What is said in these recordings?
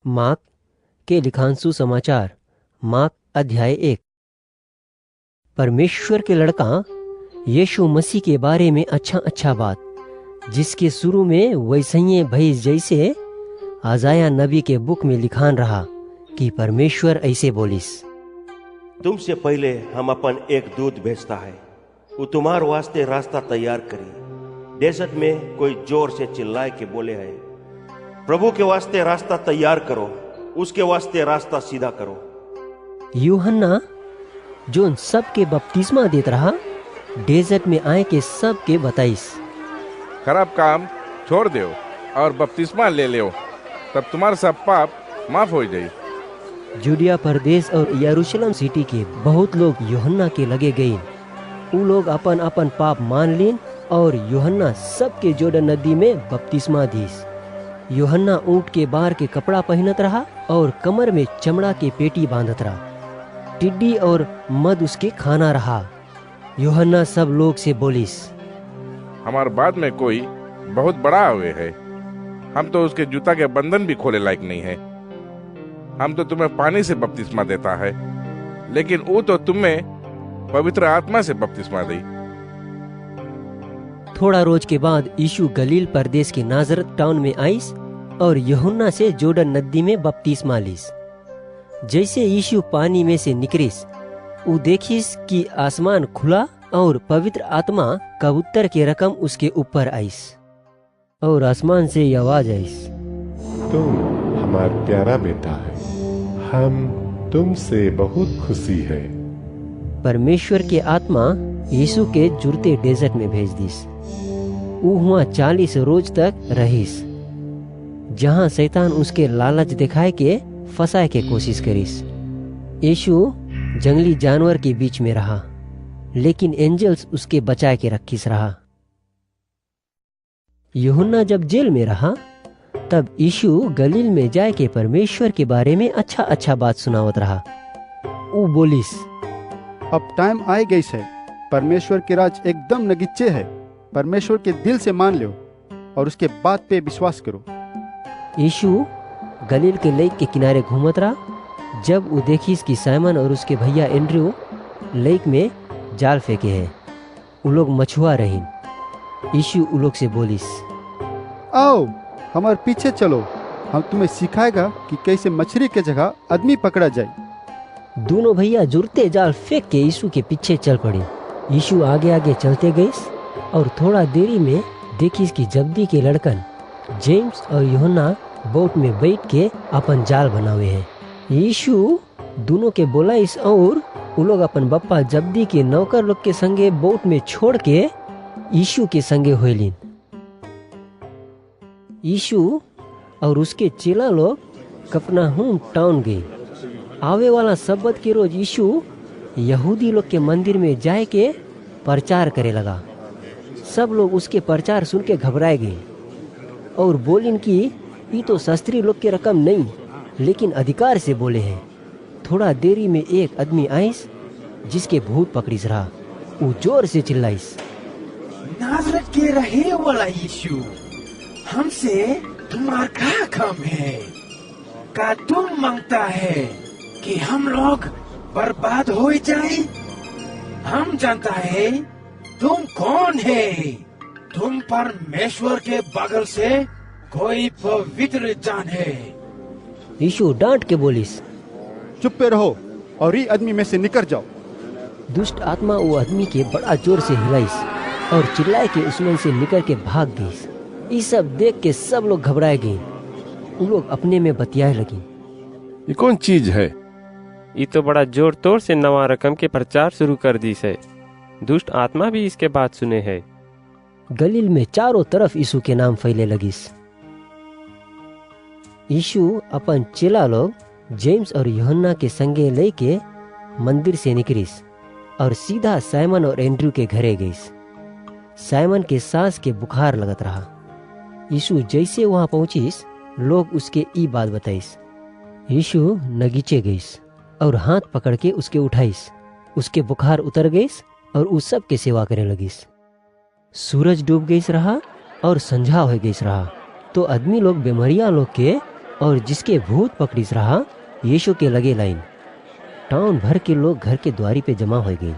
Mark के लिखांशु समाचार mark अध्याय 1। परमेश्वर के लड़का यीशु मसीह के बारे में अच्छा बात जिसके शुरू में वैसैये भई जैसे आजाया नबी के बुक में लिखान रहा कि परमेश्वर ऐसे बोलिस, तुमसे पहले हम अपन एक दूत भेजता है, वो तुम्हारे वास्ते रास्ता तैयार करी। डेजर्ट में कोई जोर से चिल्लाए के बोले है, प्रभु के वास्ते रास्ता तैयार करो, उसके वास्ते रास्ता सीधा करो। यूहन्ना जो सबके बपतिस्मा देत रहा, डेजर्ट में आए के सबके बताइस, खराब काम छोड़ दो और बपतिस्मा ले लो, तब तुम्हारा सब पाप माफ हो जाए। जूडिया प्रदेश और यरूशलेम सिटी के बहुत लोग यूहन्ना के लगे गए। उ लोग अपन अपन पाप मान लीन और यूहन्ना सबके जोर्डन नदी में बपतिस्मा दीस। यूहन्ना ऊंट के बार के कपड़ा पहनत रहा और कमर में चमड़ा के पेटी बांधत रहा। टिड्डी और मद उसके खाना रहा। यूहन्ना सब लोग से बोलिस, हमारे बाद में कोई बहुत बड़ा हुए है, हम तो उसके जूता के बंधन भी खोले लायक नहीं है। हम तो तुम्हें पानी से बपतिस्मा देता है, लेकिन वो तो तुम्हें पवित्र आत्मा से बपतिस्मा दी। थोड़ा रोज के बाद यीशु गलील प्रदेश के नाजरत टाउन में आइस और यूहन्ना से जोर्डन नदी में बपतिस्मा लीस। जैसे यीशु पानी में से निकलिस, वो देखिस कि आसमान खुला और पवित्र आत्मा कबूतर के रकम उसके ऊपर आइस और आसमान से ये आवाज आइस, तुम हमारा प्यारा बेटा है, हम तुमसे बहुत खुशी है। परमेश्वर के आत्मा यीशु के जुड़ते डेजर्ट में भेज दिस। वो हुआ 40 रोज तक रहीस, जहाँ शैतान उसके लालच दिखाए के फंसाए के कोशिश करीस। यीशु जंगली जानवर के बीच में रहा, लेकिन एंजल्स उसके बचाए के रखीस रहा। यूहन्ना जब जेल में रहा, तब यीशु गलील में जाए के परमेश्वर के बारे में अच्छा बात सुनावत रहा। वो बोलिस, अब टाइम आए गई है, परमेश्वर के राज एकदम नगीचे है। परमेश्वर के दिल से मान लो और उसके बात पे विश्वास करो। यीशु गलील के लेक के किनारे घूमत रहा। जब वो देखिस कि साइमन और उसके भैया एंड्रयू लेक में जाल फेंके हैं, वो लोग मछुआ रहीन। यीशु उन लोग से बोलिस, आओ हमारे पीछे चलो, हम तुम्हें सिखाएगा कि कैसे मछली के जगह आदमी पकड़ा जाए। दोनों भैया जुड़ते जाल फेंक के यीशु के पीछे चल पड़े। यीशु आगे आगे चलते गए और थोड़ा देरी में देखिस कि जब्दी के लड़कन जेम्स और यूहन्ना बोट में बैठ के अपन जाल बनावे हैं। यीशु दोनों के बोलाइस और वो लोग अपन बप्पा जब्दी के नौकर लोग के संगे बोट में छोड़ के यीशु के संगे होलिन। यीशु और उसके चेला लोग कफरनहूम टाउन गए। आवे वाला सब्बत के रोज यीशु यहूदी लोग के मंदिर में जाए के प्रचार करे लगा। सब लोग उसके प्रचार सुन के घबराए गए और बोलिन कि ये तो शास्त्री लोग के रकम नहीं, लेकिन अधिकार से बोले हैं। थोड़ा देरी में एक आदमी आइस जिसके भूत पकड़िस रहा। वो जोर से चिल्लाइस, नाज़रेत के रहे वाला यीशु, हमसे तुम्हारा क्या काम है? क्या तुम मांगता है कि हम लोग बर्बाद हो जाए? हम जानता है तुम कौन है। तुम परमेश्वर के बगल से कोई पवित्र जान है। यीशु डांट के बोलिस, चुप पे रहो और ये आदमी में से निकल जाओ। दुष्ट आत्मा वो आदमी के बड़ा जोर से हिलाइस और चिल्लाए के उसमें से निकल के भाग गई। ये सब देख के सब लोग घबराए गए। उन लोग अपने में बतियाए लगी, ये कौन चीज है? ये तो बड़ा जोर तोड़ से नवा रकम के प्रचार शुरू कर दी है। दुष्ट आत्मा भी इसके बात सुने है। गलील में चारों तरफ यीशु के नाम फैले लगिस। यीशु अपन चेला लोग जेम्स और यूहन्ना के संगे लेके मंदिर से निकलिस और सीधा साइमन और एंड्रयू के घरे गईस। साइमन के सास के बुखार लगत रहा। यीशु जैसे वहां पहुंचिस, लोग उसके ई बात बताइस। यीशु नगीचे गईस और हाथ पकड़ के उसके उठाइस। उसके बुखार उतर गईस और उस सब के सेवा करे लगिस। सूरज डूब गईस रहा और संझा हो गईस रहा, तो आदमी लोग बीमारियां लोग के और जिसके भूत पकड़िस रहा यीशु के लगे लाइन। टाउन भर के लोग घर के द्वारी पे जमा हो गए।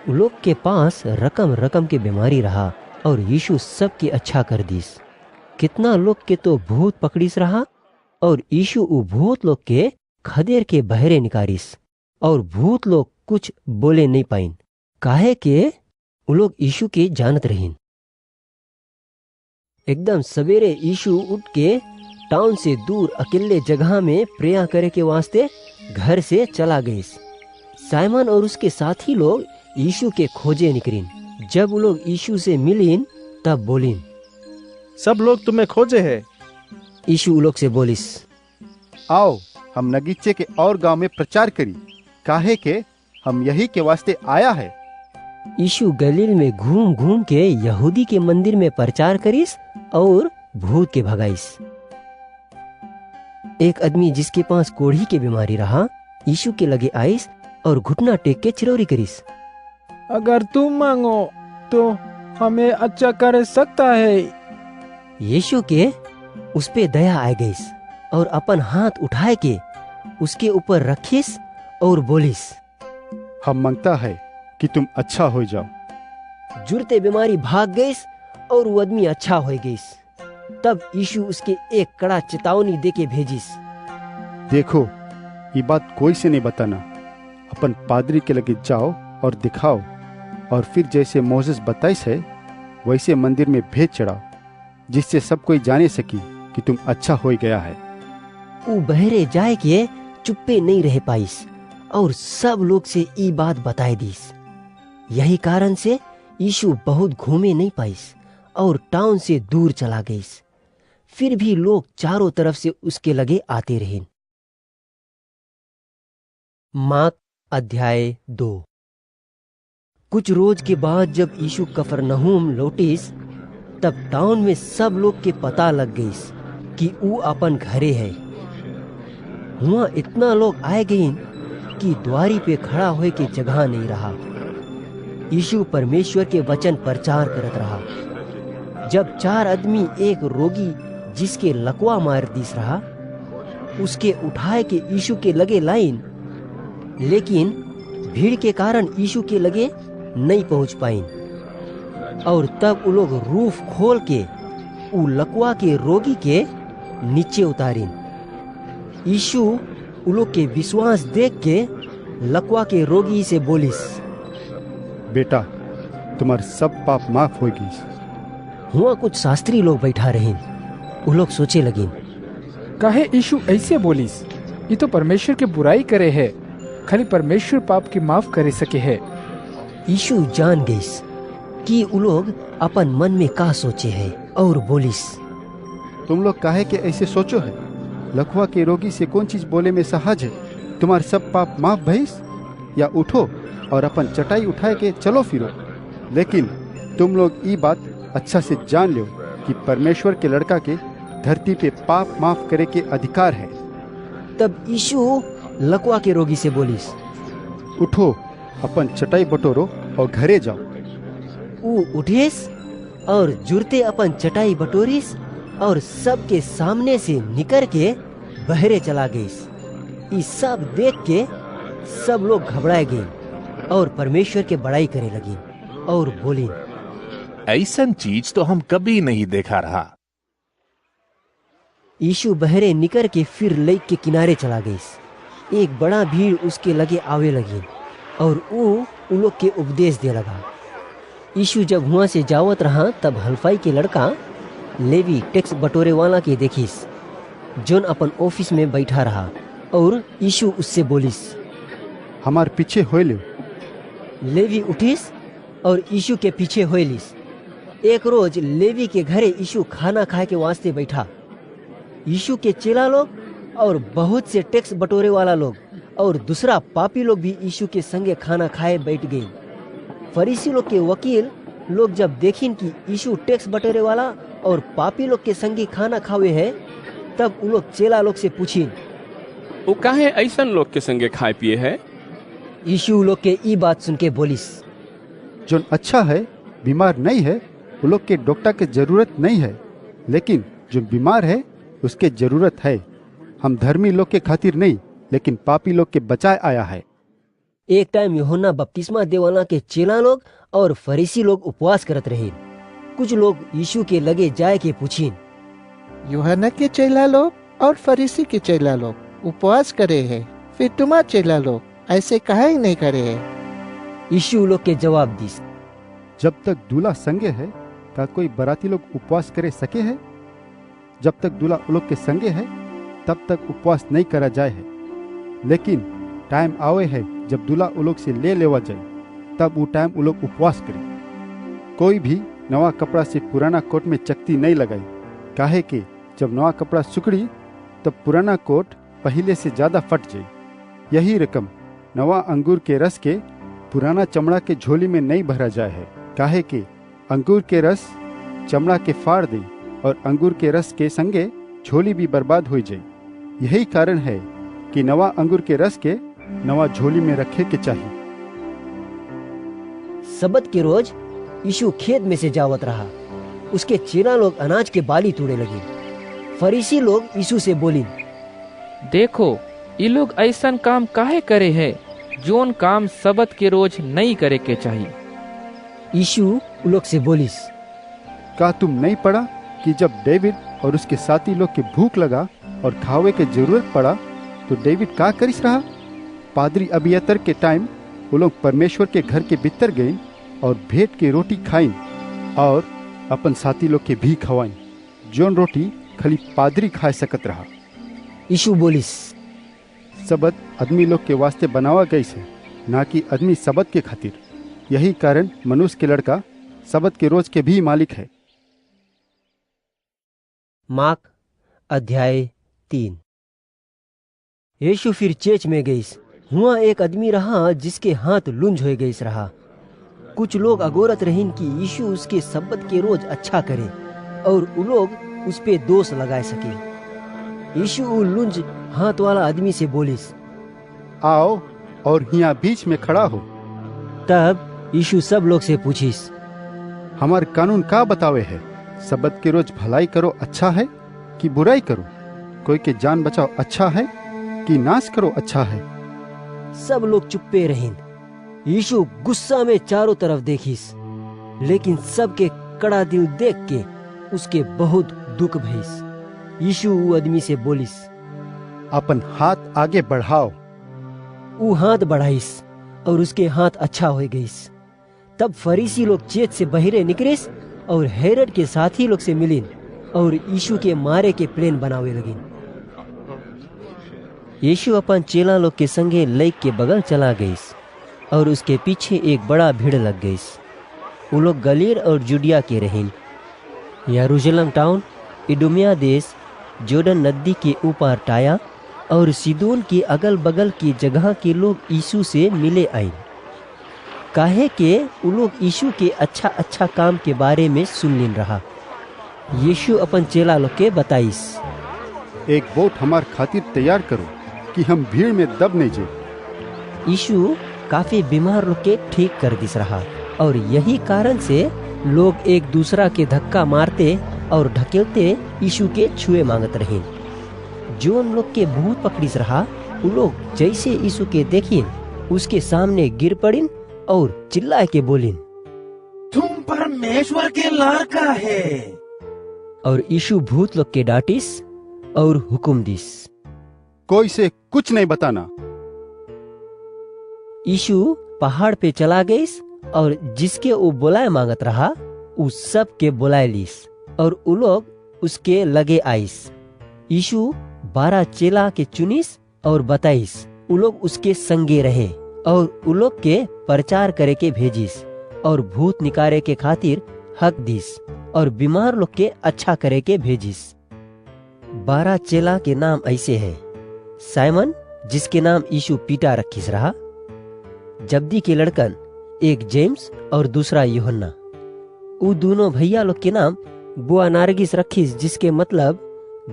उ लोग के पास रकम रकम के बीमारी रहा और यीशु सबके अच्छा कर दीस। कितना लोग के तो भूत पकड़िस रहा और यीशु उ भूत लोग के खदेर के बहरे निकारिस और भूत लोग कुछ बोले नहीं पाइन, काहे के उ लोग यीशु के जानत रहीन। एकदम सवेरे यीशु उठ के टाउन से दूर अकेले जगह में प्रेयर करे के वास्ते घर से चला गए। साइमन और उसके साथी लोग यीशु के खोजे निकलिन। जब वो लोग यीशु से मिलीन तब बोलिन, सब लोग तुम्हें खोजे है। यीशु लोग से बोलिस, आओ हम नगीचे के और गांव में प्रचार करी, काहे के हम यही के वास्ते आया है। यीशु गलील में घूम घूम के यहूदी के मंदिर में प्रचार करिस और भूत के भगाइस। एक आदमी जिसके पास कोढ़ी के बीमारी रहा यीशु के लगे आइस और घुटना टेक के चिरौरी करिस, अगर तुम मांगो तो हमें अच्छा कर सकता है। यीशु के उस पे दया आ गईस और अपन हाथ उठाए के उसके ऊपर रखिस और बोलिस, हम मांगता है कि तुम अच्छा हो जाओ। जुरते बीमारी भाग गईस और वो आदमी अच्छा हो गईस। तब यीशु उसके एक कड़ा चेतावनी दे के भेजिस, देखो ये बात कोई से नहीं बताना, अपन पादरी के लगे जाओ और दिखाओ, और फिर जैसे मोसेस बताइस है वैसे मंदिर में भेज चढ़ाओ, जिससे सब कोई जाने सकी कि तुम अच्छा हो गया है। वो बहरे जाए के चुप्पे नहीं रह पाइस और सब लोग से ये बात बताए दीस। यही कारण से यीशु बहुत घूमे नहीं पाइस और टाउन से दूर चला गईस। फिर भी लोग चारों तरफ से उसके लगे आते रहे। मार्क अध्याय 2। कुछ रोज के बाद जब यीशु कफरनहूम लौटिस तब टाउन में सब लोग के पता लग गईस कि वो अपन घरे है। वहाँ इतना लोग आए गए कि द्वारी पे खड़ा होए के जगह नहीं रहा। यीशु परमेश्वर के वचन प्रचार करत रहा। जब 4 आदमी एक रोगी जिसके लकवा मार दिस रहा उसके उठाए के यीशु के लगे लाइन, लेकिन भीड़ के कारण यीशु के लगे नहीं पहुंच पाइन। और तब वो लोग रूफ खोल के उ लकवा के रोगी के नीचे उतारिन। यीशु उ लोग के विश्वास देख के लकवा के रोगी से बोलिस, बेटा तुम्हारे सब पाप माफ होगी। हुआ कुछ शास्त्री लोग बैठा रहे। वो लोग सोचे लगे, काहे यीशु ऐसे बोलिस, ये तो परमेश्वर के बुराई करे है, खाली परमेश्वर पाप की माफ करे सके है। यीशु जान गईस कि वो लोग अपन मन में का सोचे है और बोलिस, तुम लोग काहे के ऐसे सोचो है। लकवा के रोगी से कौन चीज बोले में सहज है, तुम्हारे सब पाप माफ भइस, या उठो और अपन चटाई उठाए के चलो फिरो। लेकिन तुम लोग ये बात अच्छा से जान लो कि परमेश्वर के लड़का के धरती पे पाप माफ करे के अधिकार है। तब यीशु लकवा के रोगी से बोलिस, उठो अपन चटाई बटोरो और घरे जाओ। वो उठेस और जुरते अपन चटाई बटोरिस और सबके सामने से निकर के बहरे चला गईस। ये सब देख के सब लोग घबराए गए और परमेश्वर के बड़ाई करे लगी और बोली, ऐसन चीज तो हम कभी नहीं देखा रहा। यीशु बहरे निकर के फिर लेक के किनारे चला गईस। एक बड़ा भीड़ उसके लगे आवे लगी और वो उन लोग के उपदेश दे लगा। यीशु जब वहाँ से जावत रहा तब हलफाई के लड़का लेवी टैक्स बटोरे वाला के देखिस, जोन अपन ऑफिस में बैठा रहा, और यीशु उससे बोलिस, हमार पीछे होए लो। लेवी उठिस और यीशु के पीछे होलिस। एक रोज लेवी के घरे यीशु खाना खाए के वास्ते बैठा। यीशु के चेला लोग और बहुत से टैक्स बटोरे वाला लोग और दूसरा पापी लोग भी यीशु के संगे खाना खाए बैठ गए। फरीसी लोग के वकील लोग जब देखिन कि यीशु टैक्स बटोरे वाला और पापी लोग के संगे खाना खावे है, तब उन लोग चेला लोग से पूछिन, वो काहे ऐसन लोग के संगे खाए पिए है? यीशु लोग के ई बात सुन के बोलिस, जो अच्छा है बीमार नहीं है वो लोग के डॉक्टर के जरूरत नहीं है, लेकिन जो बीमार है उसके जरूरत है। हम धर्मी लोग के खातिर नहीं, लेकिन पापी लोग के बचाए आया है। एक टाइम यूहन्ना बपतिस्मा देवाला के चेला लोग और फरीसी लोग उपवास करत रहे। कुछ लोग यीशु के लगे जाए के पूछीन, यूहन्ना के चेला लोग और फरीसी के चेला लोग उपवास करे हैं, फिर तुम्हारे चेला लोग ऐसे काहे नहीं करे हैं? यीशु लोग के जवाब दिस, जब तक दूल्हा संगे है का कोई बराती लोग उपवास करे सके है? जब तक दूल्हा लोग के संगे है तब तक उपवास नहीं करा जाए है। लेकिन टाइम आवे है जब दूल्हा लोग से ले लेवा जाए, तब वो टाइम वो लोग उपवास करे। कोई भी नवा कपड़ा से पुराना कोट में चकती नहीं लगाई, काहे कि जब नवा कपड़ा सुखड़ी तब पुराना कोट पहले से ज्यादा फट जाए। यही रकम नवा अंगूर के रस के पुराना चमड़ा के झोली में नहीं भरा जाए है, काहे कि अंगूर के रस चमड़ा के फाड़ दे और अंगूर के रस के संगे झोली भी बर्बाद हो जाए। यही कारण है कि नवा अंगूर के रस के नवा झोली में रखे के चाहिए। सबत के रोज यीशु खेत में से जावत रहा। उसके चेला लोग अनाज के बाली तोड़े लगे। फरीसी लोग यीशु से बोली, देखो ये लोग ऐसा काम काहे करे है जोन काम सबत के रोज नहीं करे के चाहिए। यीशु लोग से बोलिस, का तुम नहीं पढ़ा कि जब डेविड और उसके साथी लोग के भूख लगा और खावे के जरूरत पड़ा तो डेविड का करिस रहा? पादरी अबियातर के टाइम वो लोग परमेश्वर के घर के भीतर गए और भेंट की रोटी खाई और अपन साथी लोग के भी खवाई, जोन रोटी खाली पादरी खा सकत रहा। यीशु बोलिस, सबत आदमी लोग के वास्ते बनावा गई से, ना कि आदमी सबत के खातिर। यही कारण मनुष्य के लड़का सबत के रोज के भी मालिक है। मार्क अध्याय 3। यीशु फिर चेच में गईस। हुआ एक आदमी रहा जिसके हाथ लुंज हो गईस रहा। कुछ लोग अगोरत रहीन कि यीशु उसके सब्बत के रोज अच्छा करे और उ लोग उस पे दोष लगाए सके। यीशु लुंज हाथ वाला आदमी से बोलिस, आओ और यहाँ बीच में खड़ा हो। तब यीशु सब लोग से पूछिस, हमार कानून का बतावे है? सब्बत के रोज भलाई करो अच्छा है कि बुराई करो? कोई के जान बचाओ अच्छा है कि नाश करो अच्छा है? सब लोग चुप्पे रहीन। यीशु गुस्सा में चारों तरफ देखिस, लेकिन सबके कड़ा दिल देख के उसके बहुत दुख भइस। यीशु वो आदमी से बोलिस, अपन हाथ आगे बढ़ाओ। वो हाथ बढ़ाइस और उसके हाथ अच्छा हो गईस। तब फरीसी लोग चेत से बहिरे निकलिस और हेरोद के साथी लोग से मिलिन और यीशु के मारे के प्लान बनावे लगिन। यीशु अपन चेला लोग के संगे लेक के बगल चला गईस और उसके पीछे एक बड़ा भीड़ लग गईस। वो लोग गलील और जुडिया के रहीन। यरूशलेम टाउन, इदुमिया देश, जोर्डन नदी के ऊपर टाया और सीदोन के अगल बगल की जगह के लोग यीशु से मिले आए, काहे के वो लोग यीशु के अच्छा अच्छा काम के बारे में सुन लिन रहा। यीशु अपन चेला लोग के बताइस, एक बोट हमार खातिर तैयार करो कि हम भीड़ में दब नहीं जाए। यीशु काफी बीमार लोग के ठीक कर दिस रहा और यही कारण से लोग एक दूसरा के धक्का मारते और ढकेलते यीशु के छुए मांगत रहे। जो उन लोग के भूत पकड़िस रहा, वो लोग जैसे यीशु के देखिन उसके सामने गिर पड़िन और चिल्लाए के बोलिन, तुम परमेश्वर के लड़का है। और यीशु भूत लोग के डांटिस और हुक्म दिस, कोई से कुछ नहीं बताना। यीशु पहाड़ पे चला गईस और जिसके वो बुलाए मांगत रहा उस सब के बुलाए लीस और उ लोग उसके लगे आइस। यीशु 12 चेला के चुनिस और बताइस। उ लोग उसके संगे रहे और उ लोग के प्रचार करे के भेजिस और भूत निकारे के खातिर हक दिस और बीमार लोग के अच्छा करे के भेजिस। 12 चेला के नाम ऐसे हैं: साइमन, जिसके नाम यीशु पीटा रखिस रहा, जब्दी के लड़कन, एक जेम्स और दूसरा यूहन्ना। वो दोनों भैया लोग के नाम बोअनार्गिस रखिस, जिसके मतलब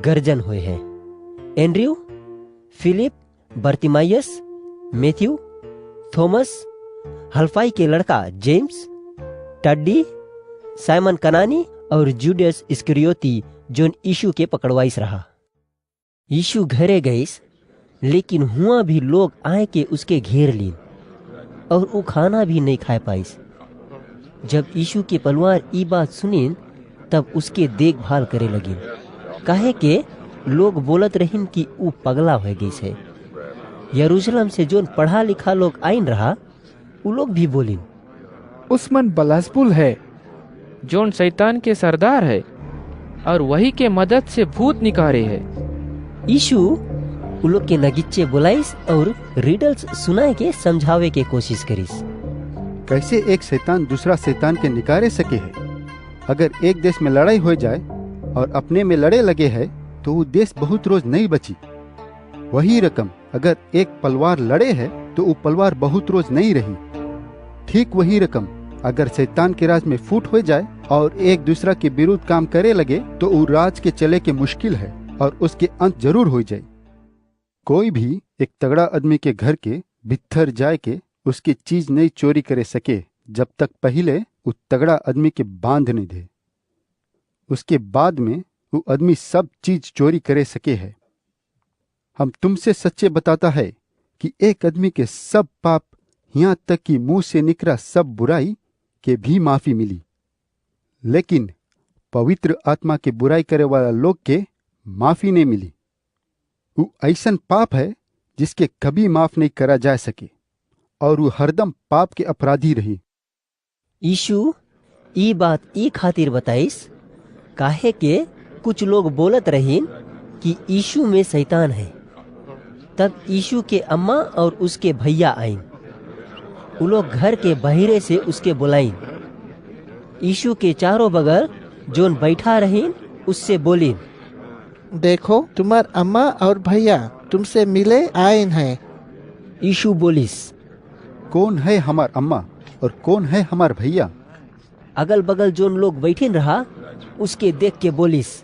गर्जन हुए हैं। एंड्रयू, फिलिप, बर्तिमाइयस, मैथ्यू, थॉमस, हल्फाई के लड़का जेम्स, टड्डी, साइमन कनानी और जूडास इस्करियोती, जो यीशु के पकड़वाइस रहा। यीशु घरे गईस, लेकिन हुआ भी लोग आए के उसके घेर लीन और वो खाना भी नहीं खा पाइस। जब यीशु के परिवार ई बात सुनीन तब उसके देखभाल करे लगिन, काहे के लोग बोलत रहिन कि ऊ पगला हो गई है। यरूशलेम से जोन पढ़ा लिखा लोग आइन रहा, उ लोग भी बोलिन, उस्मन बलासपुल है, जोन शैतान के सरदार है और वही के मदद से भूत निकाले है। यीशु उ लोग के नगीचे बुलाइस और रिडल्स सुनाए के समझावे के कोशिश करिस। कैसे एक शैतान दूसरा शैतान के निकारे सके है? अगर एक देश में लड़ाई हो जाए और अपने में लड़े लगे है तो वो देश बहुत रोज नहीं बची। वही रकम अगर एक पलवार लड़े है तो वो पलवार बहुत रोज नहीं रही। ठीक वही रकम अगर शैतान के राज में फूट हो जाए और एक दूसरा के विरुद्ध काम करे लगे तो वो राज के चले के मुश्किल है और उसके अंत जरूर हो जाए। कोई भी एक तगड़ा आदमी के घर के भीतर जाए के उसकी चीज नहीं चोरी करे सके जब तक पहले वो तगड़ा आदमी के बांध नहीं दे। उसके बाद में वो आदमी सब चीज चोरी करे सके है। हम तुमसे सच्चे बताता है कि एक आदमी के सब पाप, यहाँ तक कि मुंह से निकला सब बुराई के भी माफी मिली, लेकिन पवित्र आत्मा के बुराई करे वाला लोग के माफी नहीं मिली। वो ऐसन पाप है जिसके कभी माफ नहीं करा जा सके और वो हरदम पाप के अपराधी रही। यीशु ई बात ई खातिर बताइस, काहे के कुछ लोग बोलत रहीन कि यीशु में शैतान है। तब यीशु के अम्मा और उसके भैया आइन। वो लोग घर के बहिरे से उसके बुलाइन। यीशु के चारों बगल जोन बैठा रहीन उससे बोलिन, देखो तुम्हार अम्मा और भैया तुमसे मिले आए हैं। यीशु बोलिस, कौन है हमार अम्मा और कौन है हमार भैया? अगल बगल जोन लोग बैठिन रहा उसके देख के बोलिस,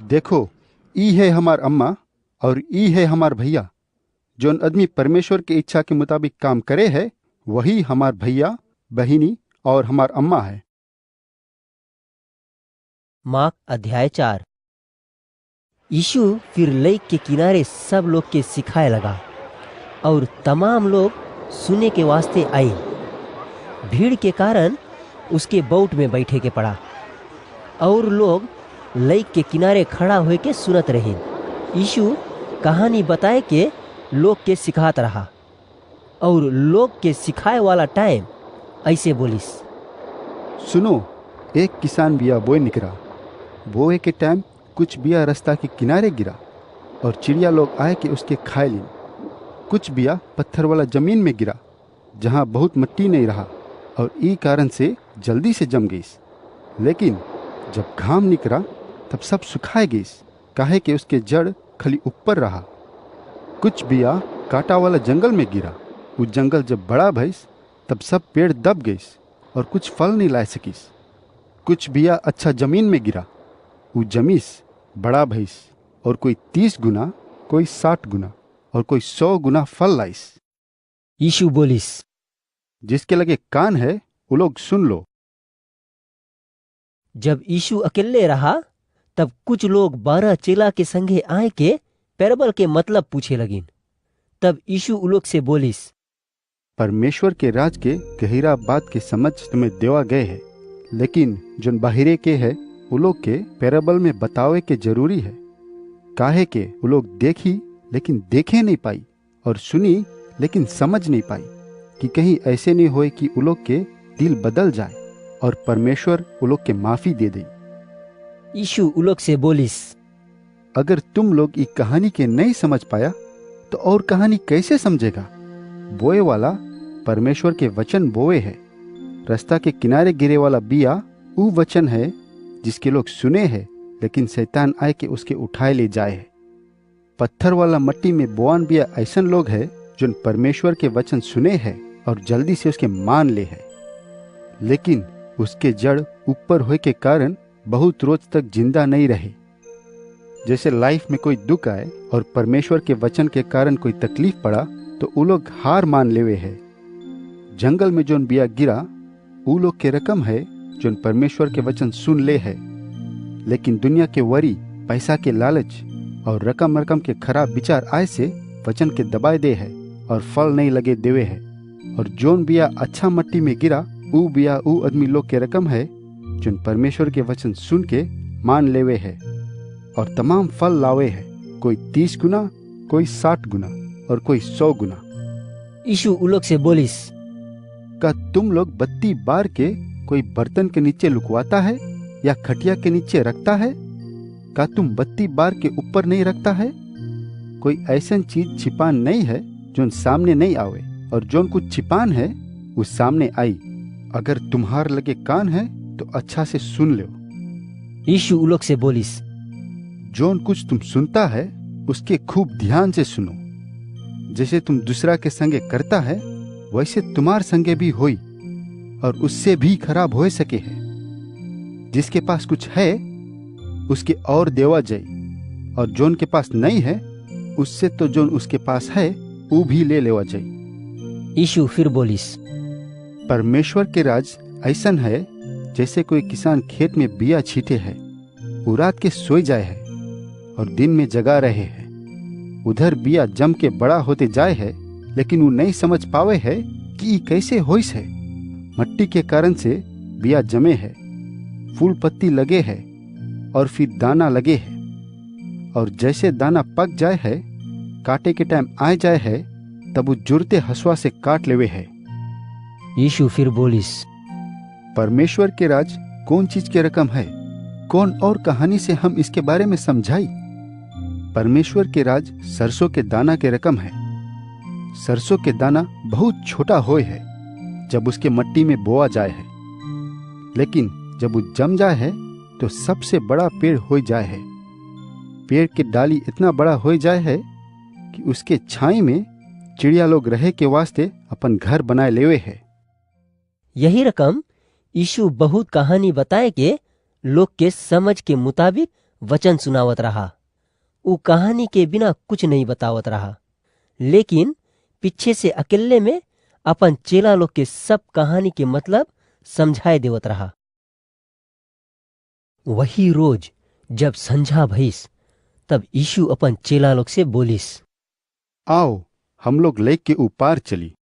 देखो ई है हमार अम्मा और ई है हमार भैया। जोन आदमी परमेश्वर की इच्छा के मुताबिक काम करे है वही हमार भैया, बहिनी और हमार अम्मा है। मार्क अध्याय 4। यीशु फिर लेक के किनारे सब लोग के सिखाए लगा और तमाम लोग सुने के वास्ते आए। भीड़ के कारण उसके बोट में बैठे के पड़ा और लोग लेक के किनारे खड़ा होए के सुनत रहे। यीशु कहानी बताए के लोग के सिखात रहा और लोग के सिखाए वाला टाइम ऐसे बोलिस, सुनो, एक किसान बिया बोए निकला। बोए के टाइम कुछ बिया रास्ता के किनारे गिरा और चिड़िया लोग आए के उसके खाए लीन। कुछ बिया पत्थर वाला जमीन में गिरा जहाँ बहुत मिट्टी नहीं रहा और ई कारण से जल्दी से जम गई। लेकिन जब घाम निकला तब सब सुखाए गई, काहे कि उसके जड़ खाली ऊपर रहा। कुछ बिया कांटा वाला जंगल में गिरा। वो जंगल जब बड़ा भइस तब सब पेड़ दब गई और कुछ फल नहीं ला सकीस। कुछ बिया अच्छा जमीन में गिरा। वो जमीस बड़ा भइस और कोई 30 गुना, कोई 60 गुना और कोई 100 गुना फल लाइस। यीशु बोलिस, जिसके लगे कान है वो लोग सुन लो। जब यीशु अकेले रहा तब कुछ लोग 12 चेला के संगे आए के पैराबल के मतलब पूछे लगिन। तब यीशु उ लोग से बोलिस, परमेश्वर के राज के गहरा बात के समझ तुम्हें देवा गए है, लेकिन जो बाहरे के है वो लोग के पैराबल में बतावे के जरूरी है। काहे के वो लोग देखी लेकिन देखे नहीं पाई और सुनी लेकिन समझ नहीं पाई, कि कहीं ऐसे नहीं होए कि वो लोग के दिल बदल जाए और परमेश्वर वो लोग के माफी दे दे। यीशु उ लोग से बोलिस, अगर तुम लोग ये कहानी के नहीं समझ पाया तो और कहानी कैसे समझेगा? बोए वाला परमेश्वर के वचन बोए है। रास्ता के किनारे गिरे वाला बिया वो वचन है जिसके लोग सुने हैं, लेकिन शैतान आए के उसके उठाए ले जाए है। पत्थर वाला मट्टी में बोआन बिया ऐसन लोग है जो परमेश्वर के वचन सुने हैं और जल्दी से उसके मान ले है, लेकिन उसके जड़ ऊपर होए के कारण बहुत रोज तक जिंदा नहीं रहे। जैसे लाइफ में कोई दुख आए और परमेश्वर के वचन के कारण कोई तकलीफ पड़ा तो वो लोग हार मान लेवे है। जंगल में जोन बिया गिरा वो लोग के रकम है जोन परमेश्वर के वचन सुन ले है, लेकिन दुनिया के वरी, पैसा के लालच और रकम रकम के खराब विचार आए से वचन के दबाए दे है और फल नहीं लगे देवे है। और जोन बिया अच्छा मट्टी में गिरा ऊ बिया ऊ आदमी लोग के रकम है जोन परमेश्वर के वचन सुन के मान लेवे है और तमाम फल लावे है, कोई 30 गुना, कोई 60 गुना और कोई 100 गुना। यीशु उन लोग से बोलिस, का तुम लोग बत्ती बार के कोई बर्तन के नीचे लुकवाता है या खटिया के नीचे रखता है? का तुम बत्ती बार के ऊपर नहीं रखता है? कोई ऐसन चीज छिपान नहीं है जोन सामने नहीं आवे, और जोन कुछ छिपान है वो सामने आई। अगर तुम्हार लगे कान है तो अच्छा से सुन लो। यीशु उन लोग से बोलिस, जोन कुछ तुम सुनता है उसके खूब ध्यान से सुनो। जैसे तुम दूसरा के संगे करता है वैसे तुम्हार संगे भी होई, और उससे भी खराब हो सके है। जिसके पास कुछ है उसके और देवा जाए, और जोन के पास नहीं है उससे तो जोन उसके पास है वो भी ले लेवा जाए। यीशु फिर बोलिस, परमेश्वर के राज ऐसन है जैसे कोई किसान खेत में बिया छीटे है, वो रात के सोई जाए है और दिन में जगा रहे है। उधर बिया जम के बड़ा होते जाए है, लेकिन वो नहीं समझ पावे है कि कैसे होइस है। मट्टी के कारण से बिया जमे है, फूल पत्ती लगे है और फिर दाना लगे है, और जैसे दाना पक जाए है, काटे के टाइम आ जाए है, तब वो जुड़ते हसुआ से काट लेवे है। यीशु फिर बोलिस, परमेश्वर के राज कौन चीज के रकम है? कौन और कहानी से हम इसके बारे में समझाई? परमेश्वर के राज सरसों के दाना के रकम है। सरसों के दाना बहुत छोटा होए है जब उसके मट्टी में बोआ जाए है, लेकिन जब वो जम जाए है तो सबसे बड़ा पेड़ हो जाए है। पेड़ की डाली इतना बड़ा हो जाए है कि उसके छाई में चिड़िया लोग रहे के वास्ते अपन घर बनाए लेवे है। यही रकम यीशु बहुत कहानी बताए के लोग के समझ के मुताबिक वचन सुनावत रहा। वो कहानी के बिना कुछ नहीं बतावत रहा, लेकिन पीछे से अकेले में अपन चेला लोग के सब कहानी के मतलब समझाए देवत रहा। वही रोज जब संझा भइस तब यीशु अपन चेला लोग से बोलिस, आओ हम लोग लेक के ऊपर चली।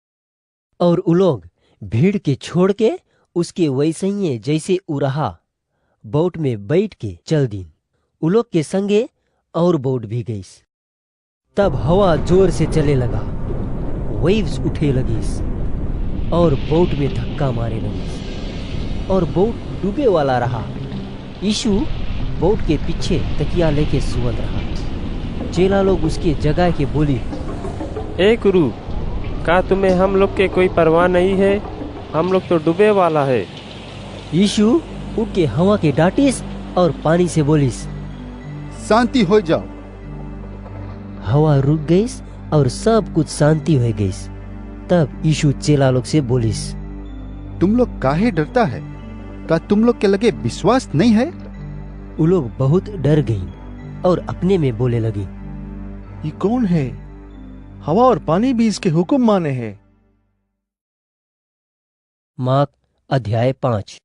और उ लोग भीड़ के छोड़ के उसके वैसे ही जैसे उ रहा बोट में बैठ के चल दीन। उ लोग के संगे और बोट भी गईस। तब हवा जोर से चले लगा, वेव्स उठे लगीस और बोट में धक्का मारे लगीस और बोट डूबे वाला रहा। यीशु बोट के पीछे तकिया लेके सुवत रहा। चेला लोग उसके जगह के बोली, ए गुरु, का तुम्हें हम लोग के कोई परवाह नहीं है? हम लोग तो डूबे वाला है। यीशु उठ के हवा के डांटिस और पानी से बोलिस, शांति हो जाओ। हवा रुक गई और सब कुछ शांति हो गई। तब यीशु चेला लोग से बोलिस, तुम लोग काहे डरता है? का तुम लोग के लगे विश्वास नहीं है? वो लोग बहुत डर गई और अपने में बोले लगी, ये कौन है? हवा और पानी भी इसके हुक्म माने हैं। मार्क अध्याय 5।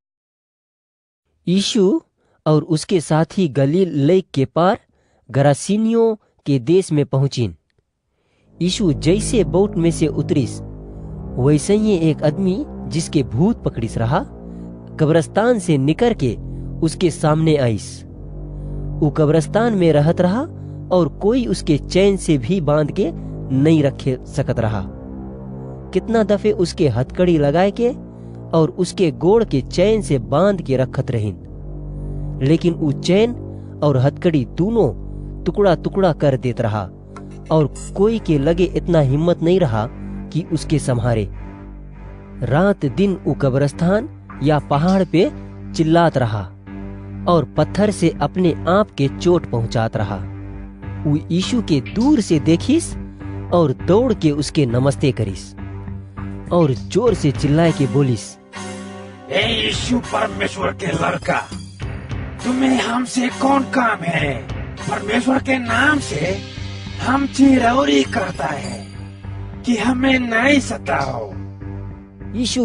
यीशु और उसके साथी गलील लेक के पार गरासीनियों के देश में पहुंचिन। यीशु जैसे बोट में से उतरिस वैसे ही एक आदमी जिसके भूत पकड़िस रहा कब्रिस्तान से निकर के उसके सामने आईस। वो कब्रिस्तान में रहत रहा और कोई उसके चैन से भी बांध के नहीं रखे सकत रहा। कितना दफे उसके हथकड़ी लगाए के और उसके गोड़ के चैन से बांध के रखत रहीन, लेकिन वो चैन और हथकड़ी दोनों टुकड़ा टुकड़ा कर देत रहा और कोई के लगे इतना हिम्मत नहीं रहा कि उसके संहारे। रात दिन वो कब्रिस्तान या पहाड़ पे चिल्लात रहा और पत्थर से अपने आप के चोट पहुंचात रहा। वो यीशु के दूर से देखिस और दौड़ के उसके नमस्ते करिस और जोर से चिल्लाए के बोलिस, ए यीशु परमेश्वर के लड़का, तुम्हें हमसे कौन काम है? परमेश्वर के नाम से हम चिरौरी करता है कि हमें नहीं सताओ। यीशु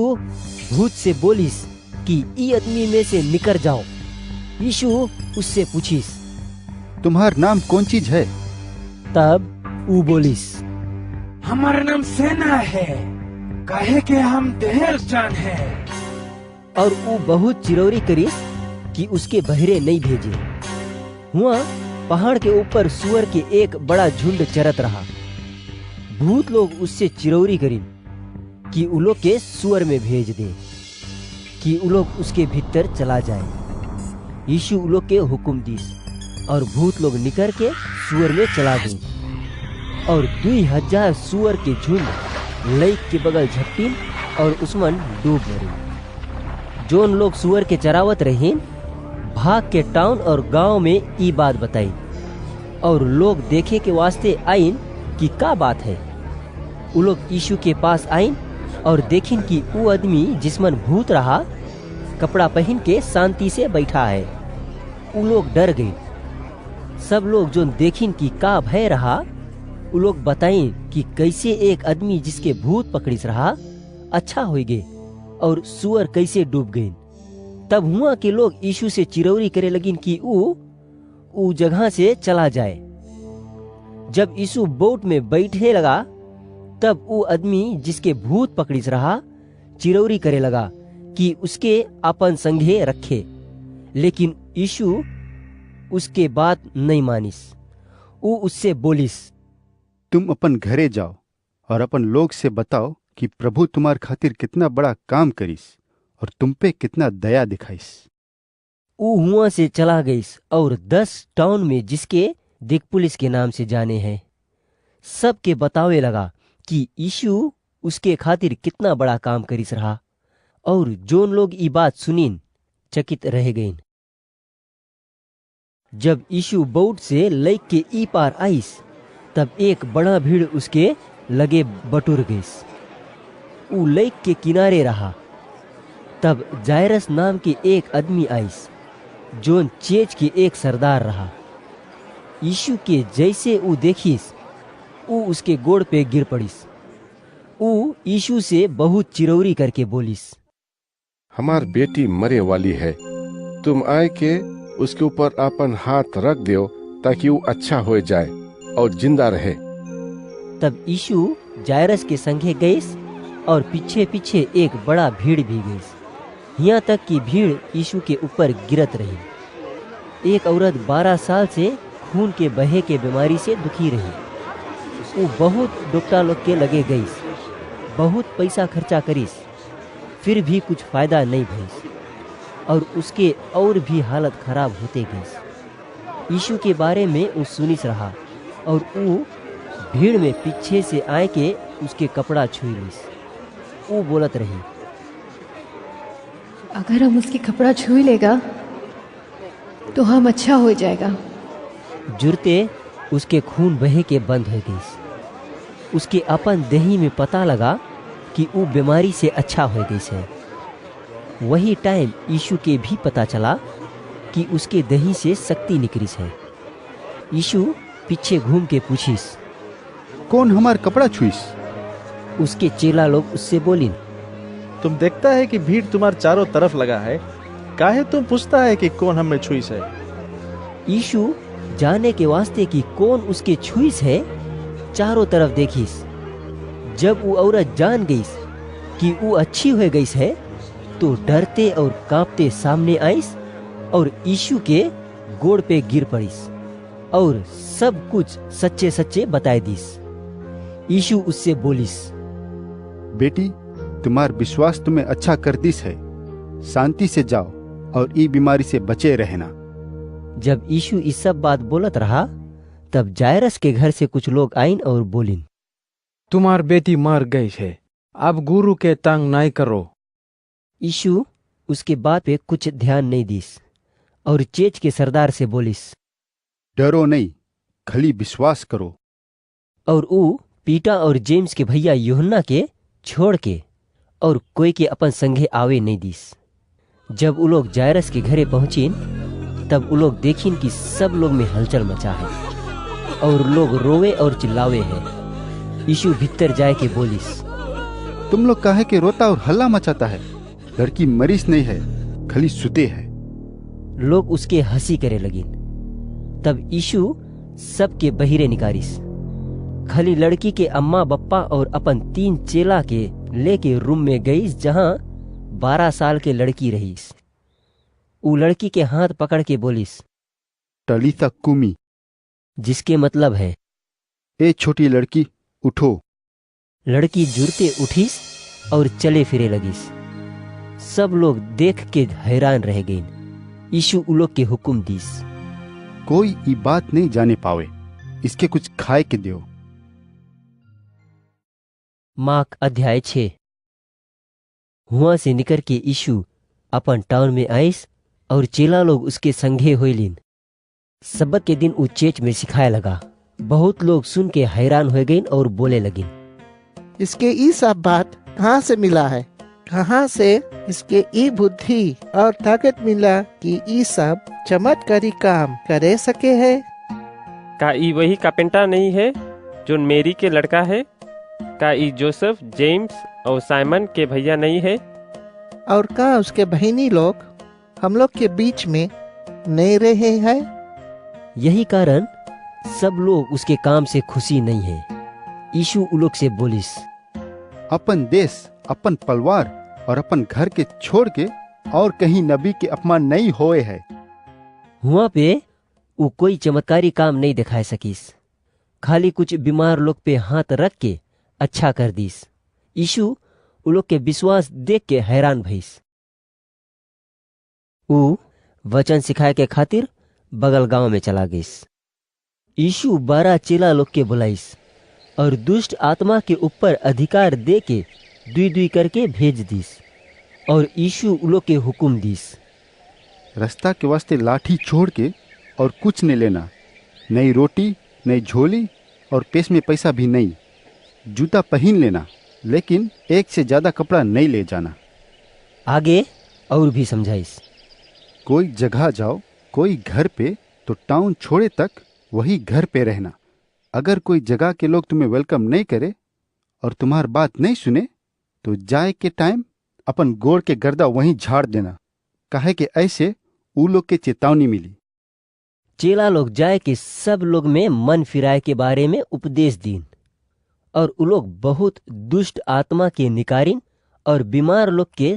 भूत से बोलिस कि ई आदमी में से निकल जाओ। यीशु उससे पूछिस, तुम्हार नाम कौन चीज है? तब ऊ बोलिस, हमारा नाम सेना है, कहे के हम ढेर जान है। और ऊ बहुत चिरौरी करिस कि उसके बहरे नहीं भेजे। हुआ पहाड़ के ऊपर सुअर के एक बड़ा झुंड चरत रहा। भूत लोग उससे चिरौरी करीन कि उ लोग के सुअर में भेज दे, कि उ लोग उसके भीतर चला जाए। यीशु उ लोग के हुक्म दीस और भूत लोग निकल के सुअर में चला गई। और 2000 सुअर के झुंड लेक के बगल झपटीन और उसमन डूब मरी। जोन लोग सुअर के चरावत रहीन भाग के टाउन और गांव में ई बात बताई। और लोग देखे के वास्ते आइन कि का बात है। उ लोग यीशु के पास आइन और देखिन कि वो आदमी जिसमन भूत रहा कपड़ा पहन के शांति से बैठा है। उ लोग डर गए। सब लोग जो देखिन कि का भय रहा, उ लोग बताइन कि कैसे एक आदमी जिसके भूत पकड़िस रहा अच्छा हो गए और सुअर कैसे डूब गए। तब हुआ के लोग यीशु से चिरौरी करे लगिन कि ऊ जगह से चला जाए। जब यीशु बोट में बैठे लगा तब वो आदमी जिसके भूत पकड़िस रहा चिरौरी करे लगा कि उसके अपन संगे रखे। लेकिन यीशु उसके बात नहीं मानिस। वो उससे बोलिस, तुम अपन घरे जाओ और अपन लोग से बताओ कि प्रभु तुम्हार खातिर कितना बड़ा काम करिस और तुम पे कितना दया दिखाइस। ऊ हुआ से चला गईस और 10 टाउन में जिसके दिकपुलिस के नाम से जाने हैं सबके बतावे लगा कि यीशु उसके खातिर कितना बड़ा काम करिस रहा। और जोन लोग ई बात सुनीन चकित रह गईन। जब यीशु बोट से लेक के ई पार आईस तब एक बड़ा भीड़ उसके लगे बटुर गईस। ऊ लेक के किनारे रहा। तब जायरस नाम के एक आदमी आईस जोन चेच के एक सरदार रहा। यीशु के जैसे ऊ देखिस ऊ उसके गोड़ पे गिर पड़िस। ऊ यीशु से बहुत चिरौरी करके बोलिस, हमार बेटी मरे वाली है, तुम आए के उसके ऊपर अपन हाथ रख दो ताकि वो अच्छा हो जाए और जिंदा रहे। तब यीशु जायरस के संगे गईस और पीछे पीछे एक बड़ा भीड़ भी गईस, यहाँ तक कि भीड़ यीशु के ऊपर गिरत रही। एक औरत 12 साल से खून के बहे के बीमारी से दुखी रही। वो बहुत डॉक्टर लोग के लगे गईस, बहुत पैसा खर्चा करीस, फिर भी कुछ फायदा नहीं भईस और उसके और भी हालत खराब होते गईस। यीशु के बारे में वो सुनिस रहा और वो भीड़ में पीछे से आए के उसके कपड़ा छुई लिस। वो बोलत रही, अगर हम उसके कपड़ा छू लेगा तो हम अच्छा हो जाएगा। जुरते उसके खून बहे के बंद हो गई। उसके अपन देही में पता लगा कि वो बीमारी से अच्छा हो गई है। वही टाइम यीशु के भी पता चला कि उसके देही से शक्ति निकलिस है। यीशु पीछे घूम के पूछिस, कौन हमार कपड़ा छुईस? उसके चेला लोग उससे बोलिन, तुम देखता है कि भीड़ तुम्हारे चारों तरफ लगा है, काहे तुम पूछता है कि कौन हमें छुईस है? यीशु जाने के वास्ते कि कौन उसके छुईस है चारों तरफ देखिस। जब वो औरत जान गई कि वो अच्छी हो गई है तो डरते और कांपते सामने आईस और यीशु के गोड़ पे गिर पड़ीस और सब कुछ सच्चे सच्चे बताए दीस। यीशु उससे बोलिस, बेटी तुम्हार विश्वास तुम्हें अच्छा कर दिस है, शांति से जाओ और ई बीमारी से बचे रहना। जब यीशु इस सब बात बोलत रहा तब जायरस के घर से कुछ लोग आइन और बोलिन, तुम्हार बेटी मर गई है, अब गुरु के तंग नहीं करो। यीशु उसके बात पे कुछ ध्यान नहीं दीस और चेच के सरदार से बोलिस, डरो नहीं, खाली विश्वास करो। और ऊ पीटा और जेम्स के भैया यूहन्ना के छोड़ के और कोई के अपन संगे आवे नहीं दीस। जब वो लोग जायरस के घरे पहुंचीन तब वो लोग देखीन कि सब लोग में हलचल मचा है और लोग रोवे और चिल्लावे हैं। यीशु भीतर जाए के बोलिस, तुम लोग काहे के रोता और हल्ला मचाता है? लड़की मरीज नहीं है, खाली सुते है। लोग उसके हंसी करे लगिन। तब यीशु सबके बहिरे निकारिस। खाली लड़की के अम्मा बप्पा और अपन 3 चेला के लेके रूम में गईस जहां 12 साल के लड़की रहीस। उ लड़की के हाथ पकड़ के बोलिस, टलीता कुमी, जिसके मतलब है, ए छोटी लड़की उठो। लड़की जुड़ते उठीस और चले फिरे लगिस। सब लोग देख के हैरान रह गए। यीशु उ लोग के हुक्म दीस, कोई ई बात नहीं जाने पावे, इसके कुछ खाए के दो। मार्क अध्याय 6। हुआ से निकर के यीशु अपन टाउन में आइस और चेला लोग उसके संगे होइलिन। सब्बत के दिन उ चेच में सिखाए लगा। बहुत लोग सुन के हैरान हो गए और बोले लगे, इसके ई सब बात कहाँ से मिला है? कहाँ से इसके ई बुद्धि और ताकत मिला कि ई सब चमत्कारी काम करे सके है? का ई वही कारपेंटर नहीं है जो मेरी के लड़का है? का ई जोसेफ, जेम्स और साइमन के भैया नहीं है? और का उसके बहनी लोग हम लोग के बीच में नहीं रहे हैं? यही कारण सब लोग उसके काम से खुशी नहीं है। यीशु उ लोग से बोलिस, अपन देश, अपन परिवार और अपन घर के छोड़ के और कहीं नबी के अपमान नहीं होए है। हुआ पे वो कोई चमत्कारी काम नहीं दिखाए सकीस। खाली कुछ बीमार लोग पे हाथ रख के अच्छा कर दीस। यीशु उ लोग के विश्वास देख के हैरान भइस। उ वचन सिखाए के खातिर बगल गांव में चला गईस। यीशु 12 चेला लोग के बुलाइस और दुष्ट आत्मा के ऊपर अधिकार दे के 2-2 करके भेज दीस। और यीशु उ लोग के हुक्म दीस, रास्ता के वास्ते लाठी छोड़ के और कुछ नहीं लेना, नहीं रोटी, नहीं झोली और पेश में पैसा भी नहीं। जूता पहन लेना, लेकिन एक से ज्यादा कपड़ा नहीं ले जाना। आगे और भी समझाइस, कोई जगह जाओ, कोई घर पे, तो टाउन छोड़े तक वही घर पे रहना। अगर कोई जगह के लोग तुम्हें वेलकम नहीं करे और तुम्हार बात नहीं सुने, तो जाए के टाइम अपन गोड़ के गर्दा वहीं झाड़ देना, काहे कि ऐसे उ लोग के चेतावनी मिली। चेला लोग जाए के सब लोग में मन फिराए के बारे में उपदेश दीन। और उ लोग बहुत दुष्ट आत्मा के निकारिन और बीमार लोग के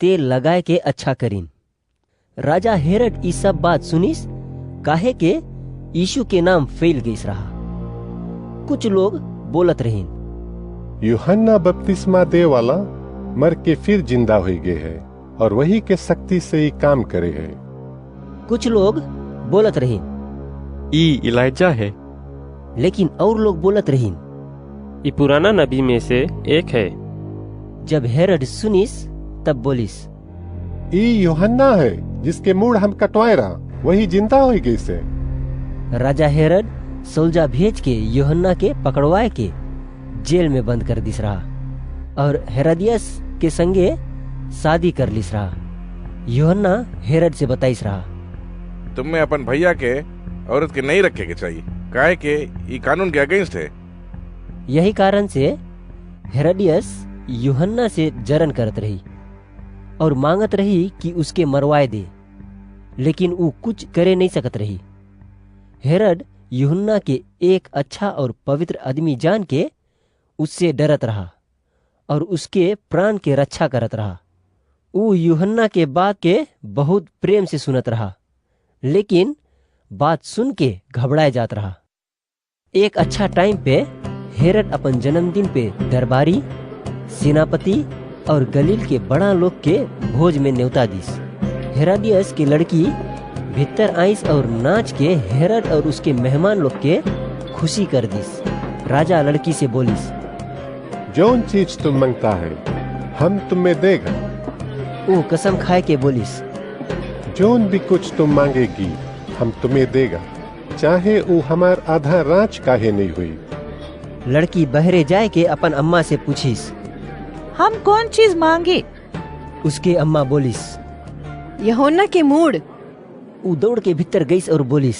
तेल लगाए के अच्छा करीन। राजा हेरोद ई सब बात सुनिस, काहे के यीशु के नाम फैल गईस रहा। कुछ लोग बोलत रहीन, यूहन्ना बपतिस्मा दे वाला मर के फिर जिंदा हो गए है और वही के शक्ति से ही काम करे है। कुछ लोग बोलत रहीन, ई इलाइजा है। लेकिन और लोग बोलत रहीन, ई पुराना नबी में से एक है। जब हेरोद सुनिस तब बोलिस, ई यूहन्ना है जिसके मूड हम कटवाए रहा, वही जिंदा हो गई से। राजा हेरोद सोल्जा भेज के यूहन्ना के पकड़वाए के जेल में बंद कर दिस रहा और हेरोदियस के संगे शादी कर लिस रहा। यूहन्ना हेरोद से बताइस रहा, तुम्हें अपन भैया के औरत के नहीं रखे के चाहिए, काहे के ये कानून के अगेंस्ट है। यही कारण से हेरोदियस यूहन्ना से जरन करत रही और मांगत रही कि उसके मरवाए दे, लेकिन वो कुछ करे नहीं सकत रही। हेरोद यूहन्ना के एक अच्छा और पवित्र आदमी जान के उससे डरत रहा और उसके प्राण के रक्षा करत रहा। वो यूहन्ना के बात के बहुत प्रेम से सुनत रहा, लेकिन बात सुन के घबराए जात रहा। एक अच्छा टाइम पे हेरोद अपन जन्मदिन पे दरबारी, सेनापति और गलील के बड़ा लोग के भोज में न्योता दिस। हेरोदियस की लड़की भीतर आइस और नाच के हेरोद और उसके मेहमान लोग के खुशी कर दिस। राजा लड़की से बोलिस, जौन चीज तुम मांगता है हम तुम्हें देगा। वो कसम खाए के बोलिस, जौन भी कुछ तुम मांगेगी हम तुम्हें देगा, चाहे वो हमार आधा राज काहे नहीं हुई। लड़की बहरे जाए के अपन अम्मा से पूछिस, हम कौन चीज मांगे? उसके अम्मा बोलिस, यूहन्ना के मूड। वो दौड़ के भीतर गईस और बोलिस,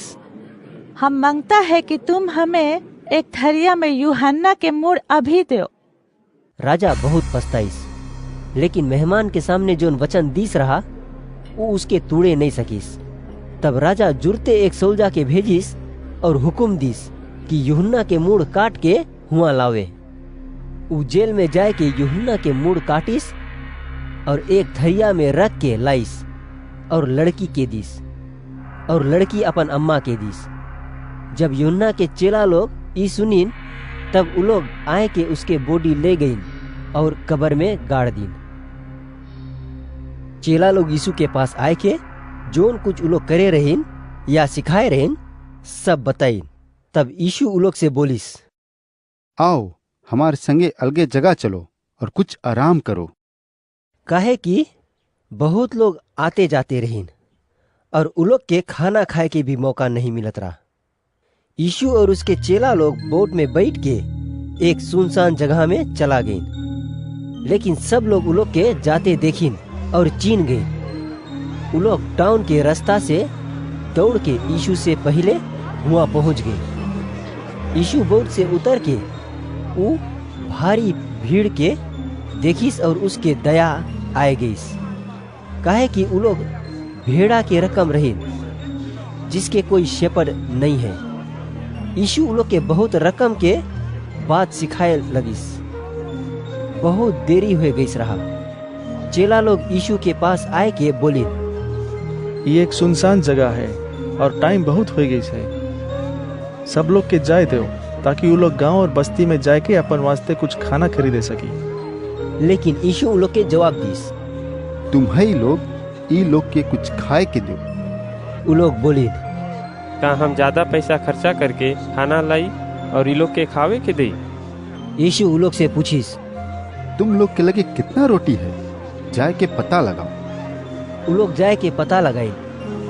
हम मांगता है कि तुम हमें एक थरिया में यूहन्ना के मूड अभी दो। राजा बहुत पछताइस, लेकिन मेहमान के सामने जोन वचन दीस रहा वो उसके तूड़े नहीं सकीस। तब राजा जुरते एक सोल्जा के भेजिस और हुक्म दीस कि यूहन्ना के मूड़ काट के हुआ लावे। उ जेल में जाए के यूहन्ना के मूड़ काटिस और एक थरिया में रख के लाइस और लड़की के दीस, और लड़की अपन अम्मा के दीस। जब यूहन्ना के चेला लोग ई सुनीन, तब उ लोग आए के उसके बॉडी ले गईन और कब्र में गाड़ दीन। चेला लोग यीशु के पास आए के जोन कुछ उ लोग करे रहीन या सिखाए रहीन सब बताइन। तब यीशु उ लोग से बोलिस, आओ हमारे संगे अलगे जगह चलो और कुछ आराम करो। काहे कि बहुत लोग आते जाते रहीन और उ लोग के खाना खाए के भी मौका नहीं मिलत रहा। यीशु और उसके चेला लोग बोट में बैठ के एक सुनसान जगह में चला गए, लेकिन सब लोग उ लोग के जाते देखिन और चीन गए। उ लोग टाउन के रास्ता से दौड़ के यीशु से पहले हुआ पहुंच गए। यीशु बोट से उतर के उ भारी भीड़ के देखिस और उसके दया आए गईस। काहे कि उ लोग भेड़ा के रकम रहे जिसके कोई शेपर्ड नहीं है। यीशु उ लोग के बहुत रकम के बात सिखाए लगिस। बहुत देरी हो गई रहा। चेला लोग यीशु के पास आए के बोली, ये एक सुनसान जगह है और टाइम बहुत हो गई है। सब लोग के जाए दो ताकि वो लोग गांव और बस्ती में जाके अपन वास्ते कुछ खाना खरीदे सकी। लेकिन यीशु उन लोग के जवाब दीस, तुम्हारी लोग ई लोग के कुछ खाए के दो। उ लोग बोली, का हम ज्यादा पैसा खर्चा करके खाना लाई और ई लोग के खावे के दे? यीशु उ लोग से पूछिस, तुम लोग के लगे कितना रोटी है, जाए के पता लगाओ। उ लोग जाए के पता लगाई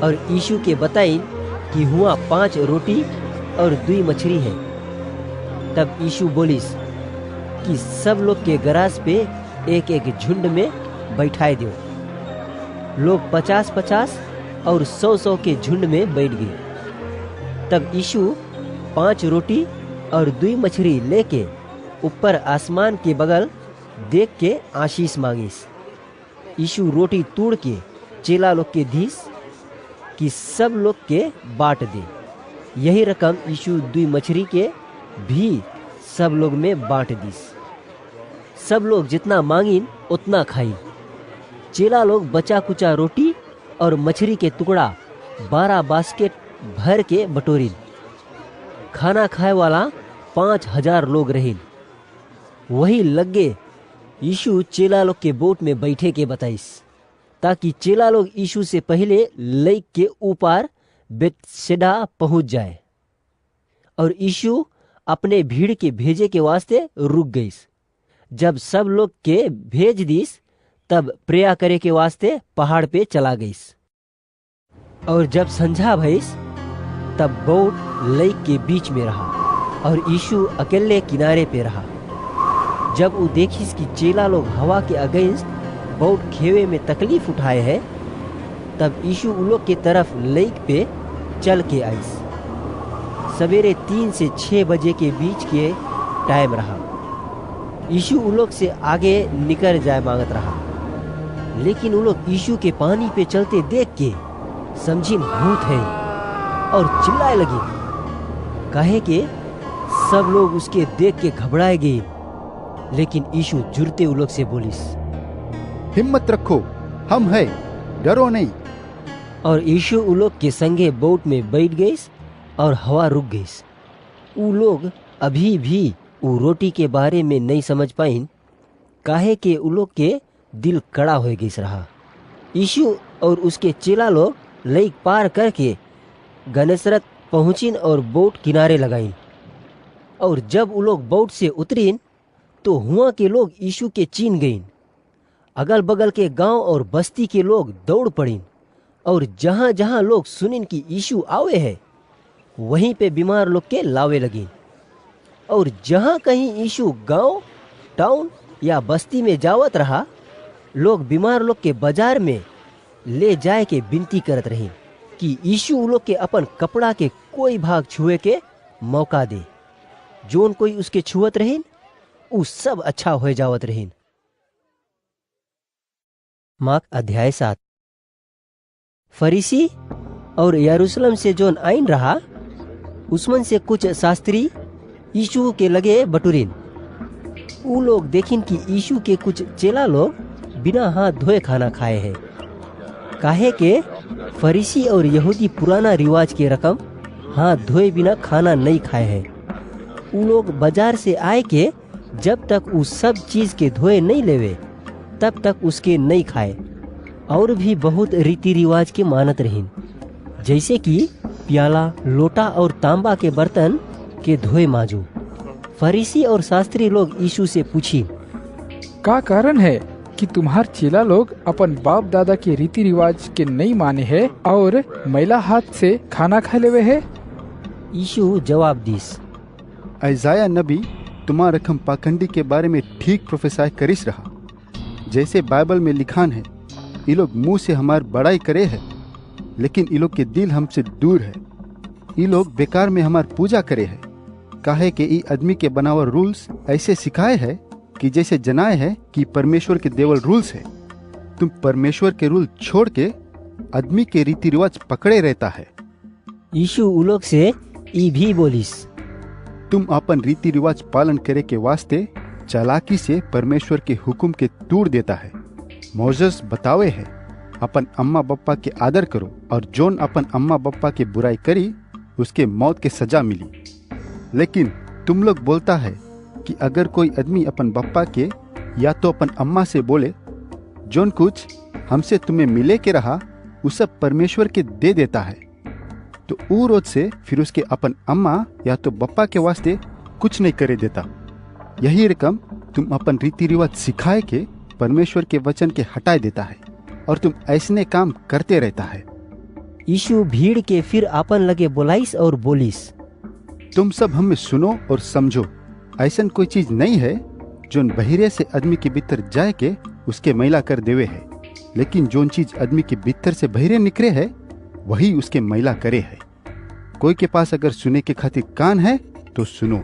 और यीशु के बताई कि हुआ 5 रोटी और 2 मछली है। तब यीशु बोलिस कि सब लोग के गरास पे एक एक झुंड में बैठाए दो। लोग 50-50 और 100-100 के झुंड में बैठ गए। तब यीशु 5 रोटी और 2 मछली लेके ऊपर आसमान के बगल देख के आशीष मांगिस। यीशु रोटी तोड़ के चेला लोग के दीस कि सब लोग के बांट दे। यही रकम यीशु 2 मछली के भी सब लोग में बांट दीस। सब लोग जितना मांगिन उतना खाई। चेला लोग बचा कुचा रोटी और मछली के टुकड़ा 12 बास्केट भर के बटोरिन। खाना खाए वाला 5000 लोग रहीन। वही लगे यीशु चेला लोग के बोट में बैठे के बताइस, ताकि चेला लोग यीशु से पहले लेक के ऊपर बेतसैदा पहुंच जाए। और यीशु अपने भीड़ के भेजे के वास्ते रुक गईस। जब सब लोग के भेज दीस, तब प्रेया करे के वास्ते पहाड़ पे चला गईस। और जब संझा भईस, तब बोट लेक के बीच में रहा और यीशु अकेले किनारे पे रहा। जब वो देखिस कि चेला लोग हवा के अगेंस्ट बोट खेवे में तकलीफ उठाए हैं, तब यीशु उन लोग के तरफ लेक पे चल के आईस। सवेरे 3 से 6 बजे के बीच के टाइम रहा। यीशु उन लोग से आगे निकल जाए मांगत रहा, लेकिन उन लोग यीशु के पानी पे चलते देख के समझिन भूत है और चिल्लाए लगे। काहे के सब लोग उसके देख के घबराए गए। लेकिन यीशु जुरते उन लोग से बोलिस, हिम्मत रखो, हम है, डरो नहीं। और यीशु उन लोग के संगे बोट में बैठ गए और हवा रुक गई। उ लोग अभी भी उ रोटी के बारे में नहीं समझ पाइन, काहे के उ लोग के दिल कड़ा हो गई रहा। यीशु और उसके चेला लोग लेक पार करके गनेसरत पहुंचिन और बोट किनारे लगाइन। और जब उ लोग बोट से उतरीन, तो हुआ के लोग यीशु के चीन गईन। अगल बगल के गांव और बस्ती के लोग दौड़ पड़ीन और जहां जहां लोग सुनिन कि यीशु आवे है, वहीं पे बीमार लोग के लावे लगी। और जहां कहीं यीशु गांव, टाउन या बस्ती में जावत रहा, लोग बीमार लोग के बाजार में ले जाए के विनती करत रही कि यीशु लोग के अपन कपड़ा के कोई भाग छुए के मौका दे। जोन कोई उसके छुअत रहीन, उ सब अच्छा हो जावत रहीन। मार्क अध्याय 7। फरीसी और यरूशलेम से जोन आइन रहा, उसमन से कुछ शास्त्री यीशु के लगे बटुरिन। ऊ लोग देखिन कि यीशु के कुछ चेला लोग बिना हाथ धोए खाना खाए हैं। काहे के फरीसी और यहूदी पुराना रिवाज के रकम हाथ धोए बिना खाना नहीं खाए हैं। ऊ लोग बाजार से आए के जब तक उस सब चीज के धोए नहीं लेवे तब तक उसके नहीं खाए। और भी बहुत रीति रिवाज के मानत रहीन, जैसे कि प्याला, लोटा और तांबा के बर्तन के धोए माजू। फरीसी और शास्त्री लोग यीशु से पूछी, का कारण है कि तुम्हार चेला लोग अपन बाप दादा के रीति रिवाज के नहीं माने हैं और मैला हाथ से खाना खा लेवे है? यीशु जवाब दीस, ऐसाया नबी तुम्हार रकम पाखंडी के बारे में ठीक प्रोफेसाय करिस रहा। जैसे बाइबल में लिखान है, ये लोग मुंह से हमार बड़ाई करे है, लेकिन ये लोग के दिल हमसे दूर है। ये लोग बेकार में हमार पूजा करे है। काहे के ई आदमी के बनावल रूल्स ऐसे सिखाए है कि जैसे जनाए है कि परमेश्वर के देवल रूल्स है। तुम परमेश्वर के रूल छोड़ के आदमी के रीति रिवाज पकड़े रहता है। यीशु उ लोग से ई भी बोलिस, तुम अपन रीति रिवाज पालन करे के वास्ते चालाकी से परमेश्वर के हुक्म के तोड़ देता है। मोसेस बतावे है, अपन अम्मा बप्पा के आदर करो, और जोन अपन अम्मा बप्पा के बुराई करी उसके मौत के सजा मिली। लेकिन तुम लोग बोलता है कि अगर कोई आदमी अपन बप्पा के या तो अपन अम्मा से बोले, जोन कुछ हमसे तुम्हें मिले के रहा वो सब परमेश्वर के दे देता है, तो वो रोज से फिर उसके अपन अम्मा या तो बप्पा के वास्ते कुछ नहीं करे देता। यही रकम तुम अपन रीति रिवाज सिखाए के परमेश्वर के वचन के हटाए देता है, और तुम ऐसने काम करते रहता है। यीशु भीड़ के फिर आपन लगे बोलाइस और बोलिस, तुम सब हमें सुनो और समझो। ऐसन कोई चीज नहीं है जोन बहिरे से आदमी के भीतर जाए के उसके मैला कर देवे है, लेकिन जोन चीज आदमी के भीतर से बहिरे निकले है वही उसके मैला करे है। कोई के पास अगर सुने के खातिर कान है तो सुनो।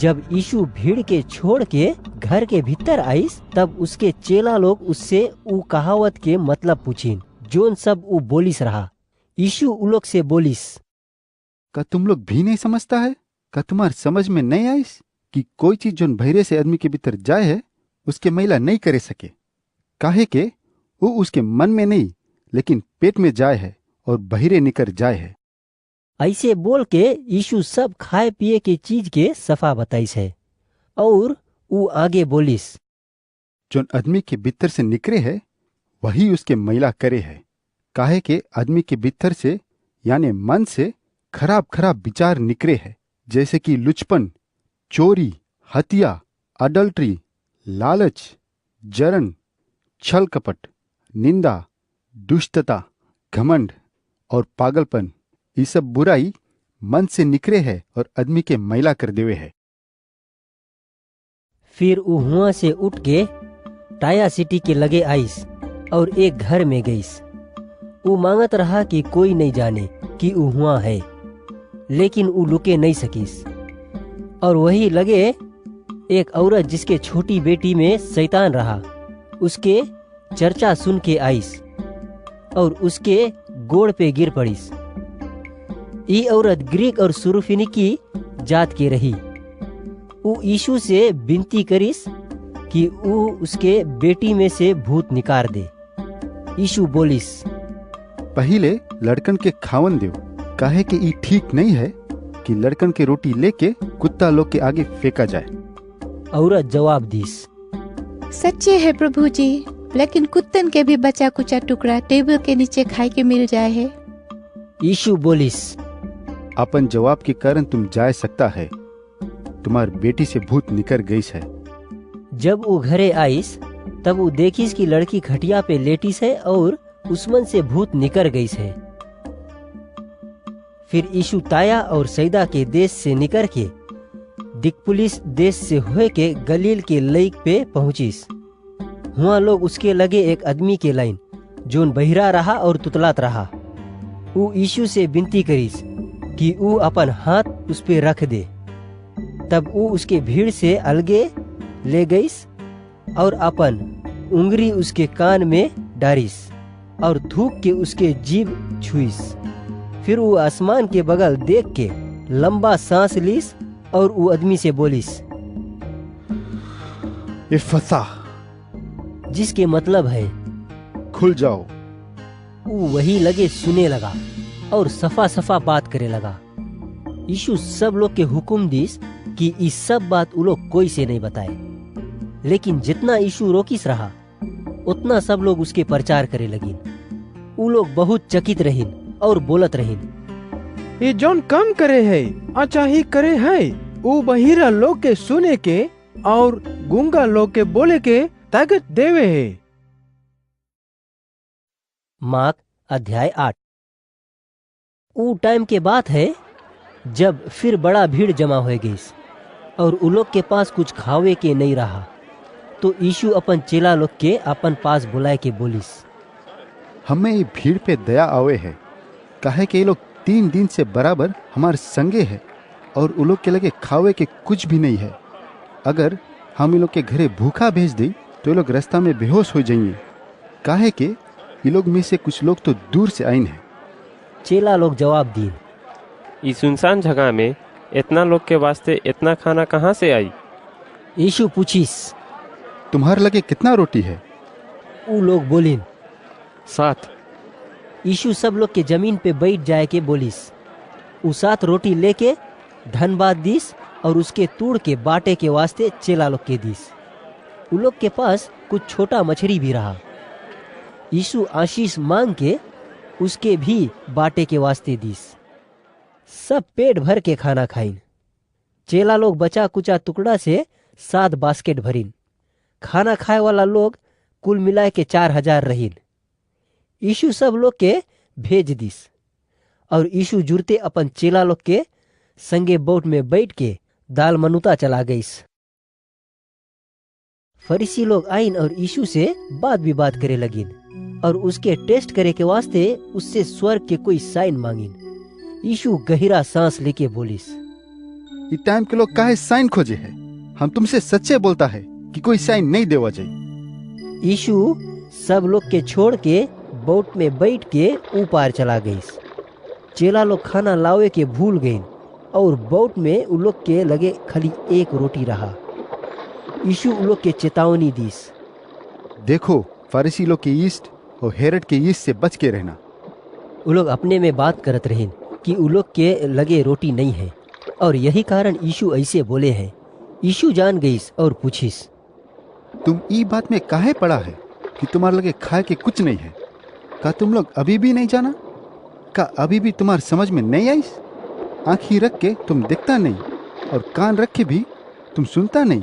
जब यीशु भीड़ के छोड़ के घर के भीतर आईस, तब उसके चेला लोग उससे ऊ कहावत के मतलब पूछीन जोन सब ऊ बोलिस रहा। यीशु उ लोग से बोलिस, का तुम लोग भी नहीं समझता है? का तुम्हार समझ में नहीं आईस कि कोई चीज जोन बहिरे से आदमी के भीतर जाए है उसके मैला नहीं करे सके? काहे के वो उसके मन में नहीं लेकिन पेट में जाए है और बहिरे निकर जाए है। ऐसे बोल के यीशु सब खाए पिए के चीज के सफा बताइस है। और ऊ आगे बोलिस, जोन आदमी के भीतर से निकले है वही उसके मैला करे है। काहे के आदमी के भीतर से यानी मन से खराब खराब विचार निकले है, जैसे कि लुचपन, चोरी, हत्या, अडल्ट्री, लालच, जरन, छल कपट, निंदा, दुष्टता, घमंड और पागलपन। ये सब बुराई मन से निकले है और आदमी के मैला कर देवे है। फिर ऊ हुआ से उठ के टाया सिटी के लगे आईस और एक घर में गईस। ऊ मांगत रहा कि कोई नहीं जाने कि ऊ हुआ है, लेकिन ऊ लुके नहीं सकीस। और वही लगे एक औरत जिसके छोटी बेटी में शैतान रहा, उसके चर्चा सुन के आईस और उसके गोड़ पे गिर पड़ीस। ये औरत ग्रीक और सुरुफिनिकी जात की रही। ऊ यीशु से विनती करिस कि ऊ उसके बेटी में से भूत निकाल दे। यीशु बोलिस, पहले लड़कन के खावन दो, काहे कि ये ठीक नहीं है कि लड़कन के रोटी लेके कुत्ता लोग के आगे फेंका जाए। औरत जवाब दीस, सच्चे है प्रभु जी, लेकिन कुत्तन के भी बचा कुचा टुकड़ा टेबल के नीचे खाए के मिल जाए है। यीशु बोलिस, अपन जवाब के कारण तुम जा सकता है, तुम्हार बेटी से भूत निकल गई है। जब वो घरे आईस तब वो देखिस कि लड़की खटिया पे लेटीस है और उसमन से भूत निकल गई है। फिर यीशु ताया और सैदा के देश से निकल के दिकपुलिस देश से होए के गलील के लेक पे पहुंचिस। हुआ लोग उसके लगे एक आदमी के लाइन जोन बहिरा रहा और तुतलात रहा। ऊ यीशु से विनती करीस कि ऊ अपन हाथ उस पे रख दे। तब ऊ उसके भीड़ से अलगे ले गईस और अपन उंगली उसके कान में डारिस और थूक के उसके जीभ छुईस। फिर वो आसमान के बगल देख के लंबा सांस लीस और वो आदमी से बोलिस, इफ़्फ़ता, जिसके मतलब है खुल जाओ। वो वही लगे सुने लगा और सफा सफा बात करे लगा। यीशु सब लोग के हुक्म दीस कि इस सब बात वो लोग कोई से नहीं बताए। लेकिन जितना यीशु रोकिस रहा उतना सब लोग उसके प्रचार करे लगिन। वो लोग बहुत चकित रहिन और बोलत रहिन, ये जौन कम करे है अच्छा ही करे है। वो बहिरा लोग के सुने के और गूंगा लोग के बोले के ताकत देवे है। मार्क अध्याय 8। वो टाइम के बात है जब फिर बड़ा भीड़ जमा हो गई और उ लोग के पास कुछ खावे के नहीं रहा। तो यीशु अपन चेला लोग के अपन पास बुलाए के बोलिस, हमें ये भीड़ पे दया आवे है, काहे कि ये लोग 3 दिन से बराबर हमारे संगे है और उ लोग के लगे खावे के कुछ भी नहीं है। अगर हम ये लोग के घरे भूखा भेज दी तो ये लोग रास्ता में बेहोश हो जाएंगे, काहे कि ये लोग में से कुछ लोग तो दूर से आइन है। चेला लोग जवाब दीन, इस सुनसान जगह में इतना लोग के वास्ते इतना खाना कहाँ से आई? यीशु पूछिस, तुम्हारे लगे कितना रोटी है? वो लोग बोलिन, 7। यीशु सब लोग के जमीन पे बैठ जाए के बोलिस। वो 7 रोटी लेके धन्यवाद दीस और उसके तोड़ के बाटे के वास्ते चेला लोग के दीस। वो लोग के पास कुछ छोटा मछली भी रहा। यीशु आशीष मांग के उसके भी बाटे के वास्ते दीस। सब पेट भर के खाना खाइन। चेला लोग बचा कुचा टुकड़ा से 7 बास्केट भरिन। खाना खाए वाला लोग कुल मिलाए के 4000 रहीन। यीशु सब लोग के भेज दिस और यीशु जुड़ते अपन चेला लोग के संगे बोट में बैठ के दाल मनुता चला गईस। फरीसी लोग आइन और यीशु से बात विवाद करे लगिन और उसके टेस्ट करे के वास्ते उससे स्वर्ग के कोई साइन मांगिन। यीशु गहरा सांस लेके बोलिस, ये टाइम के लोग काहे साइन खोजे है? हम तुमसे सच्चे बोलता है कि कोई साइन नहीं देवा जाए। यीशु सब लोग के छोड़ के बोट में बैठ के ऊपर चला गई। चेला लोग खाना लावे के भूल गए और बोट में उन लोग के लगे खाली 1 रोटी रहा। यीशु उन लोग के चेतावनी दीस, देखो फरीसी लोग के यीस्ट और हेरोद के यीस्ट से बच के रहना। उन लोग अपने में बात करत रहिन कि उन लोग के लगे रोटी नहीं है और यही कारण यीशु ऐसे बोले हैं। यीशु जान गईस और पूछिस, तुम ई बात में काहे पड़ा है कि तुम्हारे लगे खाए के कुछ नहीं है? का तुम लोग अभी भी नहीं जाना? का अभी भी तुम्हारे समझ में नहीं आई? आँखी रख के तुम देखता नहीं और कान रख के भी तुम सुनता नहीं?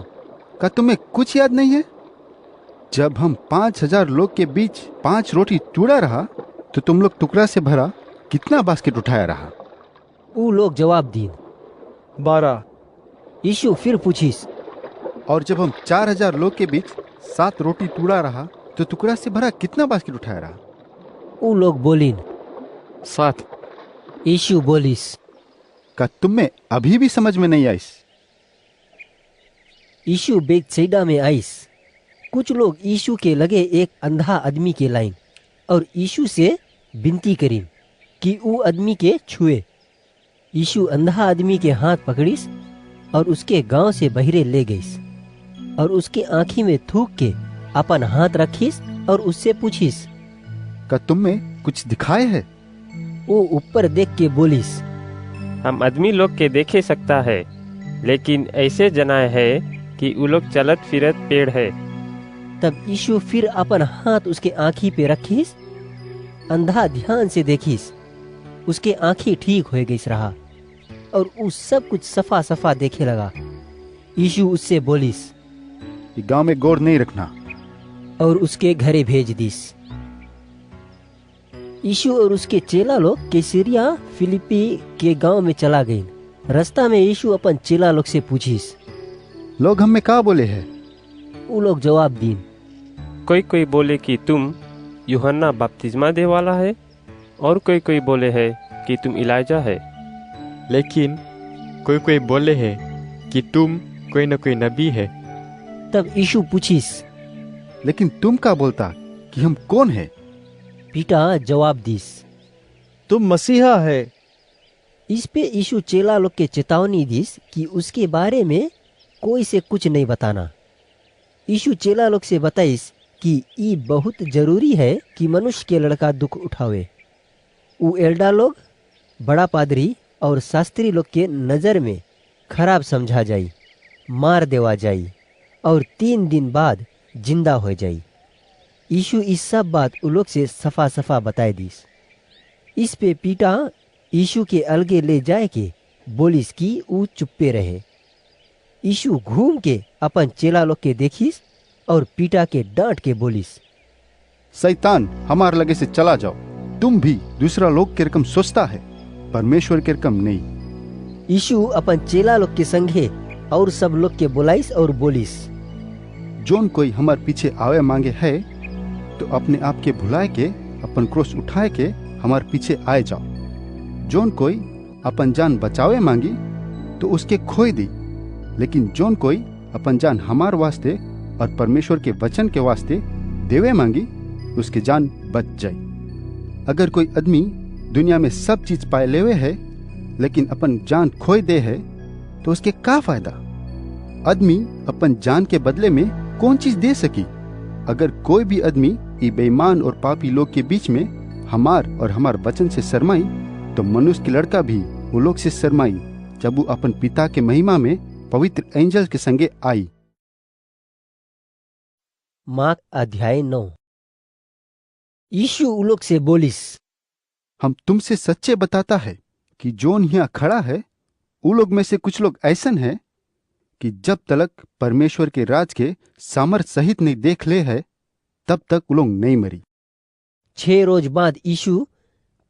का तुम्हें कुछ याद नहीं है? जब हम 5000 लोग के बीच 5 रोटी टूटा रहा तो तुम लोग टुकड़ा से भरा कितना बास्केट उठाया रहा? वो लोग जवाब दीन, 12। यीशु फिर पूछिस, और जब हम 4000 लोग के बीच 7 रोटी टूटा रहा तो टुकड़ा से भरा कितना बास्केट उठाया रहा? वो लोग बोलिन, 7। यीशु बोलिस, का तुम्हें अभी भी समझ में नहीं आईस? यीशु बेतसैदा में आईस। कुछ लोग यीशु के लगे एक अंधा आदमी के लाइन और यीशु से विनती करीन कि वो आदमी के छुए। यीशु अंधा आदमी के हाथ पकड़िस और उसके गांव से बहिरे ले गईस और उसके आँखी में थूक के अपन हाथ रखिस और उससे पूछिस, का तुम्हें कुछ दिखाए है? वो ऊपर देख के बोलिस, हम आदमी लोग के देखे सकता है, लेकिन ऐसे जनाए है कि वो लोग चलत फिरत पेड़ है। तब यीशु फिर अपन हाथ उसके आँखी पे रखिस। अंधा ध्यान से देखिस, उसके आँखी ठीक हो गई रहा और उस सब कुछ सफा सफा देखे लगा। यीशु उससे बोलिस, गांव में गौर नहीं रखना, और उसके घरे भेज दिस। यीशु और उसके चेला लोग कैसरिया फिलिपी के गांव में चला गए। रास्ता में यीशु अपन चेला लोग से पूछिस, लोग हमें क्या बोले हैं? वो लोग जवाब दीन, कोई कोई बोले कि तुम यूहन्ना बपतिस्मा दे वाला है और कोई कोई बोले है कि तुम इलाइजा है, लेकिन कोई कोई बोले है कि तुम कोई न कोई नबी है। तब यीशु पूछिस, लेकिन तुम क्या बोलता कि हम कौन है? पीटा जवाब दिस, तुम मसीहा है। इस पे यीशु चेला लोग के चेतावनी दीस कि उसके बारे में कोई से कुछ नहीं बताना। यीशु चेला लोग से बताइस कि ई बहुत जरूरी है कि मनुष्य के लड़का दुख उठावे। उ एल्डा लोग, बड़ा पादरी और शास्त्री लोग के नज़र में खराब समझा जाई, मार देवा जाई और 3 दिन बाद जिंदा हो जाई। यीशु इस सब बात उ लोग से सफा सफा बताए दीस। इस पे पीटा यीशु के अलगे ले जाए के बोलिस कि उ चुप्पे रहे। यीशु घूम के अपन चेला लोग के देखिस और पीटा के डांट के बोलिस, शैतान हमार लगे से चला जाओ, तुम भी दूसरा लोग के रकम सोचता है, परमेश्वर के रकम नहीं। यीशु अपन चेला लोग के संगे और सब लोग के बुलाइस और बोलिस, जोन कोई हमार पीछे आवे मांगे है तो अपने आप के भुलाए के अपन क्रोस उठाए के हमार पीछे आए जाओ। जोन कोई अपन जान बचावे मांगी तो उसके खोई दी, लेकिन जोन कोई अपन जान हमार वास्ते और परमेश्वर के वचन के वास्ते देवे मांगी उसके जान बच जाए। अगर कोई आदमी दुनिया में सब चीज पाए लेवे है लेकिन अपन जान खोई दे है तो उसके का फायदा? आदमी अपन जान के बदले में कौन चीज दे सकी? अगर कोई भी आदमी ये बेईमान और पापी लोग के बीच में हमार और हमार वचन से शर्माई तो मनुष्य के लड़का भी वो लोग से शर्माई जब वो अपन पिता के महिमा में पवित्र एंजल के संगे आई। मार्क अध्याय 9। यीशु उ लोग से बोलिस, हम तुमसे सच्चे बताता है कि जोन यहाँ खड़ा है उ लोग में से कुछ लोग ऐसन है कि जब तक परमेश्वर के राज के सामर्थ सहित नहीं देख ले है तब तक उ लोग नहीं मरी। 6 रोज बाद यीशु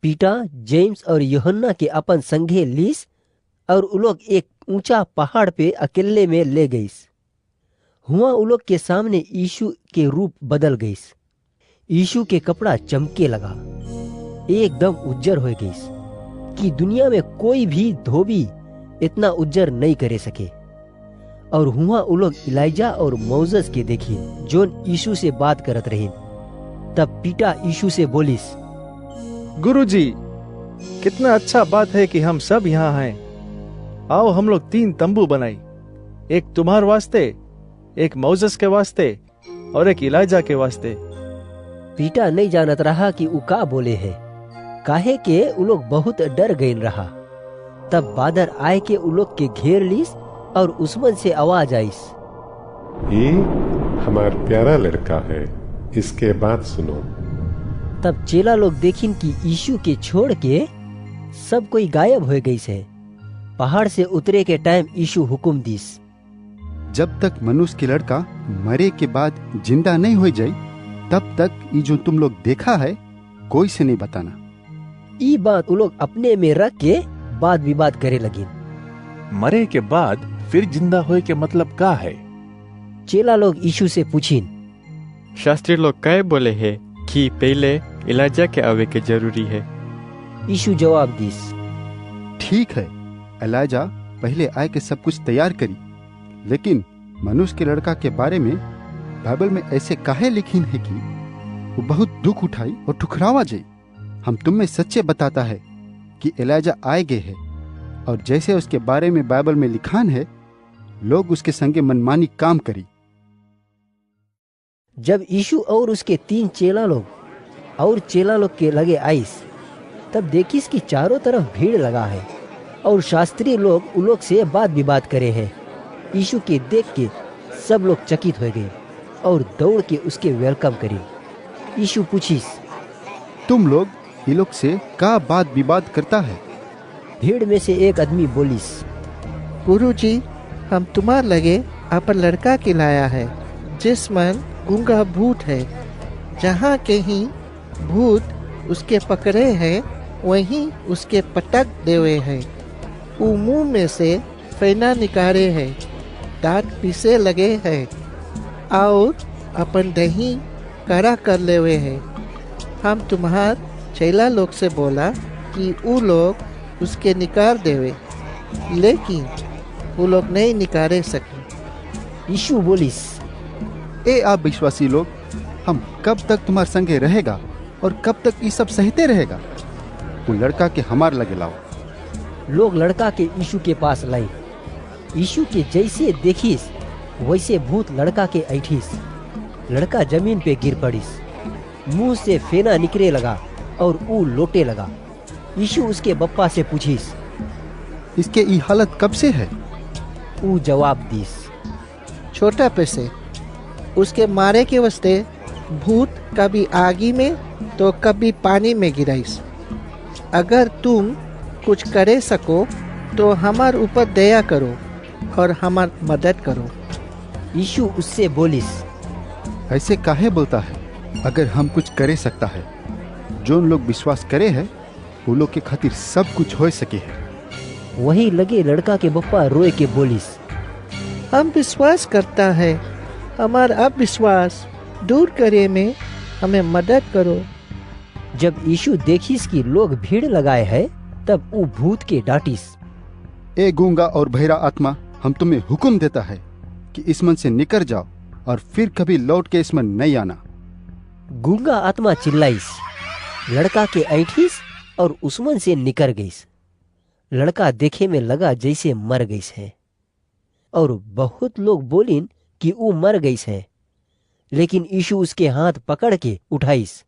पीटा, जेम्स और यूहन्ना के अपन संगे लीस और उ लोग एक ऊंचा पहाड़ पे अकेले में ले गईस। हुआ उ लोग के सामने यीशु के रूप बदल गईस। यीशु के कपड़ा चमके लगा, एकदम उज्जर हो गईस कि दुनिया में कोई भी धोबी इतना उज्जर नहीं करे सके। और हुआ उ लोग इलाइजा और मोसेस के देखी जोन यीशु से बात करत रही। तब पीटा यीशु से बोलिस, गुरुजी, कितना अच्छा बात है कि हम सब यहाँ हैं। आओ हम लोग 3 तंबू बनाई, एक तुम्हार वास्ते, एक मोसेस के वास्ते और एक इलाइजा के वास्ते। पीटा नहीं जानत रहा कि उ का बोले है, काहे के उ लोग बहुत डर गईन रहा। तब बादर आए के उ लोग के घेर लीस और उसमें से आवाज आईस, ये हमार प्यारा लड़का है, इसके बात सुनो। तब चेला लोग देखिन कि यीशु के छोड़ के सब कोई गायब हो गई से। पहाड़ से उतरे के टाइम यीशु हुक्म दीस, जब तक मनुष्य के लड़का मरे के बाद जिंदा नहीं हो जाए तब तक ये जो तुम लोग देखा है कोई से नहीं बताना। ये बात वो लोग अपने में रख के बात विवाद करे लगी। मरे के बाद फिर जिंदा होए के मतलब का है? चेला लोग यीशु से पूछिन, शास्त्री लोग कहे बोले है कि पहले इलाइजा के आवे के जरूरी है। यीशु जवाब दीस, ठीक है, इलाइजा पहले आए के सब कुछ तैयार करी, लेकिन मनुष्य के लड़का के बारे में बाइबल में ऐसे काहे लिखीन है कि वो बहुत दुख उठाई और ठुकरावा जाई। हम तुम में सच्चे बताता है कि इलाइजा आए गए है और जैसे उसके बारे में बाइबल में लिखान है लोग उसके संगे मनमानी काम करी। जब यीशु और उसके 3 चेला लोग के लगे आईस, तब देखिस कि चारों तरफ भीड़ लगा है और शास्त्री लोग उन लोग से बात विवाद करे हैं। यीशु के देख के सब लोग चकित हो गए और दौड़ के उसके वेलकम करी। यीशु पूछिस, तुम लोग ये लोग से का बात विवाद करता है? भीड़ में से एक आदमी बोलिस, गुरुजी, हम तुम्हार लगे अपन लड़का के लाया है जिसमन गूंगा भूत है। जहाँ कहीं भूत उसके पकड़े हैं वहीं उसके पटक देवे हैं। वो मुंह में से फेना निकाले हैं, दांत पीसे लगे हैं और अपन दही कड़ा कर लेवे हैं। हम तुम्हार चेला लोग से बोला कि वो लोग उसके निकाल देवे, लेकिन वो लोग नहीं निकाले सके। यीशु बोलिस, ए आप विश्वासी लोग, हम कब तक तुम्हारे संगे रहेगा और कब तक ये सब सहते रहेगा? वो लड़का के हमार लगे लाओ। लोग लड़का के यीशु के पास लाए। यीशु के जैसे देखिस वैसे भूत लड़का के ऐठीस। लड़का जमीन पे गिर पड़िस, मुंह से फेना निकले लगा और ऊ लोटे लगा। यीशु उसके बप्पा से पूछिस, इसके ई हालत कब से है? ऊ जवाब दीस, छोटा पे से। उसके मारे के वास्ते भूत कभी आगी में तो कभी पानी में गिराइस। अगर तुम कुछ करे सको तो हमार ऊपर दया करो और हमार मदद करो। यीशु उससे बोलिस, ऐसे काहे बोलता है? अगर हम कुछ करे सकता है, जो लोग विश्वास करे है वो लोग के खातिर सब कुछ हो सके है। वही लगे लड़का के बप्पा रोए के बोलिस, हम विश्वास करता है, हमार अविश्वास दूर करे में हमें मदद करो। जब यीशु देखिस कि लोग भीड़ लगाए है, तब वो भूत के डांटिस, ए गूंगा और बहरा आत्मा, हम तुम्हें हुक्म देता है कि इस मन से निकल जाओ और फिर कभी लौट के इस मन नहीं आना। गूंगा आत्मा चिल्लाइस, लड़का के ऐठीस और उस मन से निकल गईस। लड़का देखे में लगा जैसे मर गईस है, और बहुत लोग बोलिन कि वो मर गईस है। लेकिन यीशु उसके हाथ पकड़ के उठाइस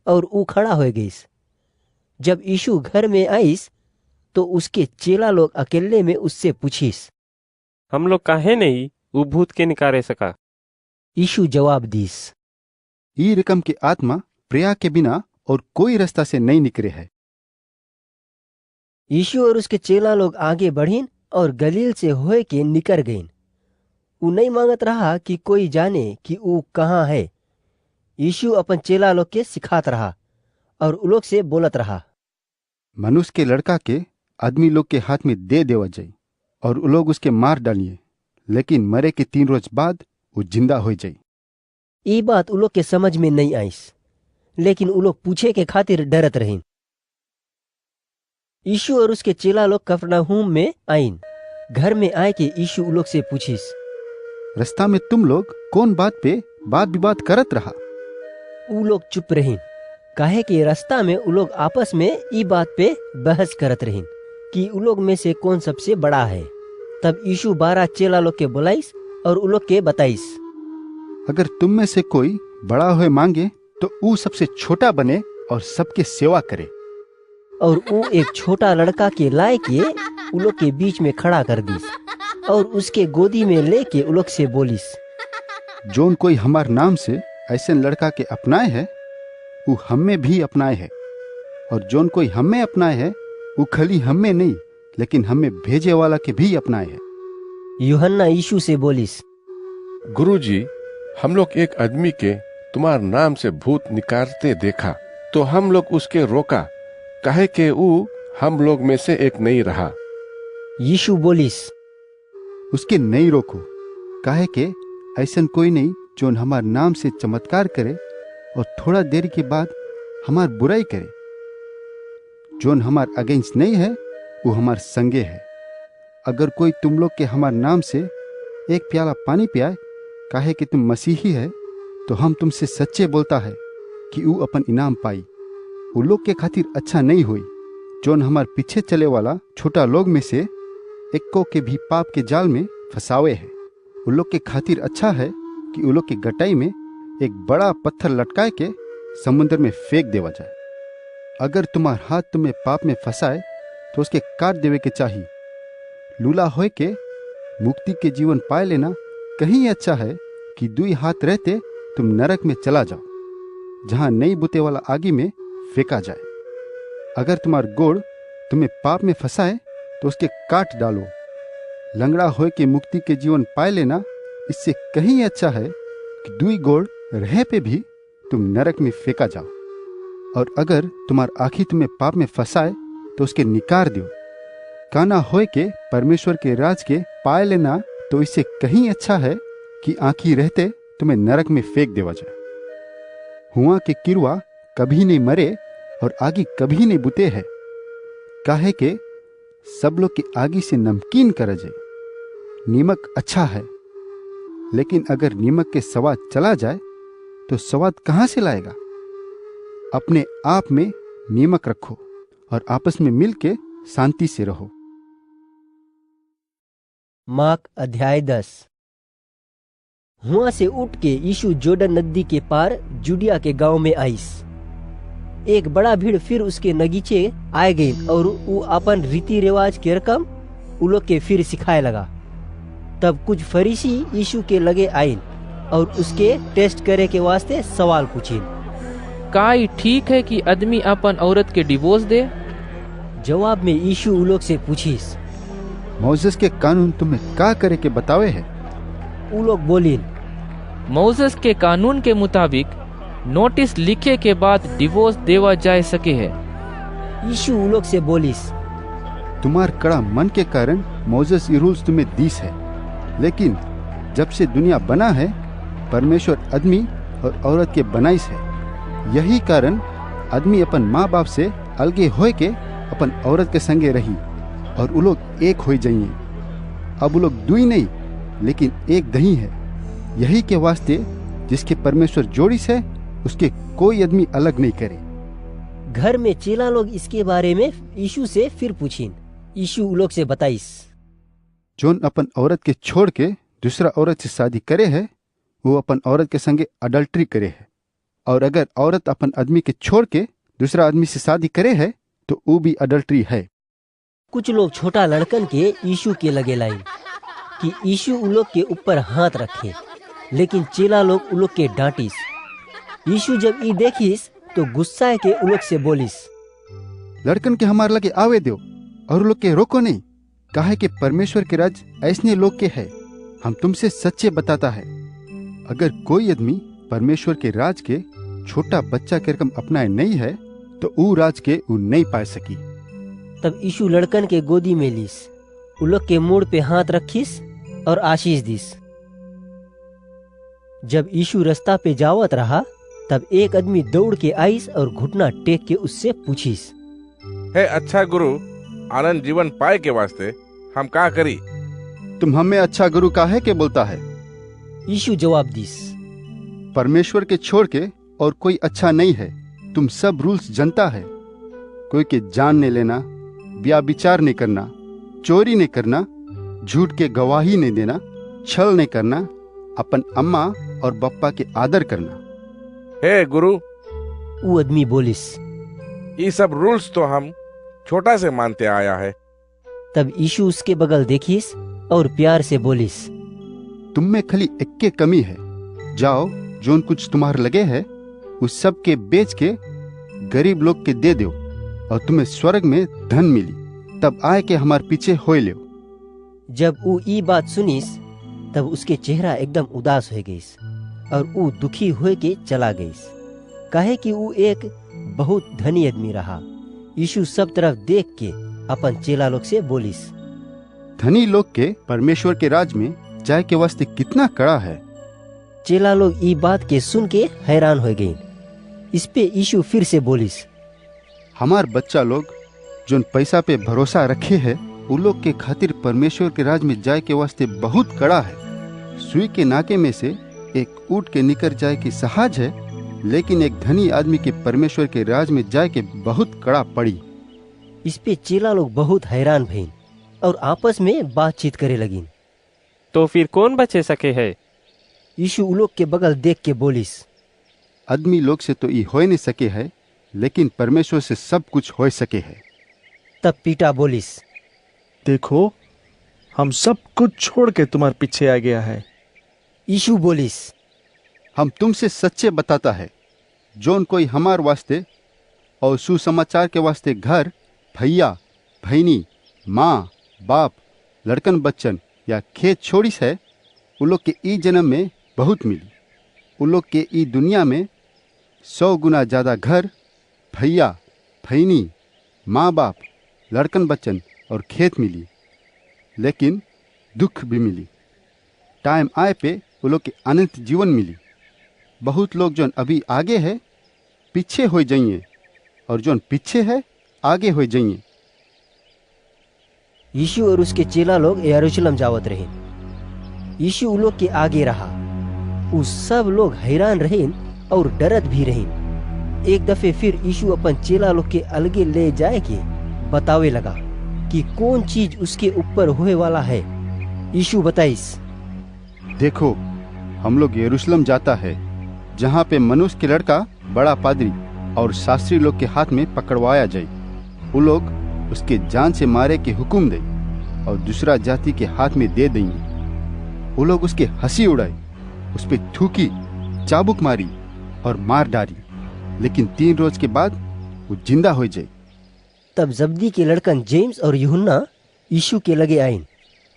और वो खड़ा हो गईस। जब यीशु घर में आईस तो उसके चेला लोग अकेले में उससे पूछिस, हम लोग काहे नहीं वो भूत के निकारे सका? यीशु जवाब दीस, ई रकम की आत्मा प्रिया के बिना और कोई रास्ता से नहीं निकले है। यीशु और उसके चेला लोग आगे बढ़ीन और गलील से होए के निकल गईन। ऊ नहीं मांगत रहा कि कोई जाने कि ऊ कहाँ है। यीशु अपन चेला लोग के सिखात रहा और उ लोग से बोलत रहा, मनुष्य के लड़का के आदमी लोग के हाथ में दे देवा जाये और उ लोग उसके मार डालिए, लेकिन मरे के 3 रोज बाद वो जिंदा हो जाये। ये बात उ लोग के समझ में नहीं आईस, लेकिन उ लोग पूछे के खातिर डरत रहीन। यीशु और उसके चेला लोग कफरनहूम में आईन। घर में आए के यीशु उ लोग से पूछिस, रास्ता में तुम लोग कौन बात पे बात विवाद करत रहा? उ लोग चुप रहीन, काहे कि रास्ता में उ लोग आपस में ई बात पे बहस करत रहीन कि उ लोग में से कौन सबसे बड़ा है। तब यीशु 12 चेला लोग के बुलाइस और उ लोग के बताइस, अगर तुम में से कोई बड़ा हुए मांगे तो ऊ सबसे छोटा बने और सबके सेवा करे। और वो एक छोटा लड़का के लाए के उ लोग के बीच में खड़ा कर दीस और उसके गोदी में लेके उ लोग से बोलिस, जोन कोई हमार नाम से ऐसे लड़का के अपनाए है वो हमें भी अपनाए है, और जोन कोई हमें अपनाए है वो खाली हमें नहीं लेकिन हमें भेजे वाला के भी अपनाए है। यूहन्ना यीशु से बोलिस, गुरुजी, हम लोग एक आदमी के तुम्हार नाम से भूत निकालते देखा तो हम लोग उसके रोका, काहे के वो हम लोग में से एक नहीं रहा। यीशु बोलिस, उसके नहीं रोको, काहे के ऐसा कोई नहीं जो हमार नाम से चमत्कार करे और थोड़ा देर के बाद हमार बुराई करे। जोन हमार अगेंस्ट नहीं है वो हमार संगे है। अगर कोई तुम लोग के हमार नाम से एक प्याला पानी पियाए, काहे कि तुम मसीही है, तो हम तुमसे सच्चे बोलता है कि वो अपन इनाम पाई। वो लोग के खातिर अच्छा नहीं हुई जोन हमार पीछे चले वाला छोटा लोग में से एक को के भी पाप के जाल में फंसावे है। वो लोग के खातिर अच्छा है कि वो लोग के गटाई में एक बड़ा पत्थर लटकाए के समुद्र में फेंक देवा जाए। अगर तुम्हार हाथ तुम्हें पाप में फंसाए तो उसके काट देवे के चाहिए। लूला होए के मुक्ति के जीवन पाए लेना कहीं अच्छा है कि 2 हाथ रहते तुम नरक में चला जाओ, जहां नहीं बुते वाला आगी में फेंका जाए। अगर तुम्हार गोड़ तुम्हें पाप में फंसाए तो उसके काट डालो। लंगड़ा होए के मुक्ति के जीवन पाए लेना इससे कहीं अच्छा है कि 2 गोड़ रहे पे भी तुम नरक में फेंका जाओ। और अगर तुम्हार आँखी तुम्हें पाप में फंसाए तो उसके निकार दो। काना होए के परमेश्वर के राज के पाए लेना तो इससे कहीं अच्छा है कि आँखी रहते तुम्हें नरक में फेंक देवा जाए। हुआ के किरुआ कभी नहीं मरे और आगी कभी नहीं बुते है, काहे के सब लोग की आगी से नमकीन कर जाए। नीमक अच्छा है, लेकिन अगर नीमक के स्वाद चला जाए तो स्वाद कहाँ से लाएगा? अपने आप में नीमक रखो और आपस में मिल के शांति से रहो। मार्क अध्याय 10। वहां से उठ के यीशु जोर्डन नदी के पार जुडिया के गांव में आईस। एक बड़ा भीड़ फिर उसके नगीचे आए गई और वो अपन रीति रिवाज के रकम उ लोग के फिर सिखाए लगा। तब कुछ फरीसी यीशु के लगे आइन और उसके टेस्ट करे के वास्ते सवाल पूछिन। का ई ठीक है कि आदमी अपन औरत के डिवोर्स दे? जवाब में यीशु उ लोग से पूछिस, मौसेस के कानून तुम्हें का करे के बतावे है? उ लोग बोलिन, मौसेस के कानून के मुताबिक नोटिस लिखे के बाद डिवोर्स देवा जा सके है। यीशु उ लोग से बोलिस, तुम्हार कड़ा मन के कारण मौसेस ये रूल्स तुम्हें दीस है, लेकिन जब से दुनिया बना है परमेश्वर आदमी और औरत के बनाइस है। यही कारण आदमी अपन माँ बाप से अलगे होए के अपन औरत के संगे रही और वो लोग एक हो जाइए। अब वो लोग दुई नहीं लेकिन एक दही है। यही के वास्ते जिसके परमेश्वर जोड़िस है उसके कोई आदमी अलग नहीं करे। घर में चेला लोग इसके बारे में यीशु से फिर पूछिन। यीशु उ लोग से बताइस, जोन अपन औरत के छोड़ के दूसरा औरत से शादी करे है वो अपन औरत के संगे अडल्ट्री करे है। और अगर औरत अपन आदमी के छोड़ के दूसरा आदमी से शादी करे है तो वो भी अडल्ट्री है। कुछ लोग छोटा लड़कन के यीशु के लगे लाइन कि यीशु उ लोग के ऊपर हाथ रखे, लेकिन चेला लोग उ लोग के डांटिस। यीशु जब ई देखिस तो गुस्सा के उ लोग से बोलिस, लड़कन के हमार लगे आवे दो और लोग के रोको नहीं, काहे कि परमेश्वर के राज ऐसने लोग के है। हम तुमसे सच्चे बताता है, अगर कोई आदमी परमेश्वर के राज के छोटा बच्चा के रकम अपनाए नहीं है तो ऊ राज के ऊ नहीं पा सकी। तब यीशु लड़कन के गोदी में लीस, उ लोग के मूड पे हाथ रखिस और आशीष दिस। जब यीशु रास्ता पे जावत रहा तब एक आदमी दौड़ के आईस और घुटना टेक के उससे पूछिस, हे अच्छा गुरु, आनंद जीवन पाए के वास्ते हम का करी? तुम हमें अच्छा गुरु काहे के बोलता है? यीशु जवाब दिस, परमेश्वर के छोड़ के और कोई अच्छा नहीं है। तुम सब रूल्स जनता है, कोई के जान नहीं लेना, व्याभिचार नहीं करना, चोरी नहीं करना, झूठ के गवाही नहीं देना, छल नहीं करना, अपन अम्मा और बप्पा के आदर करना। हे गुरु, वो आदमी बोलिस, ये सब रूल्स तो हम छोटा से मानते आया है। तब यीशु उसके बगल देखिस और प्यार से बोलिस, तुम में खाली एक के कमी है। जाओ, जोन कुछ तुम्हारे लगे है उस सब के बेच के गरीब लोग के दे दो और तुम्हें स्वर्ग में धन मिली। तब आए के हमारे पीछे होए ले। जब वो ई बात सुनिस तब उसके चेहरा एकदम उदास हो गईस और वो दुखी होए के चला गईस, काहे कि वो एक बहुत धनी आदमी रहा। यीशु सब तरफ देख के अपन चेला लोग से बोलिस, धनी लोग के परमेश्वर के राज में जाए के वास्ते कितना कड़ा है। चेला लोग ई बात के सुन के हैरान हो गए। इस पे यीशु फिर से बोलिस, हमार बच्चा लोग जोन पैसा पे भरोसा रखे है उन लोग के खातिर परमेश्वर के राज में जाए के वास्ते बहुत कड़ा है। सुई के नाके में से एक ऊँट के निकल जाए की सहज है, लेकिन एक धनी आदमी के परमेश्वर के राज में जाए के बहुत कड़ा पड़ी। इस पे चेला लोग बहुत हैरान भईन और आपस में बातचीत करे लगिन। तो फिर कौन बचे सके है? यीशु उ लोग के बगल देख के बोलिस, आदमी लोग से तो ये हो नहीं सके है, लेकिन परमेश्वर से सब कुछ हो सके है। तब पीटा बोलिस, देखो हम सब कुछ छोड़ के तुम्हारे पीछे आ गया है। यीशु बोलिस, हम तुमसे सच्चे बताता है, जोन कोई हमार वास्ते और सुसमाचार के वास्ते घर, भैया, बहनी, माँ, बाप, लड़कन बच्चन या खेत छोड़िस है, उन लोग के ई जन्म में बहुत मिली। उन लोग के ई दुनिया में 100 गुना ज्यादा घर, भैया, बहनी, माँ बाप, लड़कन बच्चन और खेत मिली, लेकिन दुख भी मिली। टाइम आए पे वो लोग के अनंत जीवन मिली। बहुत लोग जोन अभी आगे है पीछे हो जाइए और जोन पीछे है आगे हो जाइए। यीशु और उसके चेला लोग यरूशलेम जावत रहे। यीशु उन लोग के आगे रहा। उस सब लोग हैरान रहे और डरत भी रहे। एक दफे फिर यीशु अपन चेला लोग के अलगे ले जाए के बतावे लगा कि कौन चीज उसके ऊपर होए वाला है। यीशु बताइस, देखो, हम लोग यरूशलेम जाता है, जहाँ पे मनुष्य के लड़का बड़ा पादरी और शास्त्री लोग के हाथ में पकड़वाया जाए। वो लोग उसके जान से मारे के हुक्म दे और दूसरा जाति के हाथ में दे देंगे। वो लोग उसके हंसी उड़ाए, उस पे थूकी, चाबुक मारी और मार डाली, लेकिन 3 रोज के बाद वो जिंदा हो जाए। तब जब्दी के लड़कन जेम्स और यूहन्ना यीशु के लगे आइन।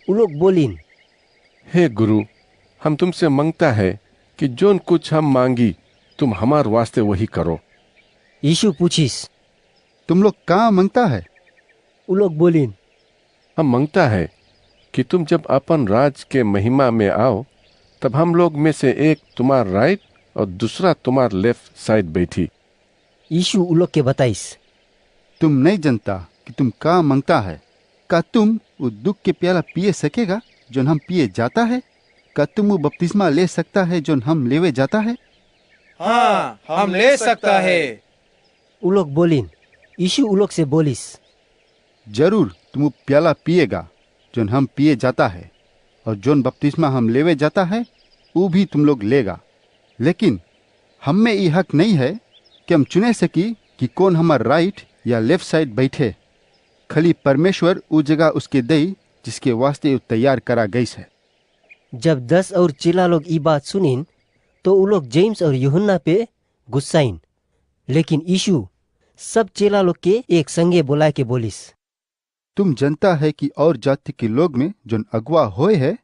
वो लोग बोलिन, हे गुरु, हम तुमसे मांगता है कि जोन कुछ हम मांगी तुम हमार वास्ते वही करो। यीशु पूछिस, तुम लोग कहाँ मांगता है? वो लोग बोलिन, हम मांगता है कि तुम जब अपन राज के महिमा में आओ, तब हम लोग में से एक तुम्हार राइट और दूसरा तुम्हार लेफ्ट साइड बैठी। यीशु उन लोग के बताइस, तुम नहीं जानता कि तुम कहाँ मांगता है। का तुम वो दुख के प्याला पिए सकेगा जो हम पिए जाता है? का तुम वो बपतिस्मा ले सकता है जो हम लेवे जाता है? हाँ, हम ले सकता है। वो लोग बोलिन। यीशु उन लोग से बोलिस, जरूर तुम वो प्याला पिएगा जो हम पिए जाता है, और जोन बपतिस्मा हम लेवे जाता है वो भी तुम लोग लेगा। लेकिन हम में ये हक नहीं है कि हम चुने सकी कि कौन हमार राइट या लेफ्ट साइड बैठे। खाली परमेश्वर वो जगह उसके दई जिसके वास्ते वो तैयार करा गई है। जब 10 और चेला लोग ये बात सुनिन तो वो लोग जेम्स और यूहन्ना पे गुस्साइन। लेकिन यीशु सब चेला लोग के एक संगे बुला के बोलिस, तुम जानता है कि और जाति के लोग में जोन अगुआ होए है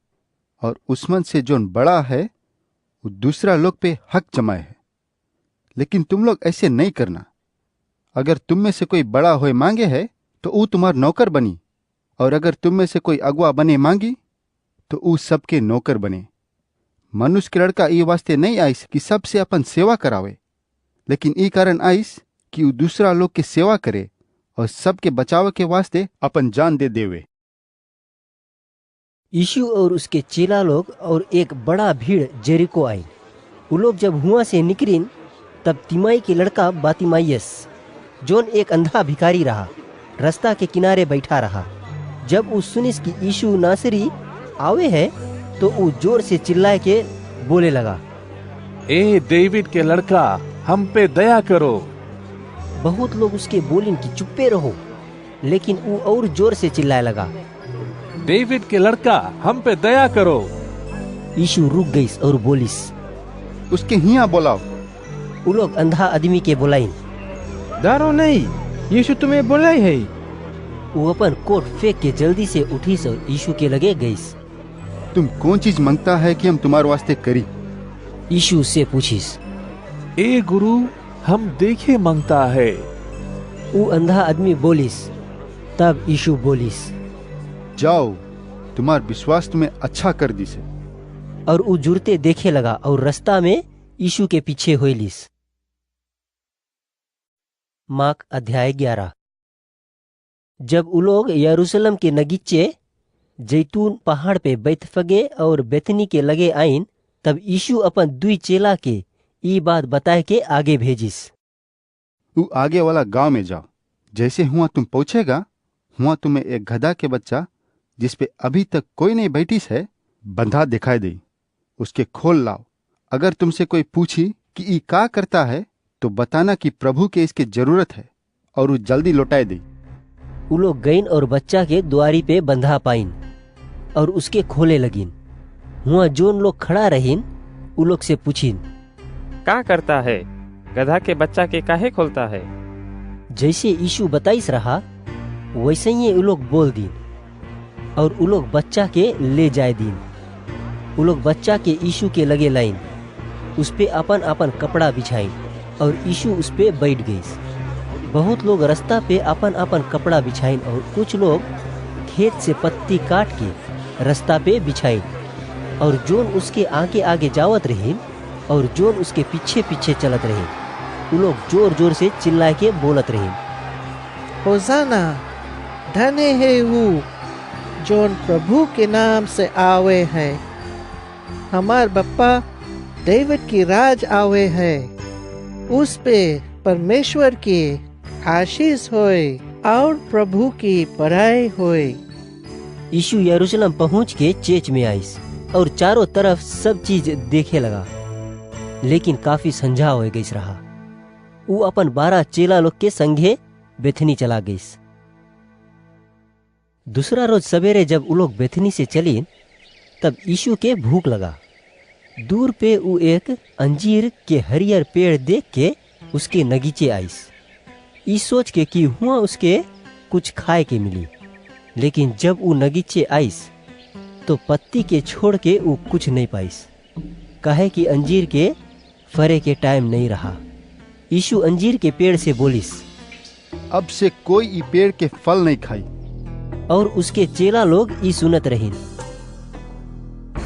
और उसमन से जोन बड़ा है वो दूसरा लोग पे हक जमाए है। लेकिन तुम लोग ऐसे नहीं करना। अगर तुम में से कोई बड़ा होए मांगे है तो वो तुम्हार नौकर बनी, और अगर तुम में से कोई अगुआ बने मांगी तो वो सबके नौकर बने। मनुष्य के लड़का ये वास्ते नहीं आइस कि सबसे अपन सेवा करावे, लेकिन ई कारण आइस कि वो दूसरा लोग के सेवा करे और सबके बचाव के वास्ते अपन जान दे देवे। यीशु और उसके चेला लोग और एक बड़ा भीड़ जेरिको आई। वो लोग जब हुआ से निकलिन तब तिमाई के लड़का बातिमाइयस, जोन एक अंधा भिखारी रहा, रास्ता के किनारे बैठा रहा। जब वो सुनिस कि यीशु नासरी आवे है तो वो जोर से चिल्लाए के बोले लगा, ए डेविड के लड़का, हम पे दया करो। बहुत लोग उसके बोलिन कि चुप्पे रहो, लेकिन वो और जोर से चिल्लाए लगा, डेविड के लड़का, हम पे दया करो। यीशु रुक गई और बोलिस, उसके हिया बोलाओ। वो लोग अंधा आदमी के बोलाइन। डरो नहीं, यीशु तुम्हें बुलाई है। वो अपन कोट फेंक के जल्दी से उठीस और यीशु के लगे गईस। तुम कौन चीज मांगता है कि हम तुम्हारे वास्ते करी? यीशु से पूछिस। ए गुरु, हम देखे मांगता है। वो अंधा आदमी बोलिस। तब यीशु बोलिस, जाओ, तुम्हार विश्वास तुम्हें अच्छा कर दिसे। और वो जुड़ते देखे लगा और रास्ता में यीशु के पीछे होइलिस। मार्क अध्याय 11। जब वो लोग यरूशलेम के नगीचे जैतून पहाड़ पे बैतफगे और बेथनी के लगे आइन, तब यीशु अपन 2 चेला के ई बात बताए के आगे भेजिस। तू आगे वाला गांव में जाओ। जैसे हुआ तुम पहुंचेगा, हुआ तुम्हें एक गधा के बच्चा जिसपे अभी तक कोई नहीं बैठीस है बंधा दिखाई दे। उसके खोल लाओ। अगर तुमसे कोई पूछी कि ई का करता है तो बताना कि प्रभु के इसकी जरूरत है, और वो जल्दी लौटाए दे। वो लोग गईन और बच्चा के द्वारी पे बंधा पाइन और उसके खोले लगिन। हुआ जोन लोग खड़ा रहीन, वो लोग से पूछिन, का करता है? गधा के बच्चा के काहे खोलता है? जैसे यीशु बताइस रहा वैसे ही वो लोग बोल दीन, और वो लोग बच्चा के ले जाए दीन। वो लोग बच्चा के यीशु के लगे लाइन, उस पे अपन अपन कपड़ा बिछाइन, और यीशु उस पे बैठ गई। बहुत लोग रास्ता पे अपन अपन कपड़ा बिछाइन, और कुछ लोग खेत से पत्ती काट के रास्ता पे बिछाइन, और जोन उसके आगे आगे जावत रहीन और जोन उसके पीछे पीछे चलत रहीन। वो लोग जोर जोर से चिल्ला के बोलत रहीन, होसाना, धन्य है वो जोन प्रभु के नाम से आवे है। हमार बप्पा डेविड की राज आवे है। उस पे परमेश्वर की आशीष होए और प्रभु की बड़ाई होए। यीशु यरूशलेम पहुंच के चेच में आइस और चारों तरफ सब चीज देखे लगा, लेकिन काफी संझा हो गई रहा। वो अपन 12 चेला लोग के संगे बेथनी चला गई। दूसरा रोज सवेरे जब वो लोग बेथनी से चली, तब यीशु के भूख लगा। दूर पे वो एक अंजीर के हरियर पेड़ देख के उसके नगीचे आइस, इस सोच के कि हुआ उसके कुछ खाए के मिली। लेकिन जब वो नगीचे आइस तो पत्ती के छोड़ के वो कुछ नहीं पाइस, काहे कि अंजीर के फरे के टाइम नहीं रहा। यीशु अंजीर के पेड़ से बोलिस, अब से कोई ई पेड़ के फल नहीं खाई। और उसके चेला लोग ई सुनत रहीन।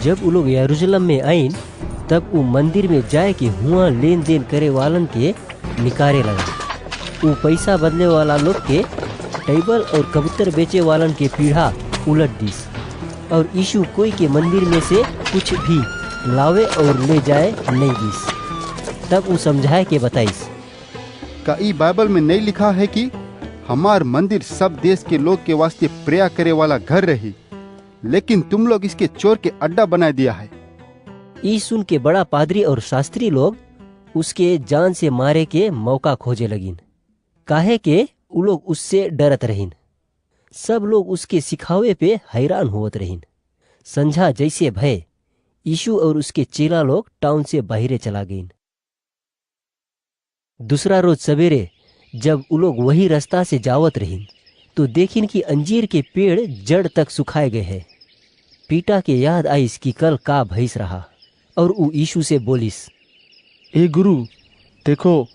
जब वो लोग यरूशलेम में आईन, तब वो मंदिर में जाए के हुआ लेन देन करे वालन के निकारे लगा। वो पैसा बदले वाला लोग के टेबल और कबूतर बेचे वालन के पीढ़ा उलट दीस, और यीशु कोई के मंदिर में से कुछ भी लावे और ले जाए नहीं दीस। तब वो समझाए के बताइस, का ई बाइबल में नहीं लिखा है कि हमार मंदिर सब देश के लोग के वास्ते प्रेया करे वाला घर रही, लेकिन तुम लोग इसके चोर के अड्डा बना दिया है। ई सुन के बड़ा पादरी और शास्त्री लोग उसके जान से मारे के मौका खोजे लगिन, काहे के वो लोग उससे डरत रहीन। सब लोग उसके सिखावे पे हैरान होत रहीन। संझा जैसे भय, यीशु और उसके चेला लोग टाउन से बाहरे चला गईन। दूसरा रोज सवेरे जब वो लोग वही रास्ता से जावत रहीन, तो देखिन कि अंजीर के पेड़ जड़ तक सुखाए गए हैं। पीटा के याद आइस कि कल का भैंस रहा, और वो यीशु से बोलिस, ए गुरु, देखो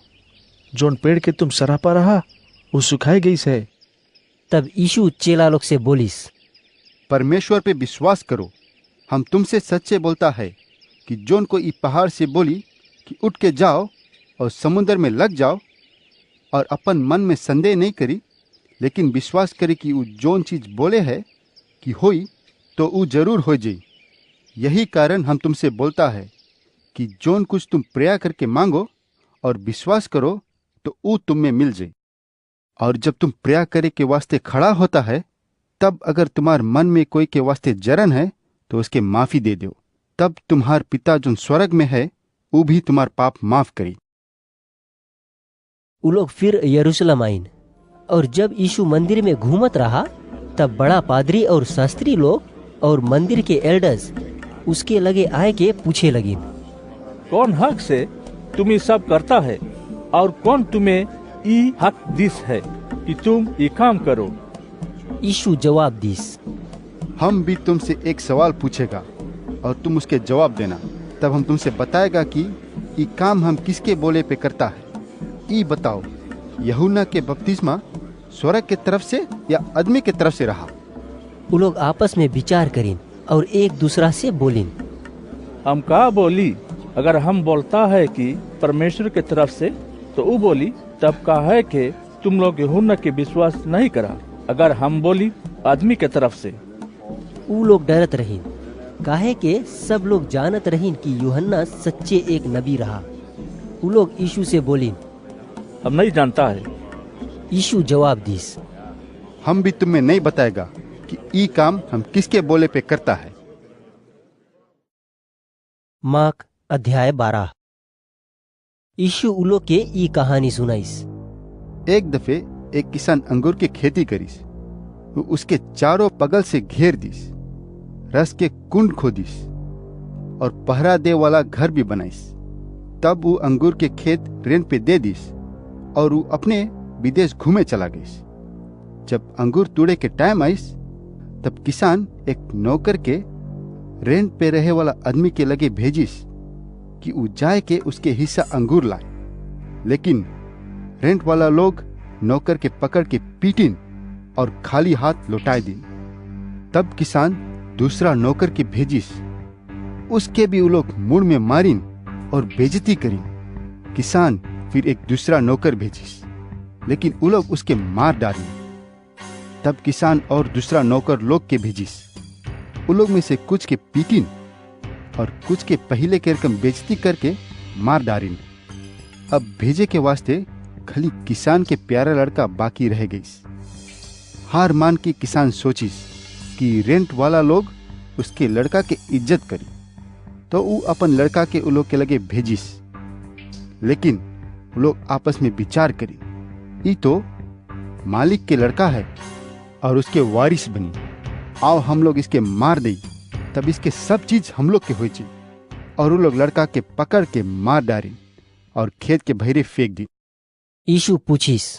जोन पेड़ के तुम सरापा रहा वो सुखाई गई है। तब यीशु चेला लोग से बोलिस, परमेश्वर पे विश्वास करो। हम तुमसे सच्चे बोलता है कि जोन को ई पहाड़ से बोली कि उठ के जाओ और समुद्र में लग जाओ, और अपन मन में संदेह नहीं करी, लेकिन विश्वास करे कि वो जोन चीज बोले है कि होई, तो वो जरूर हो जाई। यही कारण हम तुमसे बोलता है कि जोन कुछ तुम प्रेया करके मांगो और विश्वास करो, तो वो तुम में मिल जाए। और जब तुम प्रेया करे के वास्ते खड़ा होता है, तब अगर तुम्हार मन में कोई के वास्ते जरन है, तो उसके माफी दे दो। तब तुम्हार पिता जो स्वर्ग में है, वो भी तुम्हार पाप माफ करी। वो लोग फिर यरूशलेम आईन, और जब यीशु मंदिर में घूमत रहा, तब बड़ा पादरी और शास्त्री लोग और मंदिर के एल्डर्स उसके लगे आए के पूछे लगिन, कौन हक से तुम ये सब करता है, और कौन तुम्हें ई हक दिस है कि तुम ये काम करो? यीशु जवाब दिस, हम भी तुमसे एक सवाल पूछेगा और तुम उसके जवाब देना, तब हम तुमसे बताएगा कि ये काम हम किसके बोले पे करता है। ई बताओ, यूहन्ना के बपतिस्मा स्वर्ग के तरफ से या आदमी के तरफ से रहा? वो लोग आपस में विचार करीन और एक दूसरा से बोलिन, हम का बोली? अगर हम बोलता है कि परमेश्वर के तरफ से, तो वो बोली तब का है कि तुम लोग यूहन्ना के विश्वास नहीं करा। अगर हम बोली आदमी के तरफ से, वो लोग डरत रहीन, काहे के सब लोग जानत रहीन कि यूहन्ना सच्चे एक नबी रहा। वो लोग यीशु से बोलिन, हम नहीं जानता है। यीशु जवाब दिस, हम भी तुम्हें नहीं बताएगा कि ई काम हम किसके बोले पे करता है। मार्क अध्याय 12। यीशु उलो के ई कहानी सुनाइस। एक दफे एक किसान अंगूर की खेती करीस। वो उसके चारों बगल से घेर दिस, रस के कुंड खोदिस और पहरा दे वाला घर भी बनाइस। तब वो अंगूर के खेत रेंट पे दे दिस और वो अपने विदेश घूमे चला गईस। जब अंगूर तोड़े के टाइम आइस, तब किसान एक नौकर के रेंट पे रहे वाला आदमी के लगे भेजिस कि वो जाए के उसके हिस्सा अंगूर लाए। लेकिन रेंट वाला लोग नौकर के पकड़ के पीटिन और खाली हाथ लौटाए दिन। तब किसान दूसरा नौकर के भेजिस, उसके भी वो लोग मुड़ में मारिन और बेइज्जती करीन। किसान फिर एक दूसरा नौकर भेजिस, लेकिन वो लोग उसके मार डालिन। तब किसान और दूसरा नौकर लोग के भेजिस, वो लोग में से कुछ के पीटिन और कुछ के पहले के रकम बेइज्जती करके मार डालिन। अब भेजे के वास्ते खाली किसान के प्यारा लड़का बाकी रह गई। हार मान के किसान सोचिस कि रेंट वाला लोग उसके लड़का के इज्जत करी, तो वो अपन लड़का के उ लोग के लगे भेजिस। लेकिन वो लोग आपस में विचार करी, ई तो मालिक के लड़का है और उसके वारिस बनी, आओ हम लोग इसके मार दई, तब इसके सब चीज हम लोग के हो ची। और वो लोग लड़का के पकड़ के मार डारी और खेत के बहरे फेंक दी। यीशु पूछिस,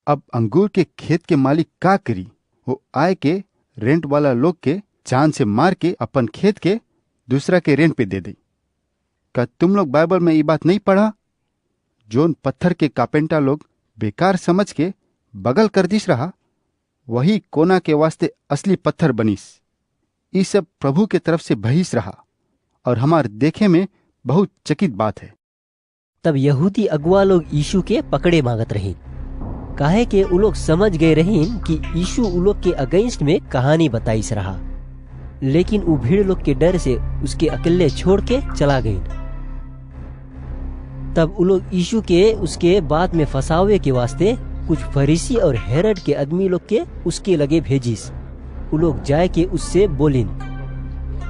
अब अंगूर के खेत के मालिक का करी? वो आए के रेंट वाला लोग के जान से मार के अपन खेत के दूसरा के रेंट पे दे दी। का तुम लोग बाइबल में ये बात नहीं पढ़ा? जोन पत्थर के कापेंटा लोग बेकार समझ के बगल कर दिस रहा, वही कोना के वास्ते असली पत्थर बनीस। ये सब प्रभु के तरफ से बहिस रहा और हमार देखे में बहुत चकित बात है। तब यहूदी अगुआ लोग यीशु के पकड़े मांगत रही, काहे के उ लोग समझ गए रहीन कि यीशु उ लोग के अगेंस्ट में कहानी बताइस रहा। लेकिन उ भीड़ लोग के डर से उसके अकेले छोड़ के चला गई। तब उ लोग यीशु के उसके बात में फंसावे के वास्ते कुछ फरीसी और हेरोद के आदमी लोग के उसके लगे भेजिस। उ लोग जाए के उससे बोलिन,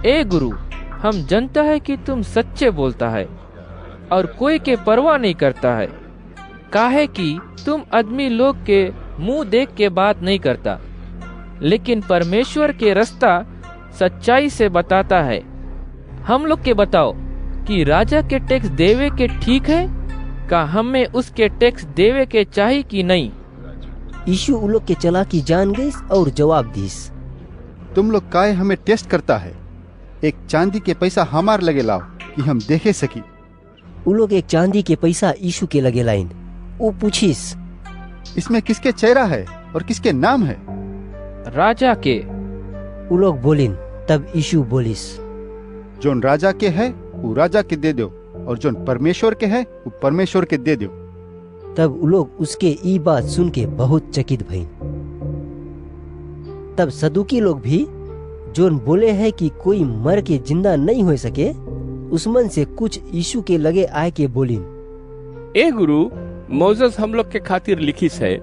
ए गुरु, हम जानता है कि तुम सच्चे बोलता है और कोई के परवाह नहीं करता है, काहे कि तुम आदमी लोग के मुंह देख के बात नहीं करता, लेकिन परमेश्वर के रास्ता सच्चाई से बताता है। हम लोग के बताओ कि राजा के टैक्स देवे के ठीक है, का हमें उसके टैक्स देवे के चाहिए कि नहीं? यीशु उ लोग के चालाकी जान गई और जवाब दीस, तुम लोग काहे हमें टेस्ट करता है? एक चांदी के पैसा हमार लगे लाओ कि हम देखे सकी। उ लोग एक चांदी के पैसा यीशु के लगे लाइन। वो पूछिस, इसमें किसके चेहरा है और किसके नाम है? राजा के। उ लोग बोलिन। तब यीशु बोलिस, जोन राजा के है वो राजा के दे दो, और जोन परमेश्वर के है वो परमेश्वर के दे दो। तब उ लोग उसके ई बात सुन के बहुत चकित भइल। तब सदुकी लोग भी, जोन बोले हैं कि कोई मर के जिंदा नहीं हो सके, उसमन से कुछ यीशु के लगे आए के बोलिन, ए गुरु, मोसेस हम लोग के खातिर लिखिस है,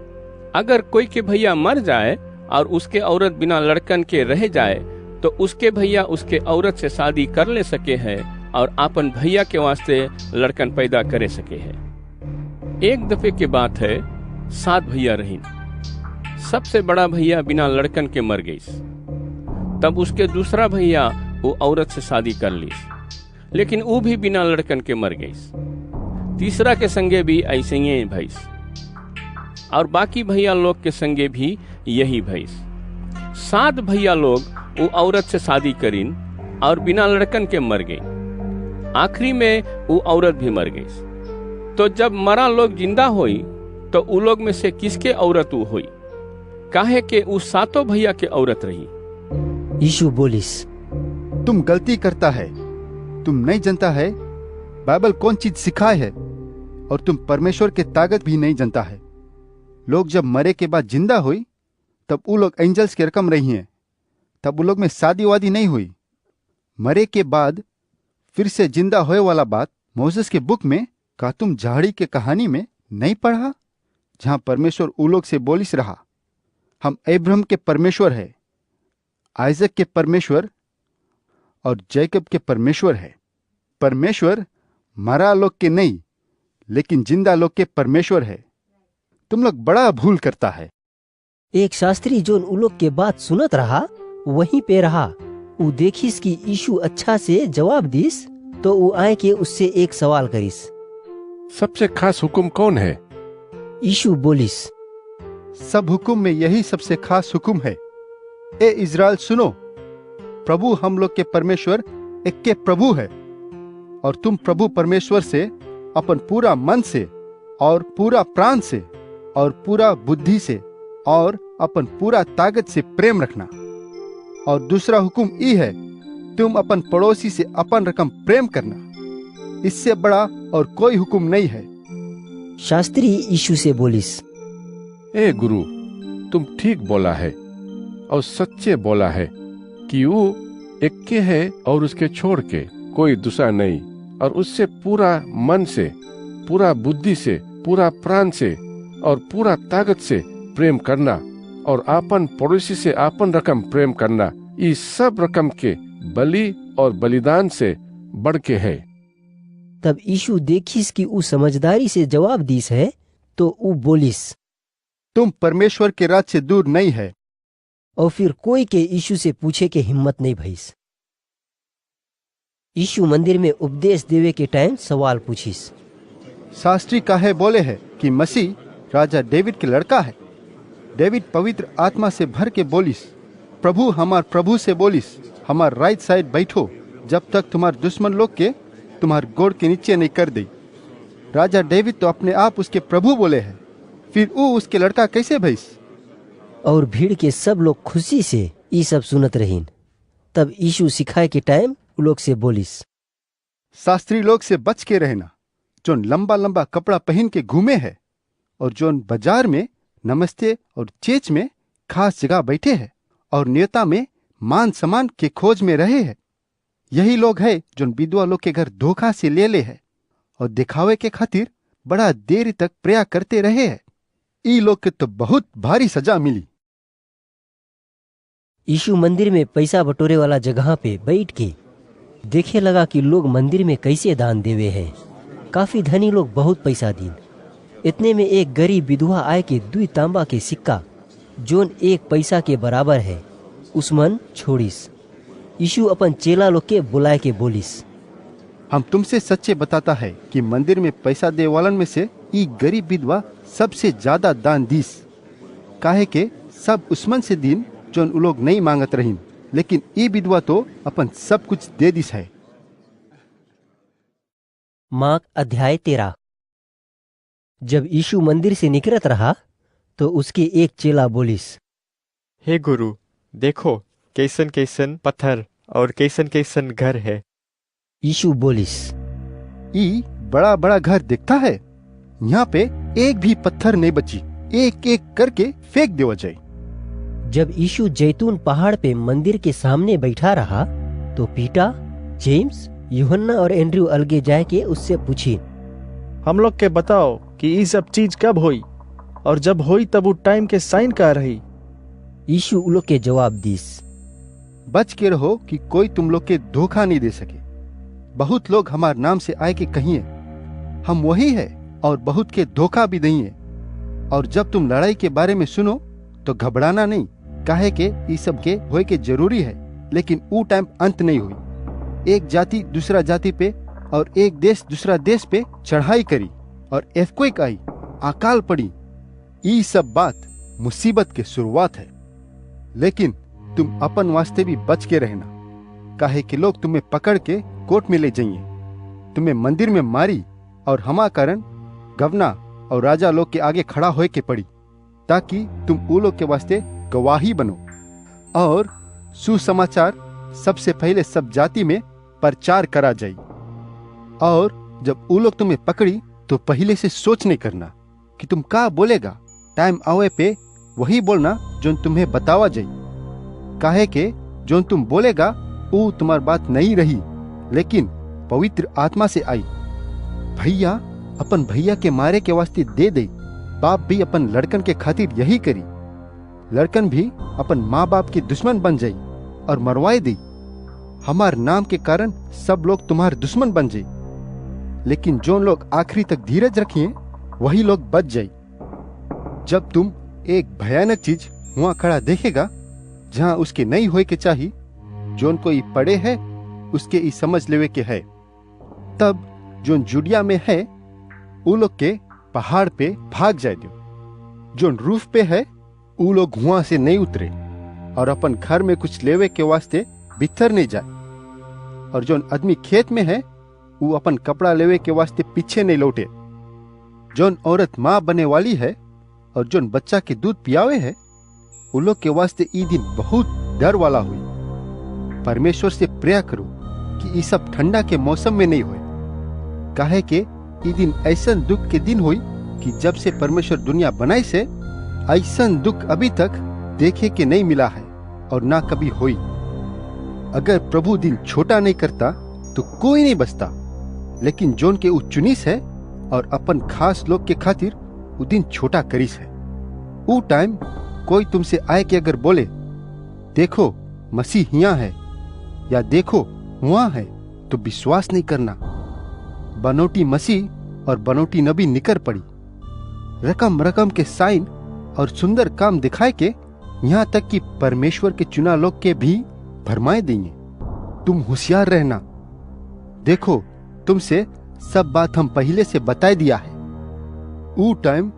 अगर कोई के भैया मर जाए और उसके औरत बिना लड़कन के रह जाए, तो उसके भैया उसके औरत से शादी कर ले सके हैं और अपन भैया के वास्ते लड़कन पैदा करे सके हैं। एक दफे के बात है, 7 भैया रही। सबसे बड़ा भैया बिना लड़कन के मर गई। तब उसके दूसरा भैया वो औरत से शादी कर ली, लेकिन वो भी बिना लड़कन के मर गई। तीसरा के संगे भी ऐसे ही भैंस, और बाकी भैया लोग के संगे भी यही भैंस। 7 भैया लोग वो औरत से शादी करीन और बिना लड़कन के मर गई। आखिरी में वो औरत भी मर गई। तो जब मरा लोग जिंदा हुई, तो उ लोग में से किसके औरत वो हुई? काहे के वो 7 भैया के औरत रही। यीशु बोलिस, तुम गलती करता है, तुम नहीं जानता है बाइबल कौन चीज सिखाए है, और तुम परमेश्वर के ताकत भी नहीं जानता है। लोग जब मरे के बाद जिंदा हुई, तब वो लोग एंजल्स के रकम रही हैं, तब वो लोग में शादी वादी नहीं हुई। मरे के बाद फिर से जिंदा होए वाला बात मोसेस के बुक में का तुम झाड़ी के कहानी में नहीं पढ़ा, जहां परमेश्वर उ लोग से बोलिस रहा, हम अब्राहम के परमेश्वर है, आइजक के परमेश्वर और जैकब के परमेश्वर है। परमेश्वर मरा लोग के नहीं, लेकिन जिंदा लोग के परमेश्वर है। तुम लोग बड़ा भूल करता है। एक शास्त्री जो उ लोग के बात सुनत रहा, वहीं पे रहा। उ देखिस कि यीशु अच्छा से जवाब दिस, तो उ आए के उससे एक सवाल करिस, सबसे खास हुक्म कौन है? यीशु बोलिस, सब हुक्म में यही सबसे खास हुक्म है, ए इज़राइल सुनो, प्रभु हम लोग के परमेश्वर एक के प्रभु है, और तुम प्रभु परमेश्वर से अपन पूरा मन से और पूरा प्राण से और पूरा बुद्धि से और अपन पूरा ताकत से प्रेम रखना। और दूसरा हुक्म ई है, तुम अपन पड़ोसी से अपन रकम प्रेम करना। इससे बड़ा और कोई हुक्म नहीं है। शास्त्री यीशु से बोलिस, ए गुरु, तुम ठीक बोला है और सच्चे बोला है कि वो एक के है और उसके छोड़ के कोई दूसरा नहीं, और उससे पूरा मन से, पूरा बुद्धि से, पूरा प्राण से और पूरा ताकत से प्रेम करना, और आपन पड़ोसी से आपन रकम प्रेम करना, ये सब रकम के बलि और बलिदान से बढ़ के है। तब यीशु देखिस कि ऊ समझदारी से जवाब दीस है, तो ऊ बोलिस, तुम परमेश्वर के राज से दूर नहीं है। और फिर कोई के यीशु से पूछे के हिम्मत नहीं भइस। यीशु मंदिर में उपदेश देवे के टाइम सवाल पूछिस। शास्त्री काहे बोले है कि मसीह राजा डेविड के लड़का है। डेविड पवित्र आत्मा से भर के बोलिस, प्रभु हमार प्रभु से बोलिस, हमार राइट साइड बैठो जब तक तुम्हार दुश्मन लोग के तुम्हार गोड़ के नीचे नहीं कर दे। राजा डेविड तो अपने आप उसके प्रभु बोले है, फिर वो उसके लड़का कैसे भइस? और भीड़ के सब लोग खुशी से ये सब सुनत रहीन। तब यीशु सिखाए के टाइम लोग से बोलिस, शास्त्री लोग से बच के रहना, जोन लंबा लंबा कपड़ा पहन के घूमे है और जोन बाजार में नमस्ते और चेच में खास जगह बैठे हैं और नेता में मान सम्मान के खोज में रहे हैं। यही लोग है जोन विधवा लोग के घर धोखा से ले है और दिखावे के खातिर बड़ा देर तक प्रयास करते रहे हैं। ई लोग के तो बहुत भारी सजा मिली। यीशु मंदिर में पैसा बटोरे वाला जगह पे बैठ के देखे लगा कि लोग मंदिर में कैसे दान देवे हैं। काफी धनी लोग बहुत पैसा दीन। इतने में एक गरीब विधवा आए के 2 तांबा के सिक्का जोन 1 पैसा के बराबर है उसमन छोड़िस। यीशु अपन चेला लोग के बुलाए के बोलिस, हम तुमसे सच्चे बताता है कि मंदिर में पैसा दे वालन में से ई गरीब विधवा सबसे ज्यादा दान दीस। काहे के सब उसमन से दिन जोन उ लोग नहीं मांगत रहीन, लेकिन ई विधवा तो अपन सब कुछ दे दिस है। मार्क अध्याय 13। जब यीशु मंदिर से निकलत रहा तो उसके एक चेला बोलिस, हे गुरु, देखो कैसन कैसन पत्थर और कैसन कैसन घर है। यीशु बोलिस, ई बड़ा बड़ा घर दिखता है, यहाँ पे एक भी पत्थर नहीं बची, एक एक करके फेंक देवा जाए। जब यीशु जैतून पहाड़ पे मंदिर के सामने बैठा रहा तो पीटा, जेम्स, यूहन्ना और एंड्रयू अलगे जाए के उससे पूछी, हम लोग के बताओ कि ये सब चीज कब हुई और जब हुई तब वो टाइम के साइन का रही। यीशु उन लोग के जवाब दीस, बच के रहो कि कोई तुम लोग के धोखा नहीं दे सके। बहुत लोग हमार नाम से आए के कहिए हम वही है और बहुत के धोखा भी नहीं है। और जब तुम लड़ाई के बारे में सुनो तो घबराना नहीं, काहे के ये सब के होए के जरूरी है, लेकिन वो टाइम अंत नहीं हुई। एक जाति दूसरा जाति पे और एक देश दूसरा देश पे चढ़ाई करी और एर्थक्वेक आई, अकाल पड़ी। ये सब बात मुसीबत के शुरुआत है, लेकिन तुम अपन वास्ते भी बच के रहना, काहे कि लोग तुम्हें पकड़ के कोर्ट में ले जाइए, तुम्हें मंदिर में मारी और हमा कारण गवर्नर और राजा लोग के आगे खड़ा होए के पड़ी, ताकि तुम वो लोग के वास्ते गवाही बनो और सुसमाचार सबसे पहले सब जाति में प्रचार करा जाए। और जब वो लोग तुम्हें पकड़ी तो पहले से सोच नहीं करना कि तुम क्या बोलेगा। टाइम आवे पे वही बोलना जो तुम्हें बतावा जाए, काहे के जो तुम बोलेगा वो तुम्हारी बात नहीं रही, लेकिन पवित्र आत्मा से आई। भैया अपन भैया के मारे के वास्ते दे दे, बाप भी अपन लड़कन के खातिर यही करी। लड़कन भी अपन माँ बाप के दुश्मन बन जाई और मरवाए दी। हमार नाम के कारण सब लोग तुम्हारे दुश्मन बन जाए, लेकिन जो लोग आखिरी तक धीरज रखिए वही लोग बच जाए। जब तुम एक भयानक चीज हुआ खड़ा देखेगा जहां उसके नहीं होए के चाहिए, जोन कोई पड़े है उसके ई समझ लेवे के है, तब जोन जुडिया में है उ लोग के पहाड़ पे भाग जाए दो। जोन रूफ पे है उ लोग हुआ से नहीं उतरे और अपन घर में कुछ लेवे के वास्ते बितर नहीं जाए। और जोन आदमी खेत में है वो अपन कपड़ा लेवे के वास्ते पीछे नहीं लौटे। जोन औरत माँ बने वाली है और जोन बच्चा के दूध पियावे है उन लोग के वास्ते ई दिन बहुत डर वाला हुई। परमेश्वर से प्रेयर करो कि ये सब ठंडा के मौसम में नहीं होए, काहे के ई दिन ऐसा दुख के दिन हुई कि जब से परमेश्वर दुनिया बनाई से ऐसा दुख अभी तक देखे के नहीं मिला है और ना कभी हुई। अगर प्रभु दिन छोटा नहीं करता तो कोई नहीं बचता, लेकिन जोन के चुनिस है और अपन खास लोग के खातिर वो दिन छोटा करिस है। वो टाइम कोई तुमसे आए कि अगर बोले देखो मसीह हिया है या देखो हुआ है, तो विश्वास नहीं करना। बनोटी मसीह और बनोटी नबी निकर पड़ी, रकम रकम के साइन और सुंदर काम दिखाए के, यहाँ तक कि परमेश्वर के चुना लोग के भी भरमाए देंगे। तुम होशियार रहना, देखो तुमसे सब बात हम पहले से बताए दिया है। ऊ टाइम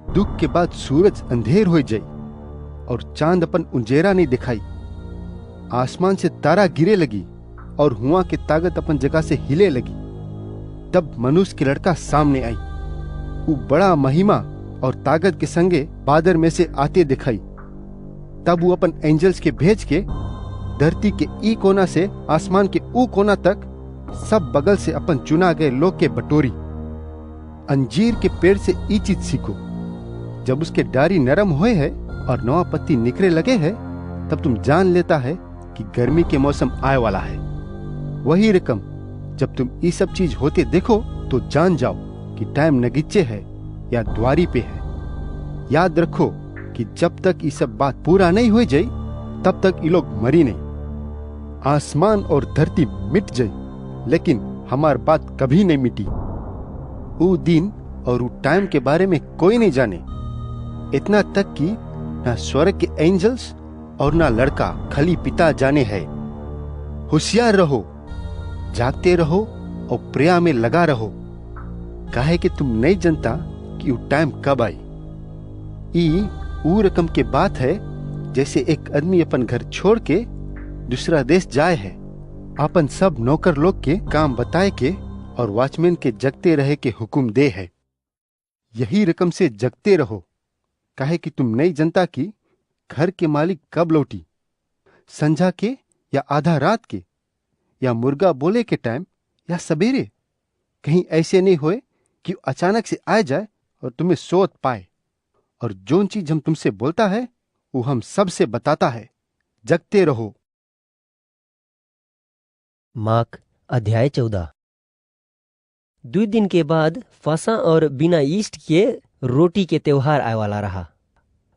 दुख के बाद सूरज अंधेर हो जाई और चांद अपन उंजेरा नहीं दिखाई, आसमान से तारा गिरे लगी और हुआ की ताकत अपन जगह से हिले लगी। तब मनुष्य के लड़का सामने आई, वो बड़ा महिमा और ताकत के संगे बादर में से आते दिखाई। तब वो अपन एंजल्स के भेज के धरती के ई कोना से आसमान के ऊ कोना तक सब बगल से अपन चुना गए लोग के बटोरी। अंजीर के पेड़ से ई चीज सीखो, जब उसके डारी नरम हुए है और नवा पत्ती निकले लगे है, तब तुम जान लेता है कि गर्मी के मौसम आए वाला है। वही रकम जब तुम ये सब चीज होते देखो तो जान जाओ कि टाइम नगीचे है या द्वारी पे है। याद रखो कि जब तक ये सब बात पूरा नहीं हो जाए तब तक ये लोग मरी नहीं। आसमान और धरती मिट जाए, लेकिन हमार बात कभी नहीं मिटी। वो दिन और वो टाइम के बारे में कोई नहीं जाने, इतना तक कि ना स्वर्ग के एंजल्स और ना लड़का, खाली पिता जाने है। होशियार रहो, जागते रहो और प्रेया में लगा रहो, काहे कि तुम नहीं जानता कि वो टाइम कब आई। ई वो रकम के बात है जैसे एक आदमी अपन घर छोड़ के दूसरा देश जाए है, अपन सब नौकर लोग के काम बताए के और वॉचमैन के जगते रहे के हुक्म दे है। यही रकम से जगते रहो, काहे कि तुम नहीं जानता कि घर के मालिक कब लौटी, संझा के या आधा रात के, या मुर्गा बोले के टाइम या सवेरे। कहीं ऐसे नहीं होए कि अचानक से आ जाए और तुम्हें सोच पाए। और जो चीज हम तुमसे बोलता है वो हम सबसे बताता है। जगते रहो। मार्क अध्याय 14। 2 दिन के बाद फसा और बिना ईस्ट के रोटी के त्योहार आए वाला रहा।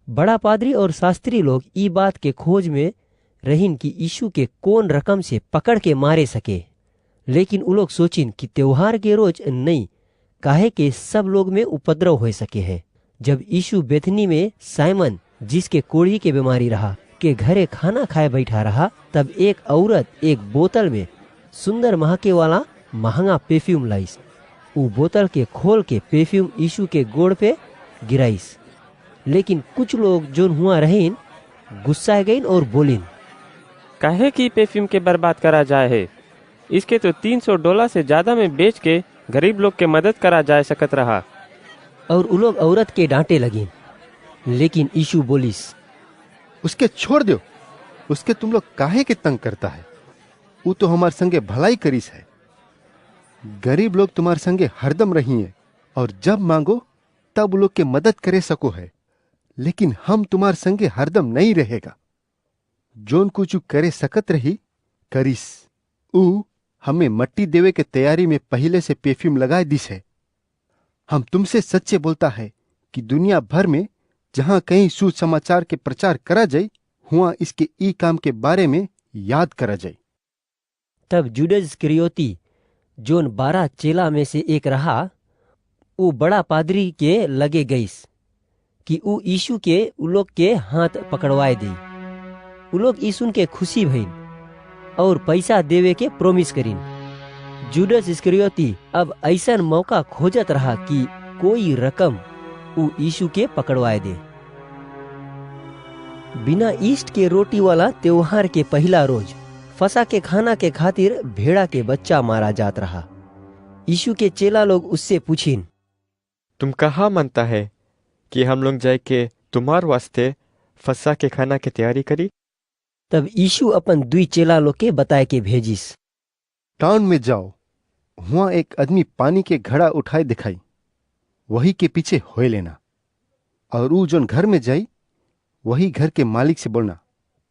बड़ा पादरी और शास्त्री लोग ई बात के खोज में रहीन कि यीशु के कौन रकम से पकड़ के मारे सके, लेकिन उ लोग सोचिन कि त्योहार के रोज नहीं, काहे के सब लोग में उपद्रव हो सके है। जब यीशु बेथनी में साइमन, जिसके कोढ़ी के बीमारी रहा, के घरे खाना खाए बैठा रहा, तब एक औरत एक बोतल में सुंदर महके वाला महंगा परफ्यूम लाइस। वो बोतल के खोल के परफ्यूम यीशु के गोड़ पे गिराइस। लेकिन कुछ लोग जो हुआ रहीन गुस्सा गईन और बोलिन, काहे की परफ्यूम के बर्बाद करा जाए है, इसके तो $300 से ज्यादा में बेच के गरीब लोग के मदद करा जाए सकत रहा। और उ लोग औरत के डांटे लगी। लेकिन यीशु बोलिस, उसके छोड़ दो, उसके तुम लोग काहे के तंग करता है, वो तो हमारे संगे भलाई करीस है। गरीब लोग तुम्हारे संगे हरदम रही है और जब मांगो तब लोग के मदद करे सको है, लेकिन हम तुम्हारे संगे हरदम नहीं रहेगा। जोन कुछ करे सकत रही करीस। ऊ हमें मट्टी देवे के तैयारी में पहले से परफ्यूम लगाए दिस है। हम तुमसे सच्चे बोलता है कि दुनिया भर में जहां कहीं सुसमाचार के प्रचार करा जाए, हुआ इसके ई काम के बारे में याद करा जाए। तब जुडास इस्करियोती, जोन 12 चेला में से एक रहा, वो बड़ा पादरी के लगे गईस कि ऊ यीशु के उ लोग के हाथ पकड़वाए दी। उ लोग यीशु के खुशी भईन और पैसा देवे के प्रोमिस करीन। जुडास इस्करियोती अब ऐसा मौका खोजत रहा कि कोई रकम ऊ यीशु के पकड़वाए दे। बिना ईस्ट के रोटी वाला त्योहार के पहला रोज फसा के खाना के खातिर भेड़ा के बच्चा मारा जात रहा। यीशु के चेला लोग उससे पूछीन, तुम कहाँ मानता है कि हम लोग जाए के तुम्हार वास्ते फसा के खाना की तैयारी करी? तब यीशु अपन 2 चेला लोग के बताए के भेजिस, टाउन में जाओ, वहां एक आदमी पानी के घड़ा उठाए दिखाई, वही के पीछे होए लेना। और वो जोन घर में जाई, वही घर के मालिक से बोलना,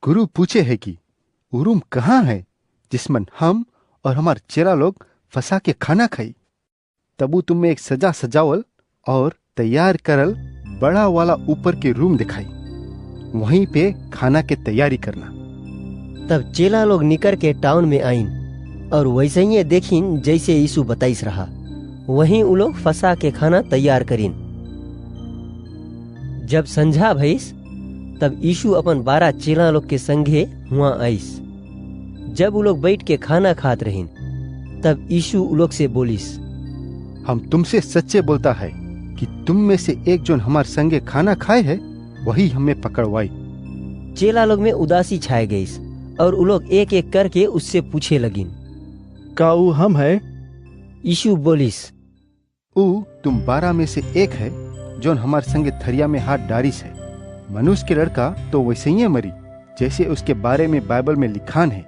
गुरु पूछे है कि वो रूम कहाँ है जिसमें हम और हमारे चेला लोग फसा के खाना खाई। तब वो तुम्हें एक सजावल और तैयार करल बड़ा वाला ऊपर के रूम दिखाई। वहीं पे खाना के तैयारी करना। तब चेला लोग निकर के टाउन में आइन और वैसे ही देखिन जैसे यीशु बताइस रहा, वहीं उ लोग फसा के खाना तैयार करीन। जब संझा भइस तब यीशु अपन 12 चेला लोग के संगे हुआ आइस। जब उ लोग बैठ के खाना खात रहिन तब यीशु उ लोग से बोलिस, हम तुमसे सच्चे बोलता है कि तुम में से एक जोन हमार संगे खाना खाए है वही हमें पकड़वाई। चेला लोग में उदासी छाए गई और उ लोग एक एक करके उससे पूछे लगिन, का ऊ हम है? यीशु बोलिस, ऊ तुम 12 में से एक है जोन हमार संगे थरिया में हाथ डारिस है। मनुष्य के लड़का तो वैसे ही मरी जैसे उसके बारे में बाइबल में लिखान है,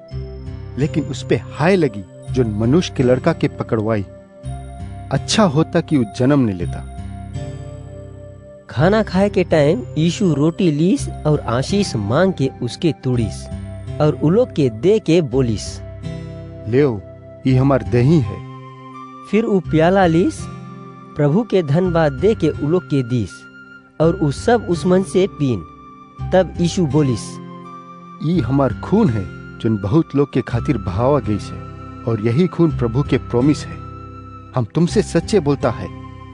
लेकिन उस पे हाय लगी जो मनुष्य के लड़का के पकड़वाई। अच्छा होता कि वो जन्म नहीं लेता। खाना खाए के टाइम यीशु रोटी लीस और आशीष मांग के उसके तोड़ीस और उ लोग के दे के बोलिस, लेओ ये हमार दही है। फिर उ प्याला लीस, प्रभु के धन्यवाद दे के उ लोग के दीस और उ सब उस मन से पीन। तब यीशु बोलिस, ये हमार खून है जो बहुत लोग के खातिर बहावा गई है, और यही खून प्रभु के प्रॉमिस है। हम तुमसे सच्चे बोलता है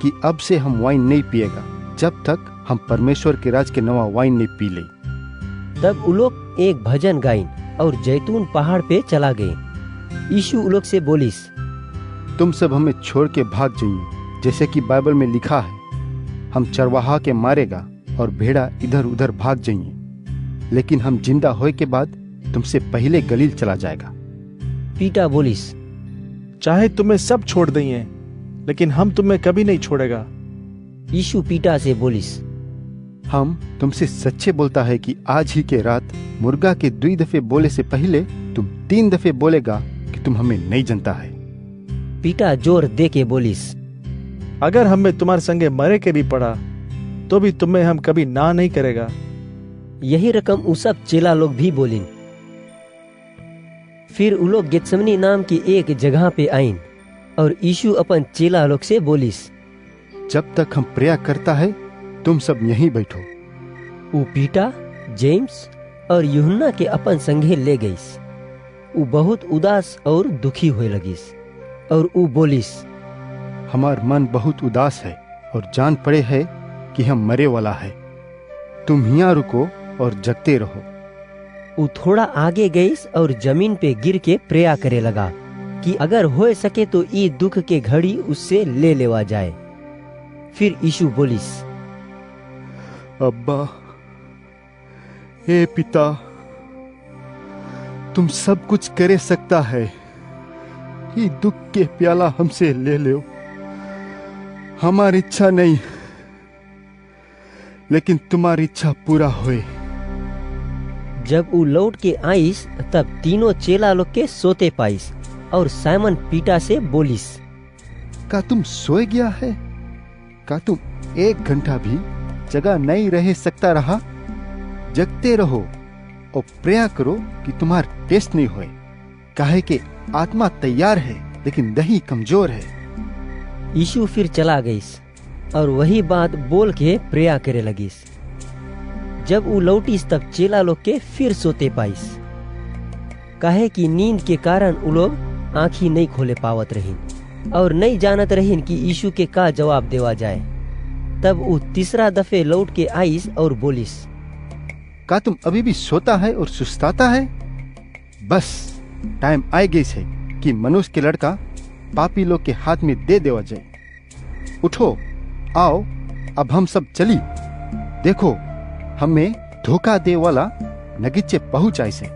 कि अब से हम वाइन नहीं पिएगा जब तक हम परमेश्वर के राज के नवा वाइन नहीं पी ले। तब उ लोग एक भजन गाइन और जैतून पहाड़ पे चला गए। यीशु उ लोग से बोलिस, तुम सब हमें छोड़ के भाग जाइए, जैसे कि बाइबल में लिखा है, हम चरवाहा के मारेगा और भेड़ा इधर उधर भाग जाइए। लेकिन हम जिंदा होए के बाद तुमसे पहले गलील चला जाएगा। पीटा बोलिस, चाहे तुम्हें सब छोड़ देंगे लेकिन हम तुम्हें कभी नहीं छोड़ेगा। यीशु पीटा से बोलिस, हम तुमसे सच्चे बोलता है कि आज ही के रात मुर्गा के 2 दफे बोले से पहले तुम 3 दफे बोलेगा कि तुम हमें नहीं जानता है। पीटा जोर दे के बोलिस, अगर हमें तुम्हारे संगे मरे के भी पड़ा तो भी तुम्हें हम कभी ना नहीं करेगा। यही रकम उ सब चेला लोग भी बोलिन। फिर उ लोग गेत्समनी नाम की एक जगह पे आइन और यीशु अपन चेला लोग से बोलिस, जब तक हम प्रेयर करता है तुम सब यहीं बैठो। उ पीटा, जेम्स और यूहन्ना के अपन संगे ले गईस। उ बहुत उदास और दुखी होए लगिस और उ बोलिस, हमार मन बहुत उदास है और जान पड़े है कि हम मरे वाला है। तुम यहाँ रुको और जगते रहो। उ थोड़ा आगे गईस और जमीन पे गिर के प्रेया करे लगा कि अगर हो सके तो ये दुख के घड़ी उससे ले लेवा जाए। फिर यीशु बोलिस, अब्बा, हे पिता, तुम सब कुछ करे सकता है, ये दुख के प्याला हमसे ले लो। हमारी इच्छा नहीं लेकिन तुम्हारी इच्छा पूरा होए। जब उ लौट के आईस तब तीनों चेला लोग के सोते पाइस और साइमन पीटा से बोलिस, का तुम सोए गया है? का तुम 1 घंटा भी जगह नहीं रह सकता रहा? जगते रहो और प्रेयर करो कि तुम्हारा टेस्ट नहीं होए। काहे के आत्मा तैयार है लेकिन दही कमजोर है। यीशु फिर चला गईस और वही बात बोल के प्रेयर करे लगिस। जब उ लौटीस तब चेला लोग के फिर सोते पाइस, काहे कि नींद के कारण उ लोग आँखी नहीं खोले पावत रहीन और नहीं जानत रहीन कि यीशु के का जवाब देवा जाए। तब उ तीसरा दफे लौट के आईस और बोलिस, का तुम अभी भी सोता है और सुस्ताता है? बस टाइम आ गई है कि मनुष्य के लड़का पापी लोग के हाथ में दे देवा जाए। उठो, आओ, अब हम सब चली। देखो, हमें धोखा दे वाला नगीचे पहुंचाए से।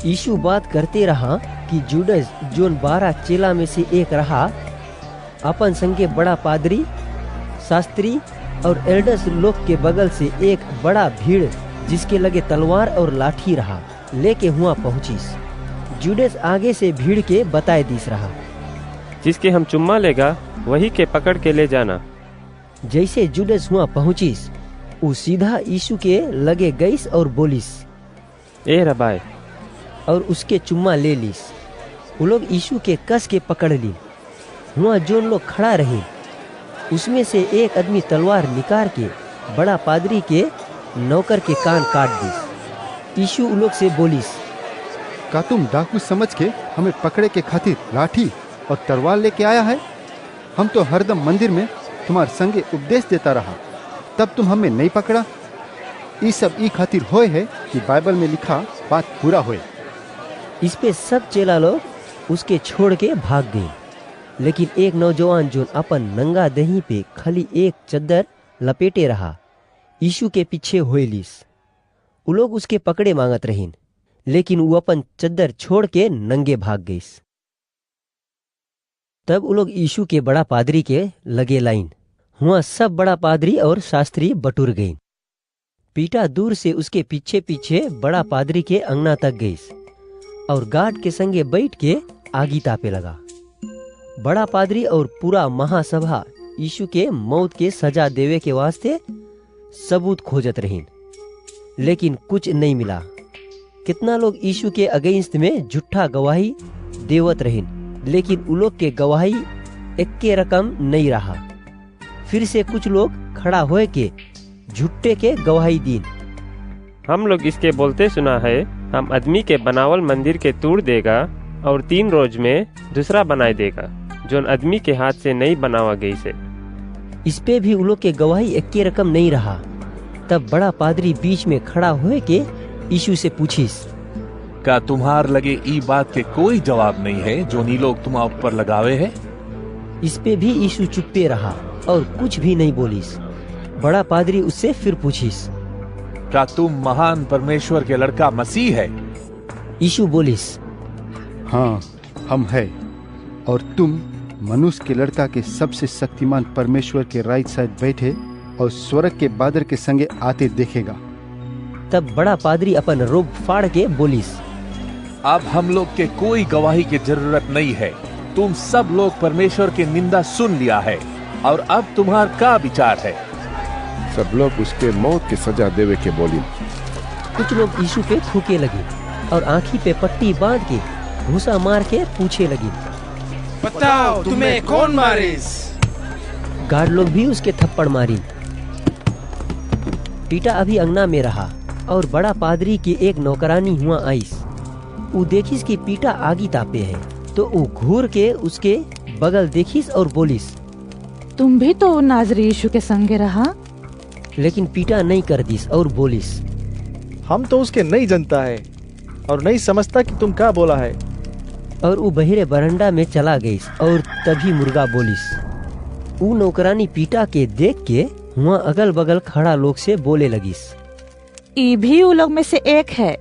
यीशु बात करते रहा कि जुडस जोन 12 चेला में से एक रहा, अपन संगे बड़ा पादरी, शास्त्री और एल्डर्स लोग के बगल से एक बड़ा भीड़ जिसके लगे तलवार और लाठी रहा लेके हुआ पहुंचीस। जुडस आगे से भीड़ के बताए दीस रहा, जिसके हम चुम्मा लेगा वही के पकड़ के ले जाना। जैसे जुडस हुआ पहुंचीस, वो सीधा यीशु के लगे गईस और बोलिस, ए रबाई, और उसके चुम्मा ले लीस। वो लोग यीशु के कस के पकड़ ली। हुआ जोन लोग खड़ा रहे उसमें से एक आदमी तलवार निकाल के बड़ा पादरी के नौकर के कान काट दी। यीशु उ लोग से बोलिस, का तुम डाकू समझ के हमें पकड़े के खातिर लाठी और तलवार लेके आया है? हम तो हरदम मंदिर में तुम्हारे संगे उपदेश देता रहा, तब तुम हमें नहीं पकड़ा। ये सब ई खातिर होए है कि बाइबल में लिखा बात पूरा होए। इस पे सब चेला लोग उसके छोड़ के भाग गए। लेकिन एक नौजवान जो अपन नंगा दही पे खाली एक चद्दर लपेटे रहा, यीशु के पीछे होइलिस। उ लोग उसके पकड़े मांगत रहीन, लेकिन वो अपन चद्दर छोड़ के नंगे भाग गईस। तब उ लोग यीशु के बड़ा पादरी के लगे लाइन। हुआ सब बड़ा पादरी और शास्त्री बटुर गईन। पीटा दूर से उसके पीछे पीछे बड़ा पादरी के अंगना तक गईस और गार्ड के संगे बैठ के आगी तापे लगा। बड़ा पादरी और पूरा महासभा यीशु के मौत के सजा देवे के वास्ते सबूत खोजत रहीन, लेकिन कुछ नहीं मिला। कितना लोग यीशु के अगेंस्ट में झूठा गवाही देवत रहीन, लेकिन उ लोग के गवाही एक्के रकम नहीं रहा। फिर से कुछ लोग खड़ा होए के झूठे के गवाही दीन। हम लोग इसके बोलते सुना है, हम आदमी के बनावल मंदिर के तोड़ देगा और 3 रोज में दूसरा बनाए देगा, जो आदमी के हाथ से नहीं बनावा गई से। इस पे भी उ लोग के गवाही एक्के रकम नहीं रहा। तब बड़ा पादरी बीच में खड़ा होए के यीशु से पूछिस, का तुम्हार लगे ई बात के कोई जवाब नहीं है जो नी लोग तुम ऊपर लगावे है? इस पे भी यीशु चुप्पे रहा और कुछ भी नहीं बोलिस। बड़ा पादरी उससे फिर पूछिस, का तुम महान परमेश्वर के लड़का मसीह है? यीशु बोलिस, हाँ हम है, और तुम मनुष्य के लड़का के सबसे शक्तिमान परमेश्वर के राइट साइड बैठे और स्वर्ग के बादल के संगे आते देखेगा। तब बड़ा पादरी अपन रोब फाड़ के बोलिस, अब हम लोग के कोई गवाही की जरूरत नहीं है। तुम सब लोग परमेश्वर की निंदा सुन लिया है, और अब तुम्हारा क्या विचार है? सब लोग उसके मौत की सजा देवे के बोली। कुछ लोग यीशु पे थूके लगे और आँखी पे पट्टी बांध के घूसा मार के पूछे लगी, बताओ तुम्हें कौन मारिस? गार्ड लोग भी उसके थप्पड़ मारी। पीटा अभी अंगना में रहा और बड़ा पादरी की एक नौकरानी हुआ आईस। उ देखिस कि पीटा आगी तापे है, तो उ घूर के उसके बगल देखिस और बोलिस, तुम भी तो नाजरी यीशु के संगे रहा। लेकिन पीटा नहीं कर दिस और बोलिस, हम तो उसके नहीं जानता है और नहीं समझता कि तुम क्या बोला है। और वो बहिरे बरंडा में चला गईस। और तभी मुर्गा बोलिस। वो नौकरानी पीटा के देख के हुआ अगल बगल खड़ा लोग से बोले लगिस, ई भी उ लोग में से एक है।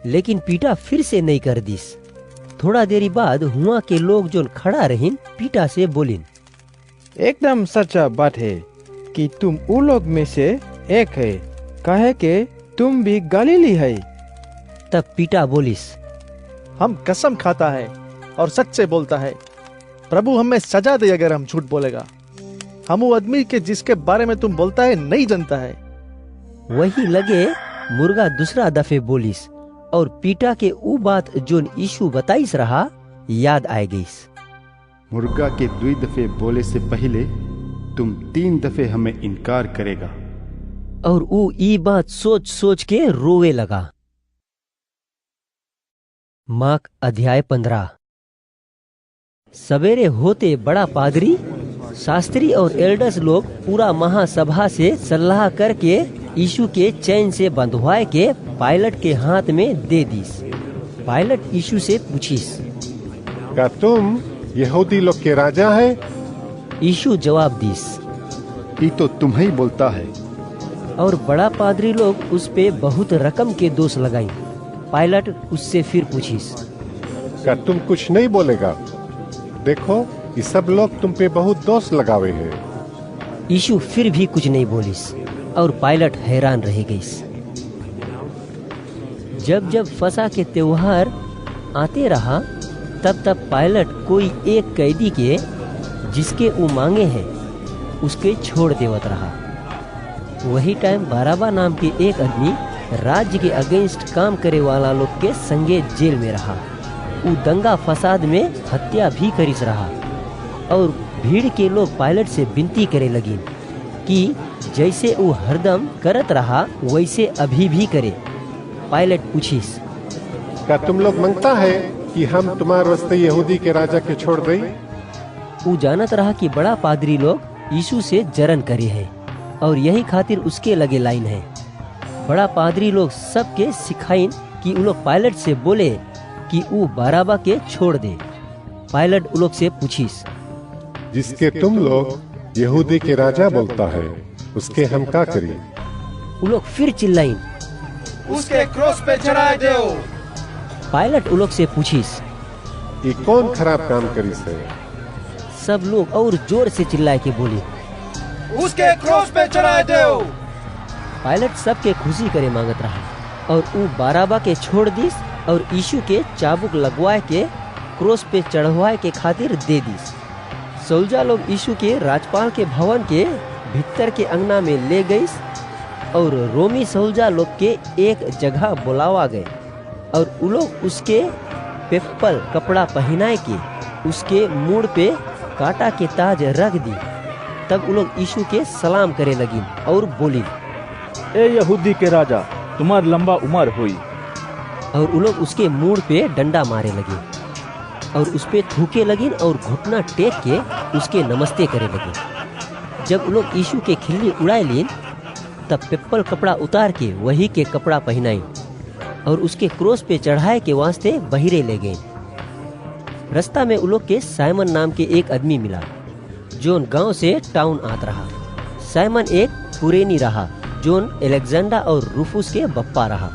लेकिन पीटा फिर से नहीं कर दिस। थोड़ा देरी बाद हुआ के लोग जो खड़ा रहीन पीटा से बोलिन, एकदम सच्चा बात है कि तुम उ लोग में से एक है, कहे के तुम भी गलीली है। तब पीटा बोलिस, हम कसम खाता है और सच से बोलता है, प्रभु हमें सजा दे अगर हम झूठ बोलेगा। हम वो आदमी के जिसके बारे में तुम बोलता है नहीं जानता है। वही लगे मुर्गा दूसरा दफे बोलिस और पीटा के ऊ बात जो यीशु बताइस रहा याद आए गईस। मुर्गा के 2 दफे बोले से पहले तुम 3 दफे हमें इनकार करेगा। और ऊ ई बात सोच सोच के रोवे लगा। मार्क अध्याय 15। सवेरे होते बड़ा पादरी, शास्त्री और एल्डर्स लोग पूरा महासभा से सलाह करके यीशु के चैन से बंधवाए के पायलट के हाथ में दे दीस। पायलट यीशु से पूछिस, क्या तुम यहूदी लोग के राजा है? यीशु जवाब दीस, ये तो तुम ही बोलता है। और बड़ा पादरी लोग उस पे बहुत रकम के दोष लगाई। पायलट उससे फिर पूछिस, क्या तुम कुछ नहीं बोलेगा? देखो ये सब लोग तुम पे बहुत दोष लगावे हैं। यीशु फिर भी कुछ नहीं बोलिस और पायलट हैरान रह गईस। जब जब फसह के त्योहार आते रहा, तब तब पायलट कोई एक कैदी के जिसके वो मांगे हैं उसके छोड़ देवत रहा। वही टाइम बाराबा नाम के एक आदमी राज्य के अगेंस्ट काम करे वाला लोग के संगे जेल में रहा। वो दंगा फसाद में हत्या भी करिस रहा। और भीड़ के लोग पायलट से विनती करे लगी कि जैसे वो हरदम करत रहा वैसे अभी भी करे। पायलट पूछिस, क्या तुम लोग मांगता है कि हम तुम्हारे वास्ते यहूदी के राजा के छोड़ दें? वो जानत रहा कि बड़ा पादरी लोग यीशु से जरन करे हैं और यही खातिर उसके लगे लाइन है। बड़ा पादरी लोग सबके सिखाइन कि वो लोग पायलट से बोले कि वो बाराबा के छोड़ दे। पायलट वो लोग से पूछिस, जिसके तुम लोग यहूदी के राजा बोलता है उसके हम क्या करें? वो लोग फिर चिल्लाइन, उसके क्रॉस पे चढ़ा दो। पायलट वो लोग से पूछिस, ये कौन खराब काम करिस है? सब लोग और जोर से चिल्लाए के बोली, उसके क्रॉस पे चढ़ा दो। पायलट सबके खुशी करे मांगत रहा और वो बाराबा के छोड़ दिस और यीशु के चाबुक लगवाए के क्रोस पे चढ़वाए के खातिर दे दिस। सोल्जा लोग यीशु के राजपाल के भवन के भीतर के अंगना में ले गई और रोमी सोल्जा लोग के एक जगह बुलावा गए और वो लोग उसके पेप्पल कपड़ा पहनाए के उसके मुड़ पे कांटा के ताज रख दी। तब वो लोग यीशु के सलाम करे लगी और बोली, ए यहूदी के राजा, तुम्हार लंबा उम्र हुई। और वो लोग उसके मुड़ पे डंडा मारे लगे और उस पे थूके लगी और घुटना टेक के उसके नमस्ते करे लगे। जब वो लोग यीशु के खिल्ली उड़ाए लीन तब पिप्पल कपड़ा उतार के वही के कपड़ा पहनाई और उसके क्रोस पे चढ़ाए के वास्ते बहिरे ले गए। रास्ता में वो लोग के साइमन नाम के एक आदमी मिला जोन गांव से टाउन आत रहा। साइमन एक कुरेनी रहा जोन एलेक्जेंडर और रूफुस के बप्पा रहा।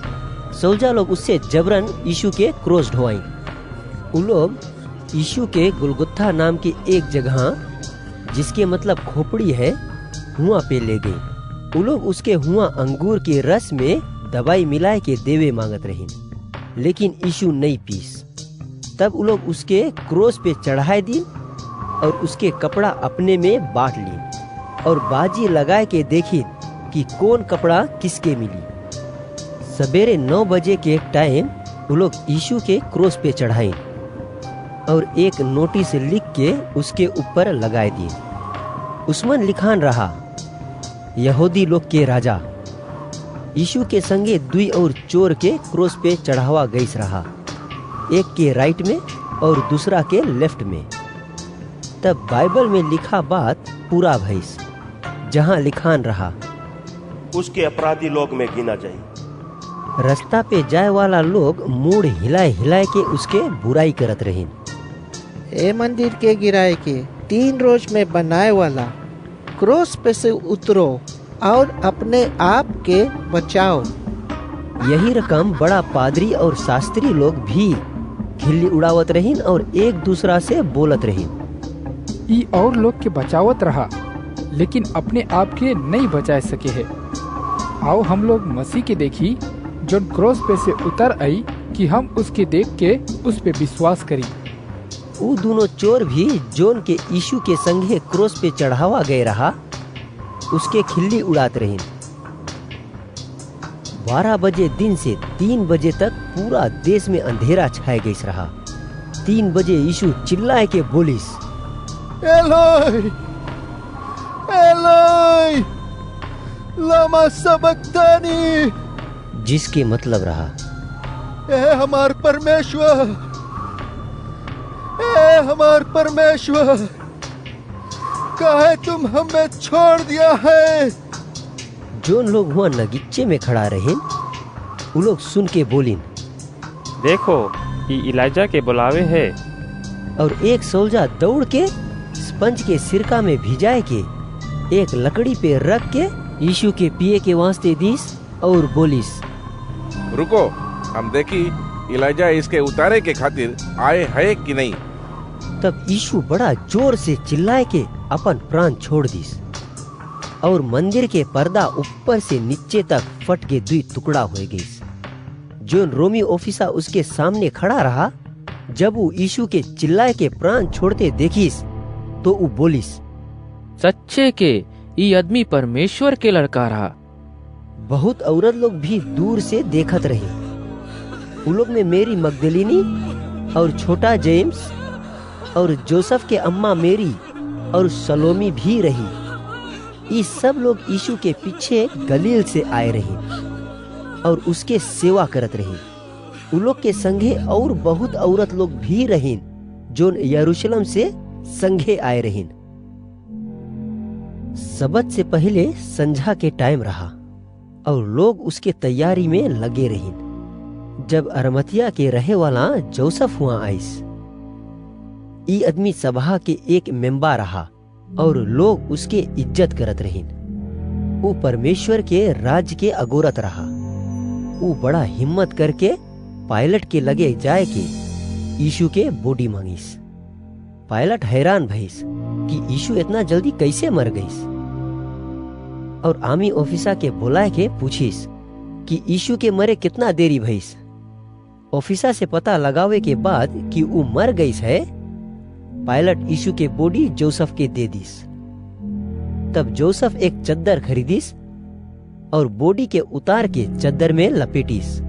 सोल्जा लोग उससे जबरन यीशु के क्रोस ढोवाई। वो लोग यीशु के गुलगुत्था नाम की एक जगह जिसके मतलब खोपड़ी है हुआ पे ले गए। वो लोग उसके हुआ अंगूर के रस में दवाई मिलाए के देवे मांगत रही, लेकिन यीशु नहीं पीस। तब वो लोग उसके क्रोस पे चढ़ाए दी और उसके कपड़ा अपने में बांट ली और बाजी लगाए के देखी कि कौन कपड़ा किसके मिली। सवेरे 9 बजे के टाइम वो लोग यीशु के क्रोस पे चढ़ाए और एक नोटिस लिख के उसके ऊपर लगाए दिए। उसमें लिखान रहा, यहूदी लोग के राजा। यीशु के संगे 2 और चोर के क्रोस पे चढ़ावा गईस रहा, एक के राइट में और दूसरा के लेफ्ट में। तब बाइबल में लिखा बात पूरा भइस, जहाँ लिखान रहा, उसके अपराधी लोग में गिना जाए। रास्ता पे जाए वाला लोग मूड हिलाए हिलाए के उसके बुराई करत रहीन। ए मंदिर के गिराए के 3 रोज में बनाए वाला, क्रोस पे से उतरो और अपने आप के बचाओ। यही रकम बड़ा पादरी और शास्त्री लोग भी खिल्ली उड़ावत रहीन और एक दूसरा से बोलत रहीन। ई और लोग के बचावत रहा, लेकिन अपने आप के नहीं बचाए सके है। आओ हम लोग मसीह के देखी जोन क्रोस पे से उतर आई कि हम उसके देख के उस पे विश्वास करी। वो दोनों चोर भी जोन के यीशु के संगे क्रोस पे चढ़ावा गए रहा, उसके खिल्ली उड़ात रही। 12 बजे दिन से 3 बजे तक पूरा देश में अंधेरा छाए गई रहा। 3 बजे यीशु चिल्लाए के बोलिस, एलोई एलोई लमा सबक्तानी, जिसके मतलब रहा, ए हमार परमेश्वर, ए हमार परमेश्वर, काहे तुम हमें छोड़ दिया है। जोन लोग हुआ नगीचे में खड़ा रहे, वो लोग सुन के बोलिन, देखो ये इलाइजा के बुलावे है। और एक सोल्जा दौड़ के स्पंज के सिरका में भिजाए के एक लकड़ी पे रख के यीशु के पिए के वास्ते दीस और बोलिस, रुको, हम देखी इलाइजा इसके उतारे के खातिर आए है कि नहीं। तब यीशु बड़ा जोर से चिल्लाए के अपन प्राण छोड़ दिस और मंदिर के पर्दा ऊपर से नीचे तक फट के 2 टुकड़ा हो गई। जो रोमी ऑफिसर उसके सामने खड़ा रहा, जब वो यीशु के चिल्लाए के प्राण छोड़ते देखिस तो वो बोलिस, सच्चे के ये आदमी परमेश्वर के लड़का रहा। बहुत औरत लोग भी दूर से देखत रहे। उन लोग में मेरी मगदलिनी और छोटा जेम्स और जोसेफ के अम्मा मेरी और सलोमी भी रही। ये सब लोग यीशु के पीछे गलील से आए रहे और उसके सेवा करत रहे। उ लोग के संगे और बहुत औरत लोग भी रहीन जो यरूशलेम से संगे आए रहीन। सबत से पहले संझा के टाइम रहा और लोग उसके तैयारी में लगे रहीन। जब अरमतिया के रहे वाला जोसेफ हुआ आइस, ई आदमी सभा के एक मेंबर रहा और लोग उसके इज्जत करत रहीन। वो परमेश्वर के राज्य के अगोरत रहा। वो बड़ा हिम्मत करके पायलट के लगे जाए के यीशु के बॉडी मांगिस। पायलट हैरान भइस कि यीशु इतना जल्दी कैसे मर गईस और आर्मी ऑफिसर के बुलाए के पूछिस कि यीशु के मरे कितना देरी भइस। ऑफिसर से पता लगावे के बाद कि वो मर गईस है, पायलट यीशु के बॉडी जोसेफ के दे दिस। तब जोसेफ एक चद्दर खरीदिस और बॉडी के उतार के चद्दर में लपेटिस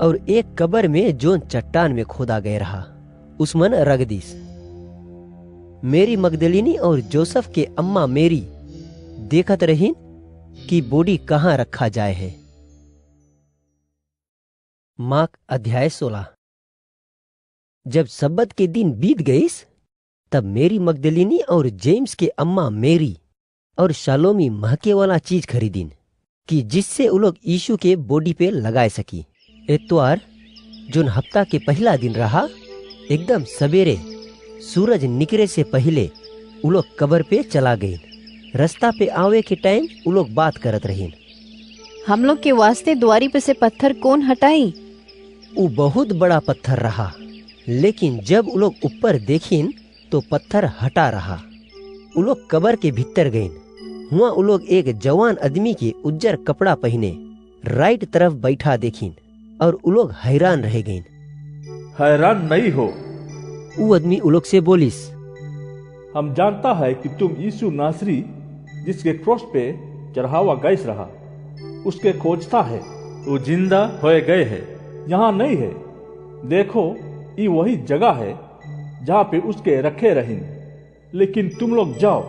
और एक कब्र में जो चट्टान में खोदा गया रहा उसमन रख दिस। मेरी मगदलिनी और जोसेफ के अम्मा मेरी देखत रहीन कि बॉडी कहाँ रखा जाए है। मार्क अध्याय 16। जब सब्बत के दिन बीत गईस, तब मेरी मगदलिनी और जेम्स के अम्मा मेरी और शालोमी महके वाला चीज खरीदीन कि जिससे वो लोग यीशु के बॉडी पे लगाए सकी। एतवार जोन हफ्ता के पहला दिन रहा, एकदम सवेरे सूरज निकले से पहले वो लोग कब्र पे चला गए। रास्ता पे आवे के टाइम वो लोग बात करत रहीन। हम लोग के वास्ते द्वारी पे से पत्थर कौन हटाई? वो बहुत बड़ा पत्थर रहा, लेकिन जब वो लोग ऊपर देखीन तो पत्थर हटा रहा। वो लोग कब्र के भीतर गए। हुआ वो लोग एक जवान आदमी के उज्जर कपड़ा पहने राइट तरफ बैठा देखीन और वो लोग हैरान रह गए। हैरान नहीं हो, वो आदमी वो लोग से बोलिस, हम जानता है कि तुम यीशु नासरी जिसके क्रॉस पे चढ़ावा गैस रहा, उसके खोजता है। वो जिंदा होए गए है, यहाँ नहीं है। देखो, ये वही जगह है जहाँ पे उसके रखे रहीन। लेकिन तुम लोग जाओ,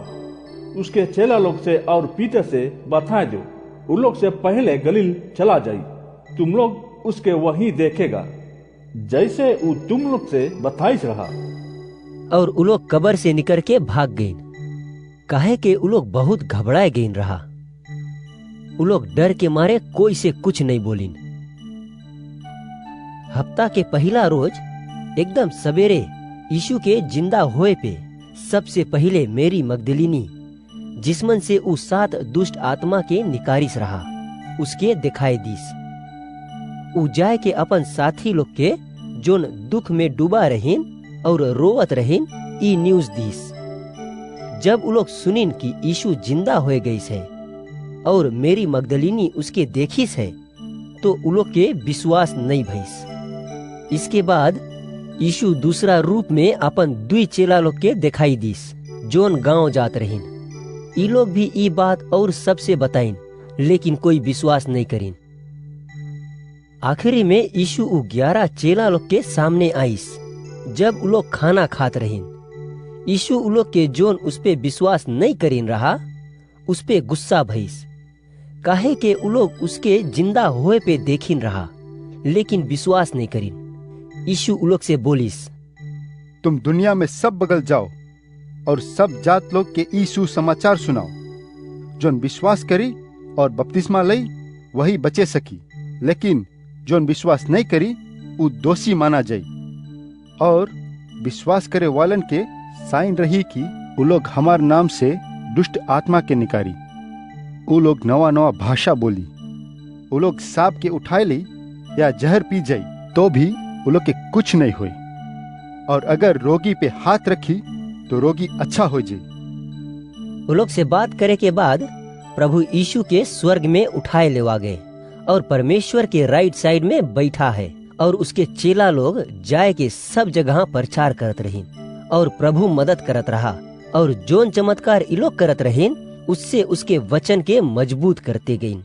उसके चेला लोग से और पीटर से बताए दो, उन लोग से पहले गलील चला जाई। तुम लोग उसके वहीं देखेगा जैसे वो तुम लोग से बताइस रहा। और वो लोग कब्र से निकल के भाग गए, काहे के वो लोग बहुत घबराए गए रहा। वो लोग डर के मारे कोई से कुछ नहीं बोलिन। हफ्ता के पहला रोज एकदम सवेरे यीशु के जिंदा होए पे सबसे पहले मेरी मगदलिनी, जिसमन से उ 7 दुष्ट आत्मा के निकारिस रहा, उसके दिखाई दीस। उ जाए के अपन साथी लोग के जोन दुख में डूबा रहीन और रोवत रहीन ई न्यूज दीस। जब वो लोग सुनिन कि यीशु जिंदा हो गईस है और मेरी मगदलिनी उसके देखिस है, तो वो लोग के विश्वास नहीं भइस। इसके बाद यीशु दूसरा रूप में अपन 2 चेला लोग के दिखाई दीस जोन गांव जात रहीन। ई लोग भी ई बात और सबसे बताइन, लेकिन कोई विश्वास नहीं करीन। आखिरी में यीशु 11 चेला लोग के सामने आईस। जब वो लोग खाना खात रहीन, यीशु वो लोग के जोन उस पे विश्वास नहीं करीन रहा, उस पे गुस्सा भइस, काहे के वो लोग उसके जिंदा होए पे देखिन रहा, लेकिन विश्वास नहीं करीन। यीशु वो लोग से बोलिस, तुम दुनिया में सब बगल जाओ और सब जात लोग के यीशु समाचार सुनाओ। जोन विश्वास करी और बपतिस्मा लई वही बचे सकी, लेकिन जोन विश्वास नहीं करी वो दोषी माना जाई। और विश्वास करे वालन के साइन रही कि वो लोग हमार नाम से दुष्ट आत्मा के निकारी। वो लोग नवा नवा भाषा बोली। वो लोग सांप के उठाए ली या जहर पी जाई तो भी वो लोग के कुछ नहीं हुई। और अगर रोगी पे हाथ रखी तो रोगी अच्छा हो जाए। वो लोग से बात करे के बाद प्रभु यीशु के स्वर्ग में उठाए लेवा गए और परमेश्वर के राइट साइड में बैठा है। और उसके चेला लोग जाए के सब जगह प्रचार करत रहीन और प्रभु मदद करत रहा। और जोन चमत्कार ई लोग करत रहीन, उससे उसके वचन के मजबूत करते गईन।